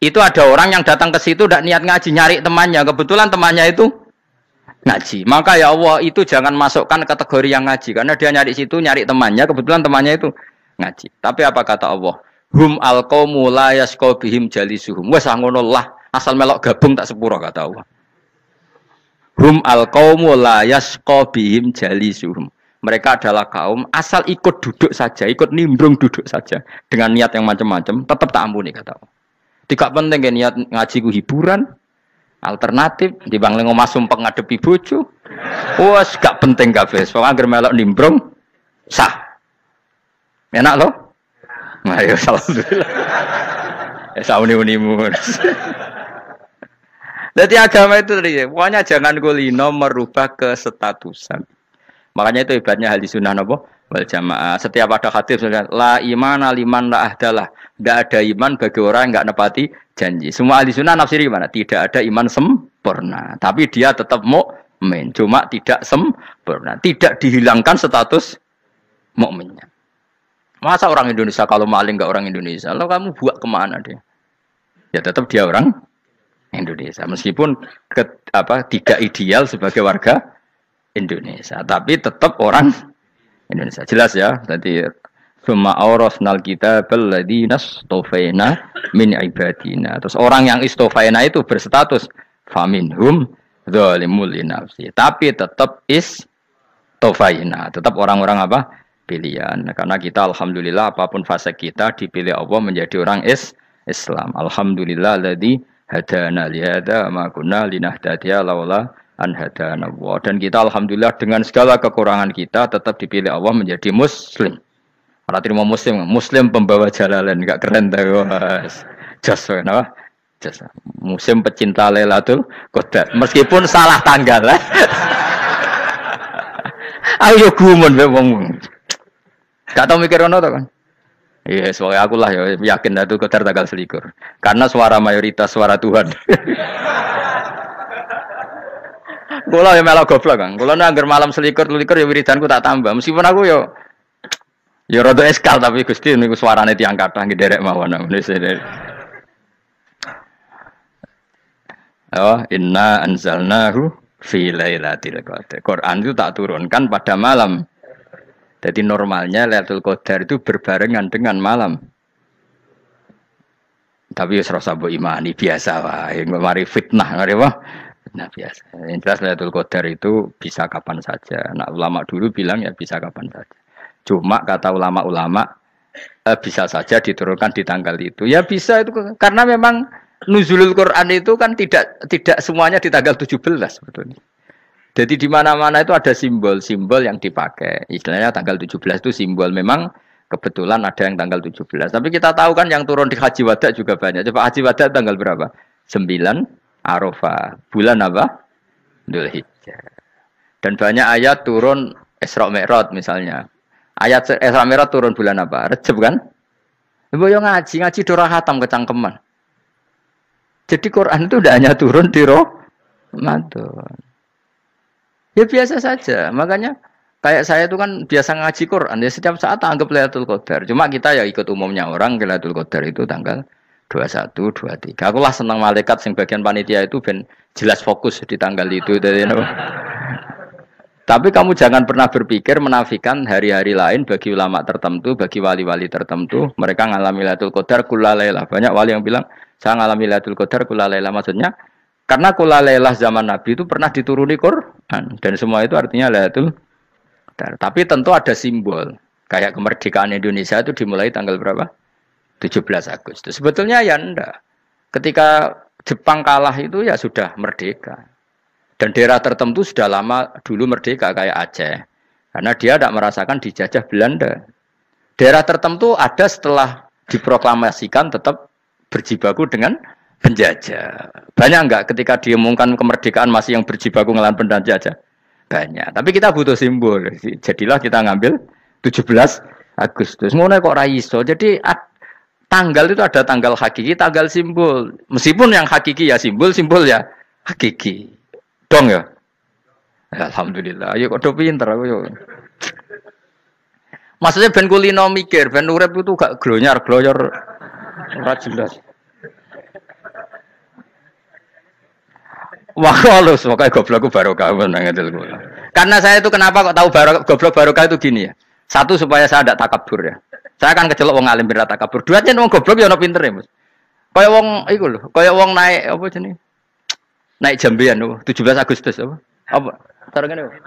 S2: itu ada orang yang datang ke situ tidak niat ngaji, nyari temannya. Kebetulan temannya itu ngaji. Maka ya Allah itu jangan masukkan kategori yang ngaji. Karena dia nyari situ, nyari temannya. Kebetulan temannya itu ngaji. Tapi apa kata Allah? Hum alqaumu la yasqa bihim jalisuhum. Wes ngono lah, asal melok gabung tak sepuro kata Allah. Hum alqaumu la yasqa bihim jalisuhum. Mereka adalah kaum asal ikut duduk saja, ikut nimbrung duduk saja dengan niat yang macam-macam, tetap tak ampuni kata Allah. Tidak penting kan niat ngaji ku hiburan, alternatif, dibang lengo masumpeng ngadepi bojo. Wes gak penting kabeh, pokoke anggere melok nimbrung sah. Enak loh? Nah, ya alhamdulillah. Ya sauni-unimu. Jadi agama itu tadi, pokoknya jangan kulino merubah kestatusan. Makanya itu hebatnya ahli sunnah napa wal jamaah. Setiap ada hadis la imana liman la ahdalah. Tidak ada iman bagi orang yang enggak nepati janji. Semua ahli sunnah nafsiri gimana? Tidak ada iman sempurna, tapi dia tetap mukmin. Cuma tidak sempurna, tidak dihilangkan status mukminnya. Masa orang Indonesia kalau maling enggak orang Indonesia? Lalu kamu buat kemana dia? Ya tetap dia orang Indonesia. Meskipun tidak ideal sebagai warga Indonesia, tapi tetap orang Indonesia. Jelas ya. Tadi summa aurasnal kitabal ladzina istofaina min ibadina. Terus orang yang istofaina itu berstatus faminhum zalimul linafsi. Tapi tetap istofaina, tetap orang-orang apa? Pilihan. Karena kita alhamdulillah apapun fase kita dipilih Allah menjadi orang Islam. Alhamdulillah alladzi hadana li hadza ma kunna linahtadiya laula an hadana Allah. Dan kita alhamdulillah dengan segala kekurangan kita tetap dipilih Allah menjadi muslim. Ora terima muslim pembawa jalalain, enggak keren ta Mas. Jas napa? Jas. Muslim pecinta Lailatul Qadar. Meskipun salah tanggal. Ayo gumun wae wong. Gak tau mikir ono to kan? Iya, soalnya aku lah ya yakin Lailatul Qadar tanggal 21. Karena suara mayoritas suara Tuhan. Kula ya melok goblok, Kang. Kula nek anggar malam selikur ya wiridanku tak tambah. Meskipun aku ya rada eskal tapi Gusti niku suarane tiyang kathah nggih derek mawon. Oh, inna anzalnahu fi lailatul qadar. Quran itu tak turunkan pada malam. Jadi normalnya Lailatul Qadar itu berbarengan dengan malam. Tapi ya serasa mbok imani biasa wae, mari fitnah ngene wae. Nah biasa. Yang jelas Lailatul Qadar itu bisa kapan saja. Nah ulama dulu bilang ya bisa kapan saja. Cuma kata ulama-ulama bisa saja diturunkan di tanggal itu. Ya bisa itu karena memang nuzulul Quran itu kan tidak semuanya di tanggal 17 sebetulnya. Jadi di mana-mana itu ada simbol-simbol yang dipakai. Istilahnya tanggal 17 itu simbol. Memang kebetulan ada yang tanggal 17. Tapi kita tahu kan yang turun di Haji Wada juga banyak. Coba Haji Wada tanggal berapa? 9 Arafah. Bulan apa? Dzulhijjah. Dan banyak ayat turun Isra Mi'raj misalnya. Ayat Isra Mi'raj turun bulan apa? Rejab kan? Ibu yang ngaji dora khatam kecangkeman. Jadi Quran itu tidak hanya turun di Ramadan. Ya biasa saja, makanya kayak saya itu kan biasa ngaji Quran, ya setiap saat anggap Lailatul Qadar. Cuma kita ya ikut umumnya orang, Lailatul Qadar itu tanggal 21, 23. Aku lah senang malaikat yang bagian panitia itu ben jelas fokus di tanggal itu. Tapi kamu jangan pernah berpikir menafikan hari-hari lain bagi ulama tertentu, bagi wali-wali tertentu. Mereka ngalami Lailatul Qadar kulalailah. Banyak wali yang bilang, saya ngalami Lailatul Qadar kulalailah. Maksudnya, karena kulalailah zaman Nabi itu pernah dituruni Quran. Dan semua itu artinya Lailatul Qadar. Tapi tentu ada simbol. Kayak kemerdekaan Indonesia itu dimulai tanggal berapa? 17 Agustus. Sebetulnya ya enggak. Ketika Jepang kalah itu ya sudah merdeka. Dan daerah tertentu sudah lama dulu merdeka kayak Aceh. Karena dia tidak merasakan dijajah Belanda. Daerah tertentu ada setelah diproklamasikan tetap berjibaku dengan penjajah. Banyak enggak ketika diumumkan kemerdekaan masih yang berjibaku ngelawan penjajah? Banyak. Tapi kita butuh simbol. Jadilah kita ngambil 17 Agustus. Ngono kok ra iso. Jadi tanggal itu ada tanggal hakiki, tanggal simbol. Meskipun yang hakiki ya simbol ya hakiki. Dong ya? Alhamdulillah. Ayo kok do pinter aku yo. Maksudnya ben kulino mikir, ben urip itu gak gloyor ora jelas. Wah, halus, pokoknya goblokku barokah menangatil kula. Karena saya itu kenapa kok tahu goblok barokah itu gini ya. Satu supaya saya tidak takabur ya. Saya akan kecelok wong alim berat takabur. Dua aja wong goblok ya ono pinter ya, Mas. Kaya wong iku lho, kaya wong naik apa jenenge? Naik jambean lho, 17 Agustus apa? Apa? Tarengane apa?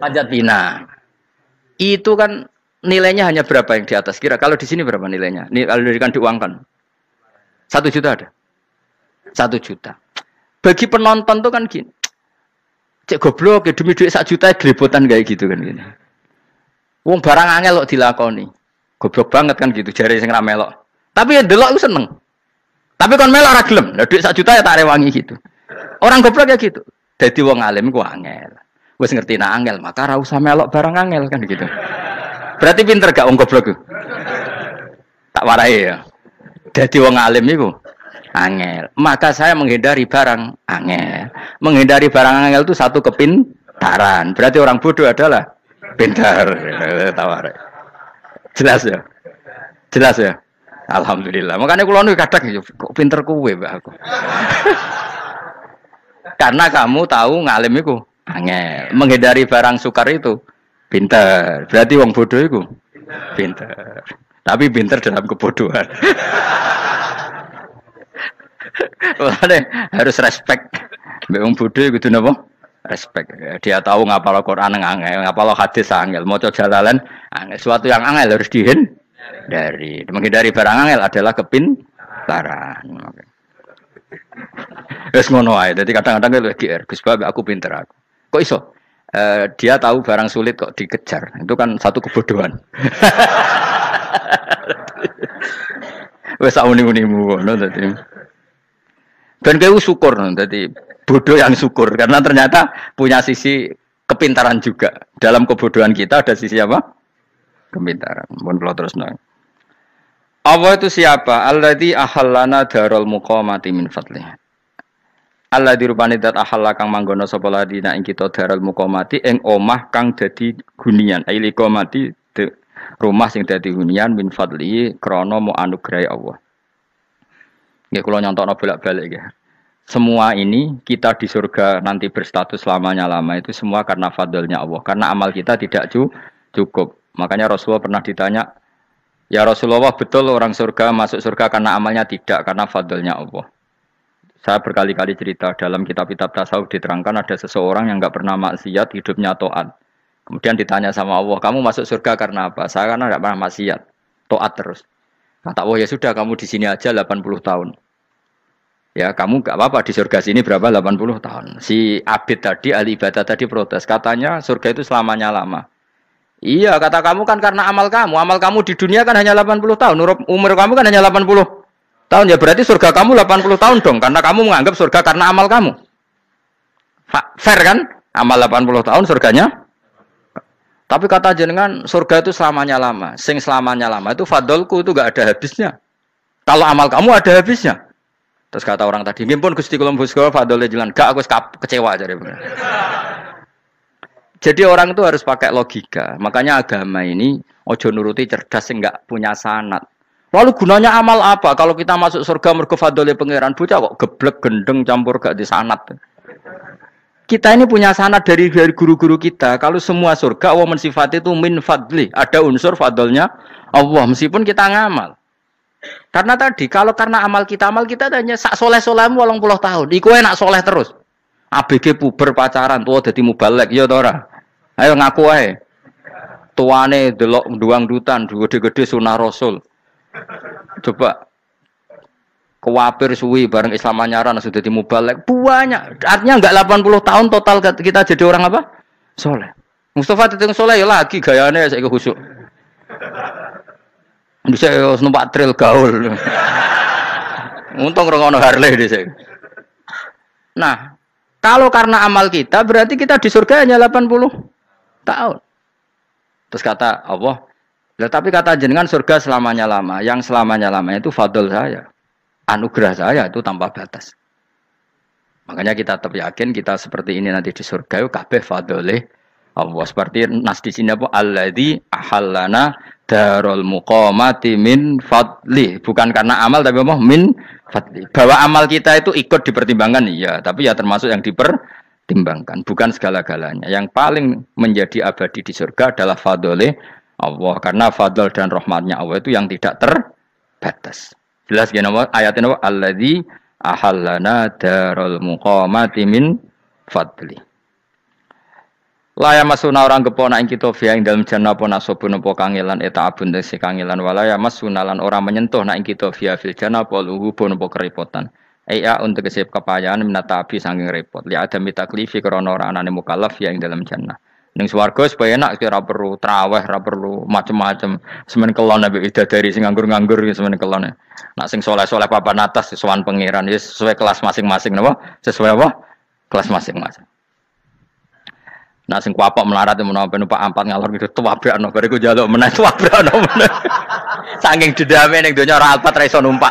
S2: Panjat Pinang. Itu kan nilainya hanya berapa yang di atas kira? Kalau di sini berapa nilainya? Kalau diberikan diuangkan. 1 juta ada. 1 juta. Bagi penonton tuh kan gini. Cek goblok ya demi duit 1 juta glebotan kayak gitu kan gini. Wong barang angel kok dilakoni. Goblok banget kan gitu jare sing ra melok. Tapi ya delok aku seneng. Tapi kon melok ora gelem. Lah duit 1 juta ya tak rewangi gitu. Orang goblok ya gitu. Dadi wong alim ku angel. Wis ngerti nak angel maka ora usah melok barang angel kan gitu. Berarti pinter gak wong goblok ku? Tak warai ya. Dadi wong alim iku angel. Maka saya menghindari barang angel. Menghindari barang angel itu satu kepintaran. Berarti orang bodoh adalah pintar. Tawar. Jelas ya? Jelas ya? Alhamdulillah. Makanya kula nu kadang kok pinter kowe, Mbak aku. Karena kamu tahu ngalim iku angel. Menghindari barang sukar itu pintar. Berarti wong bodoh iku pintar. Tapi pintar dalam kebodohan. Harus respect. Mbak wong bodoh kudu napa? Respect. Dia tahu ngapal Quran angel, ngapal hadis angel, maca jalalan angel. Suatu yang angel harus dihindari. Menghindari barang angel adalah kepintaran. Wes ngono ae. Dadi kadang-kadang lho GR, Gus Bab aku pinter aku. Kok iso? Dia tahu barang sulit kok dikejar. Itu kan satu kebodohan. Wes sauni-unimu ngono dadi. Dan kau syukur dadi bodoh yang syukur karena ternyata punya sisi kepintaran juga. Dalam kebodohan kita ada sisi apa? Kepintaran. Mohon kula terusno. Allah itu siapa? Alladzi ahallana darul muqamati min fadlih. Allah dirupani dat ahalla kang manggono sapa ladina ing kita daral muqamati ing omah kang dadi hunian aili qamati rumah sing dadi hunian min fadli krana mu anugrahe Allah. Nggih kula nyontokno bolak-balik nggih. Semua ini kita di surga nanti berstatus lamanya-lama itu semua karena fadlnya Allah. Karena amal kita tidak cukup. Makanya Rasulullah pernah ditanya, ya Rasulullah betul orang surga masuk surga karena amalnya tidak, karena fadlnya Allah. Saya berkali-kali cerita dalam kitab-kitab tasawuf diterangkan ada seseorang yang enggak pernah maksiat, hidupnya taat. Kemudian ditanya sama Allah, kamu masuk surga karena apa? Saya karena enggak pernah maksiat, taat terus. Kata Allah, ya sudah kamu di sini aja 80 tahun. Ya kamu gak apa-apa di surga sini berapa 80 tahun. Si Abid tadi, ahli ibadah tadi protes. Katanya surga itu selamanya lama. Iya kata kamu kan karena amal kamu. Amal kamu di dunia kan hanya 80 tahun. Umur kamu kan hanya 80 tahun. Ya berarti surga kamu 80 tahun dong. Karena kamu menganggap surga karena amal kamu. Fair kan? Amal 80 tahun surganya. Tapi kata jenengan surga itu selamanya lama. Sing selamanya lama itu fadolku itu gak ada habisnya. Kalau amal kamu ada habisnya. Terus kata orang tadi, "Ngimpun Gusti kula mbusga fadhole jalan." Gak aku kecewa jare. Jadi orang itu harus pakai logika. Makanya agama ini ojo nuruti cerdas sing enggak punya sanad. Lalu gunanya amal apa? Kalau kita masuk surga mergo fadhole pangeran bocah kok geblek gendeng campur gak di sanad. Kita ini punya sanad dari guru-guru kita. Kalau semua surga Allah mensifati itu min fadli, ada unsur fadlnya Allah meskipun kita ngamal. Karena tadi, kalau karena amal kita hanya sak soleh-solehmu 80 tahun. Iku enak soleh terus. ABG puber pacaran, tua dadi mubalek, ya ora. Ayo ngaku ae. Tuane delok duang dutan, gede-gede sunah Rasul. Coba kuwapir suwi bareng Islam anyaran sudah dadi mubalek. Banyak. Artinya enggak 80 tahun total kita jadi orang apa? Soleh. Mustafa teteng soleh ya lagi gayane saiki khusyuk. Bisa numpak trail gaul. Untung rengono Harley dhisik. Nah, kalau karena amal kita berarti kita di surga hanya 80 tahun. Terus kata Allah, tapi kata jenengan surga selamanya lama. Yang selamanya lama itu fadl saya. Anugerah saya itu tanpa batas. Makanya kita tetap yakin kita seperti ini nanti di surga itu kabeh fadlih Allah. Seperti nas di sini apa? Alladzi ahallana darul muqamati min fadli. Bukan karena amal tapi apa? Min fadli. Bahwa amal kita itu ikut dipertimbangkan, iya. Tapi ya termasuk yang dipertimbangkan. Bukan segala-galanya. Yang paling menjadi abadi di surga adalah fadlih Allah. Karena fadl dan rahmatnya Allah itu yang tidak terbatas. Jelas gini ayatnya apa? Alladzi ahallana darul muqamati min fadli. Laya masuna orang kepona ing kita via ing dalam jannah apa nasobun apa kangelan eta abun desi kangelan walaya masuna lan orang menyentuh na ing kita via fil jannah apa luhubun apa kerepotan. Aya untuk kesep kepayaan minata api saking repot. Li ada mitaklifi krana ora anane mukallaf via ing dalam jannah. Ning swarga supaya enak ora perlu traweh, ora perlu macam-macam. Semen kelon nabi dari sing nganggur-nganggur semen kelon. Nak sing soleh-soleh papan atas sowan pangeran wis sesuai kelas masing-masing napa? Sesuai apa? Kelas masing-masing. Nah sing kuapok melarat menawa numpak ampat ngalor gitu tuwabrakno bariku njaluk meneh tuwabrakno meneh. Saking dendame ning donya ora alpat ra iso numpak.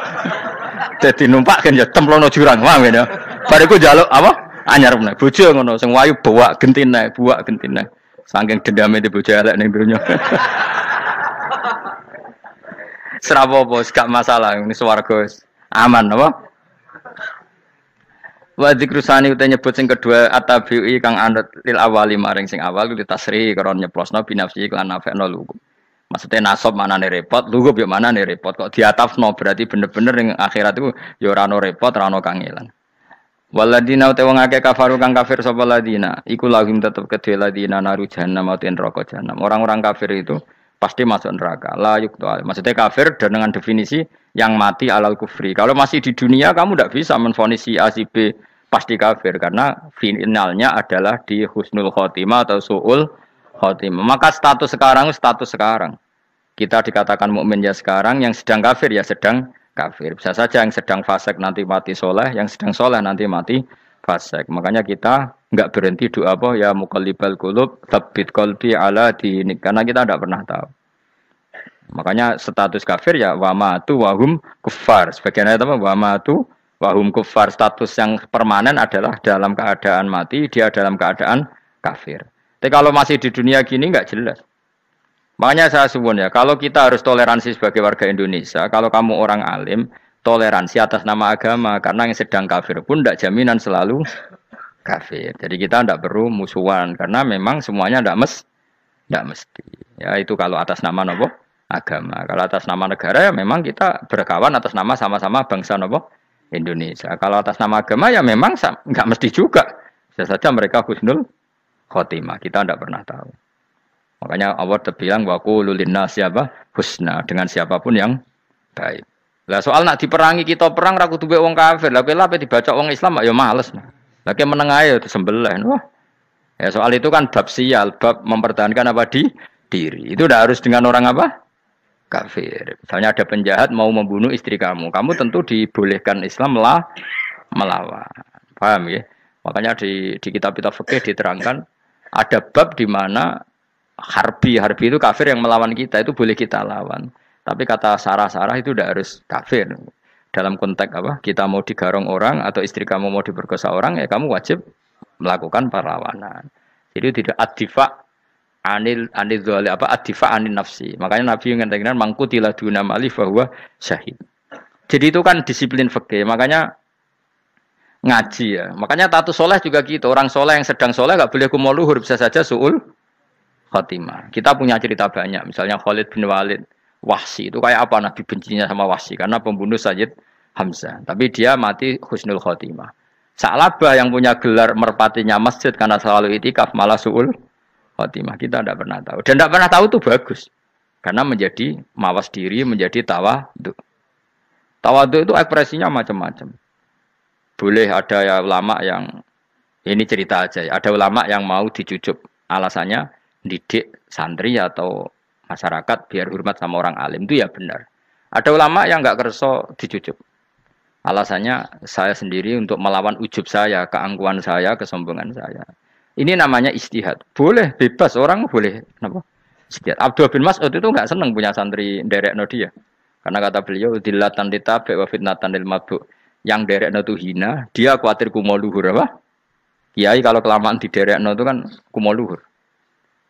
S2: Dadi numpak kan ya templono jurang wae ya. Bariku njaluk apa? Anyar meneh. Bojo ngono sing wayu buak gentine. Saking dendame di bojo elek ning donya. Serapopo gak masalah ini swarga aman apa? Wa dzikrusani uta nyebut sing kedua atabi'i kang anut lil awali maring sing awal li tasri karo nyeplosno binafsi lan nafekno lugu. Maksudnya nasab manane repot, lugu yo manane repot kok diatafno berarti bener-bener ning akhirat itu yo ora ono repot, ora ono kangelan. Waladina uta wong akeh kafaru kang kafir sapa ladina, iku lahum tetep kedhe ladina naru jahannam ten neraka jahannam. Orang-orang kafir itu pasti masuk neraka. La yuqta. Maksudnya kafir dengan definisi yang mati alal kufri. Kalau masih di dunia kamu tidak bisa menvonis si A si B pasti kafir karena finalnya adalah di husnul khotimah atau suul khotimah. Maka status sekarang. Kita dikatakan mukmin ya sekarang, yang sedang kafir ya sedang kafir. Bisa saja yang sedang fasik nanti mati soleh, yang sedang soleh nanti mati fasik. Makanya kita enggak berhenti doa apa ya muqallibal qulub tsabbit qalbi ala dinik karena kita tidak pernah tahu. Makanya status kafir ya wa matu wa hum kuffar. Sebagian ayat apa wa matu Wahum kufar, status yang permanen adalah dalam keadaan mati, dia dalam keadaan kafir. Tapi kalau masih di dunia gini nggak jelas. Makanya saya suwun ya, kalau kita harus toleransi sebagai warga Indonesia, kalau kamu orang alim, toleransi atas nama agama, karena yang sedang kafir pun tidak jaminan selalu kafir. Jadi kita tidak perlu musuhan, karena memang semuanya tidak mesti. Ya itu kalau atas nama nopo agama. Kalau atas nama negara ya memang kita berkawan atas nama sama-sama bangsa nopo Indonesia. Kalau atas nama agama ya memang nggak mesti juga. Bisa saja mereka husnul khotimah. Kita tidak pernah tahu. Makanya Allah terbilang wa qulul linnasi siapa husna dengan siapapun yang baik. Lah soal nak diperangi kita perang ra kudu wong kafir. Lah kowe dibaca wong Islam ya males. Lah ki meneng ae disembelih. Wah. Ya soal itu kan bab sial, bab mempertahankan apa diri. Itu udah harus dengan orang apa? Kafir. Misalnya ada penjahat mau membunuh istri kamu tentu dibolehkan Islam melawan. Paham ya? Makanya di kitab-kitab fikih diterangkan ada bab di mana harbi itu kafir yang melawan kita itu boleh kita lawan. Tapi kata sarah itu tidak harus kafir. Dalam konteks apa? Kita mau digarong orang atau istri kamu mau diperkosa orang ya kamu wajib melakukan perlawanan. Jadi tidak adifa anil dzali apa adifa anin nafsi. Makanya Nabi mengatakan mangkutila duna mali bahwa syahid. Jadi itu kan disiplin fikih. Makanya ngaji ya. Makanya tatus soleh juga gitu. Orang soleh yang sedang soleh enggak boleh kumo luhur, bisa saja suul khotimah. Kita punya cerita banyak. Misalnya Khalid bin Walid, Wahsy itu kayak apa Nabi bencinya sama Wahsy karena pembunuh Sayyid Hamzah. Tapi dia mati husnul khotimah. Sa'labah yang punya gelar merpatinya masjid karena selalu itikaf malah suul khotimah. Kita tidak pernah tahu. Dan tidak pernah tahu itu bagus. Karena menjadi mawas diri, menjadi tawadhu. Tawadhu itu ekspresinya macam-macam. Boleh ada ya ulama yang ini cerita aja ya. Ada ulama yang mau dicucup. Alasannya didik santri atau masyarakat biar hormat sama orang alim itu ya benar. Ada ulama yang enggak kerso dicucup. Alasannya saya sendiri untuk melawan ujub saya, keangkuhan saya, kesombongan saya. Ini namanya istihad. Boleh bebas orang boleh apa? Istihad. Abdul bin Mas'ud itu enggak senang punya santri nderekno dia. Karena kata beliau dilatan ditabe wa fitnatan lil mabuk. Yang nderekno itu hina, dia khawatir kumo luhur apa? Kiai kalau kelamaan di nderekno itu kan kumo luhur.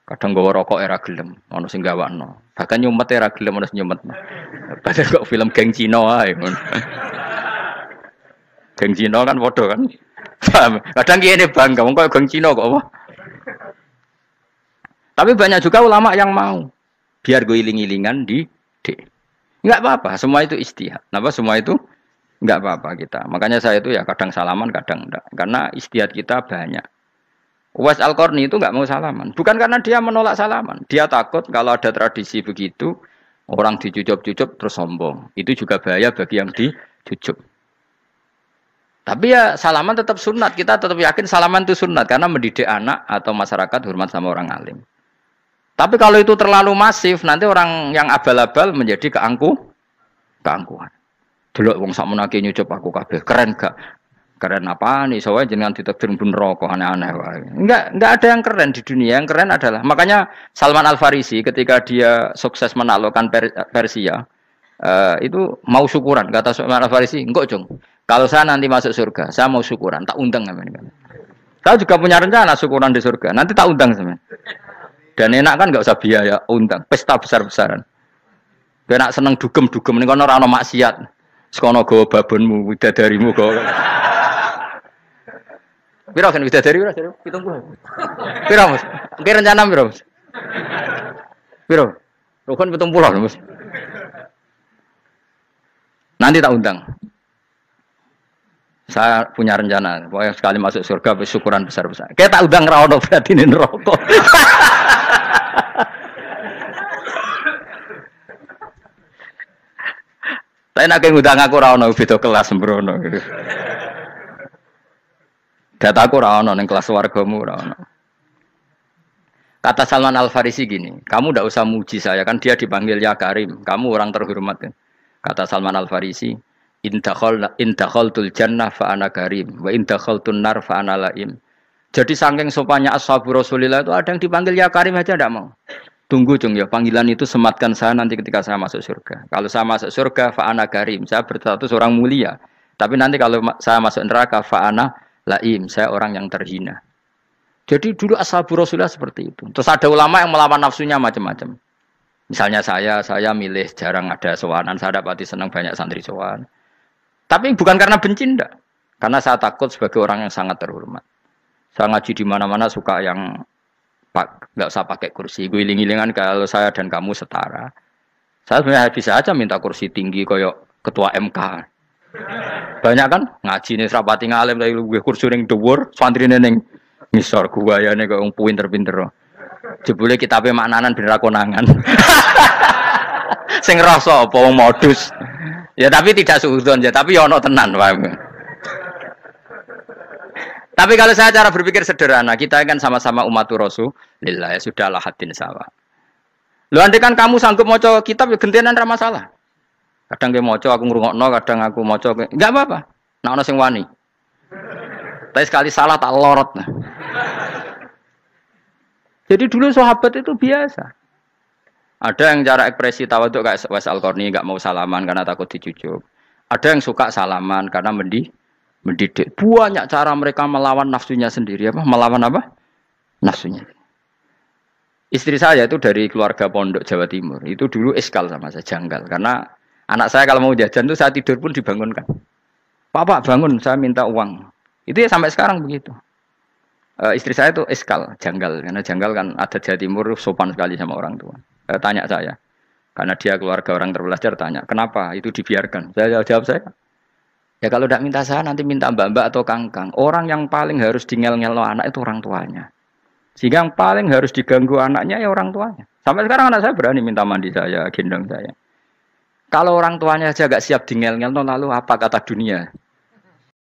S2: Kadang gawa rokok era gelem, ono sing gawakno. Bahkan nyumet era gelem ono sing nyumet. Padahal kok film geng Cina ae ngono. Geng Cina kan padha kan. Kadang kene bangga wong kok geng Cina kok apa. Tapi banyak juga ulama yang mau biar gue iling-ilingan di enggak apa-apa, semua itu istihad. Napa semua itu enggak apa-apa kita. Makanya saya itu ya kadang salaman, kadang enggak. Karena istihad kita banyak. Uwais Al-Qarni itu enggak mau salaman. Bukan karena dia menolak salaman. Dia takut kalau ada tradisi begitu, orang dicucup-cucup terus sombong. Itu juga bahaya bagi yang dicucup. Tapi ya salaman tetap sunat. Kita tetap yakin salaman itu sunat. Karena mendidik anak atau masyarakat hormat sama orang alim. Tapi kalau itu terlalu masif, nanti orang yang abal-abal menjadi keangkuhan. Delok wong sakmenake nyucup aku kabeh. Keren gak? Keren apa nih? Soalnya jangan ditakdir pun rokok aneh-aneh. Enggak ada yang keren di dunia. Yang keren adalah makanya Salman Al Farisi ketika dia sukses menaklukkan Persia itu mau syukuran. Kata Salman Al Farisi, enggak Jong. Kalau saya nanti masuk surga, saya mau syukuran. Tak undang namanya. Saya juga punya rencana syukuran di surga. Nanti tak undang sebenarnya. Dan enak kan enggak usah biaya undang. Pesta besar-besaran. Enak seneng dugem-dugem ning kono ora ono maksiat. Sekono gawa babonmu, widadarimu gawa. Piro kan widadari ora 70. Piro Mas? Oke rencana piro Mas? Piro? Rukun 70 Mas. Nanti tak undang. Saya punya rencana, pokoknya sekali masuk surga syukuran besar-besar. Kayak tak undang ra ono berarti ning neraka. Tapi nak ngundang aku ra ono beda kelas sembrono. Dataku ora ono ning kelas wargamu ora ono. Kata Salman Al Farisi gini, kamu ndak usah muji saya kan dia dipanggil ya Karim, kamu orang terhormat. Kata Salman Al Farisi, in dakhaltul jannah fa ana karim wa in dakhaltun nar fa ana laim. Jadi saking sopannya ashabu Rasulillah itu ada yang dipanggil ya Karim aja ndak mau. Tunggu Jung ya, panggilan itu sematkan saya nanti ketika saya masuk surga. Kalau saya masuk surga fa ana karim, saya berstatus orang mulia. Tapi nanti kalau saya masuk neraka, fa'ana laim, saya orang yang terhina. Jadi dulu ashabu Rasulullah seperti itu. Terus ada ulama yang melawan nafsunya macam-macam. Misalnya saya milih jarang ada sowanan, saya dapati senang banyak santri sowan. Tapi bukan karena benci, enggak. Karena saya takut sebagai orang yang sangat terhormat. Saya ngaji di mana-mana suka yang nggak usah pakai kursi. Gue iling-ilingan kalau saya dan kamu setara. Saya sebenarnya bisa aja minta kursi tinggi koyok ketua MK. Banyak kan ngaji nih serapati ngalim tapi gue kursi ning dhuwur, santrine ning ngisor guayane kok wong pinter-pinter. Jebule kitabe maknanan ben ra konangan. Sing rasa apa wong modus. Ya tapi tidak suudzon ya, tapi ya ono tenan wae. Tapi kalau saya cara berpikir sederhana, kita kan sama-sama umatur Rasulillah, ya sudahlah hadin sawa. Lu andai kan kamu sanggup maca kitab ya gentenan ra masalah. Kadang ge maca aku ngrungokno, kadang aku maca enggak apa-apa. Nek ana sing wani. Tapi sekali salah tak lorot. Nah. Jadi dulu sahabat itu biasa. Ada yang cara ekspresi tawaduk kayak Wais Al-Qarni enggak mau salaman karena takut dicucuk. Ada yang suka salaman karena mendidik. Banyak cara mereka melawan nafsunya sendiri apa? Melawan apa? Nafsunya. Istri saya itu dari keluarga pondok Jawa Timur. Itu dulu iskal sama saya, janggal. Karena anak saya kalau mau jajan itu saya tidur pun dibangunkan. Pak bangun, saya minta uang. Itu ya sampai sekarang begitu. Istri saya itu iskal, janggal. Karena janggal kan ada Jawa Timur sopan sekali sama orang tua. Tanya saya. Karena dia keluarga orang terpelajar tanya, kenapa itu dibiarkan? Saya jawab saya. Ya kalau tidak minta saya nanti minta mbak-mbak atau kangkang. Orang yang paling harus dingel-ngelo anak itu orang tuanya. Sehingga yang paling harus diganggu anaknya ya orang tuanya. Sampai sekarang anak saya berani minta mandi saya, gendong saya. Kalau orang tuanya saja gak siap dingel-ngelo lalu apa kata dunia?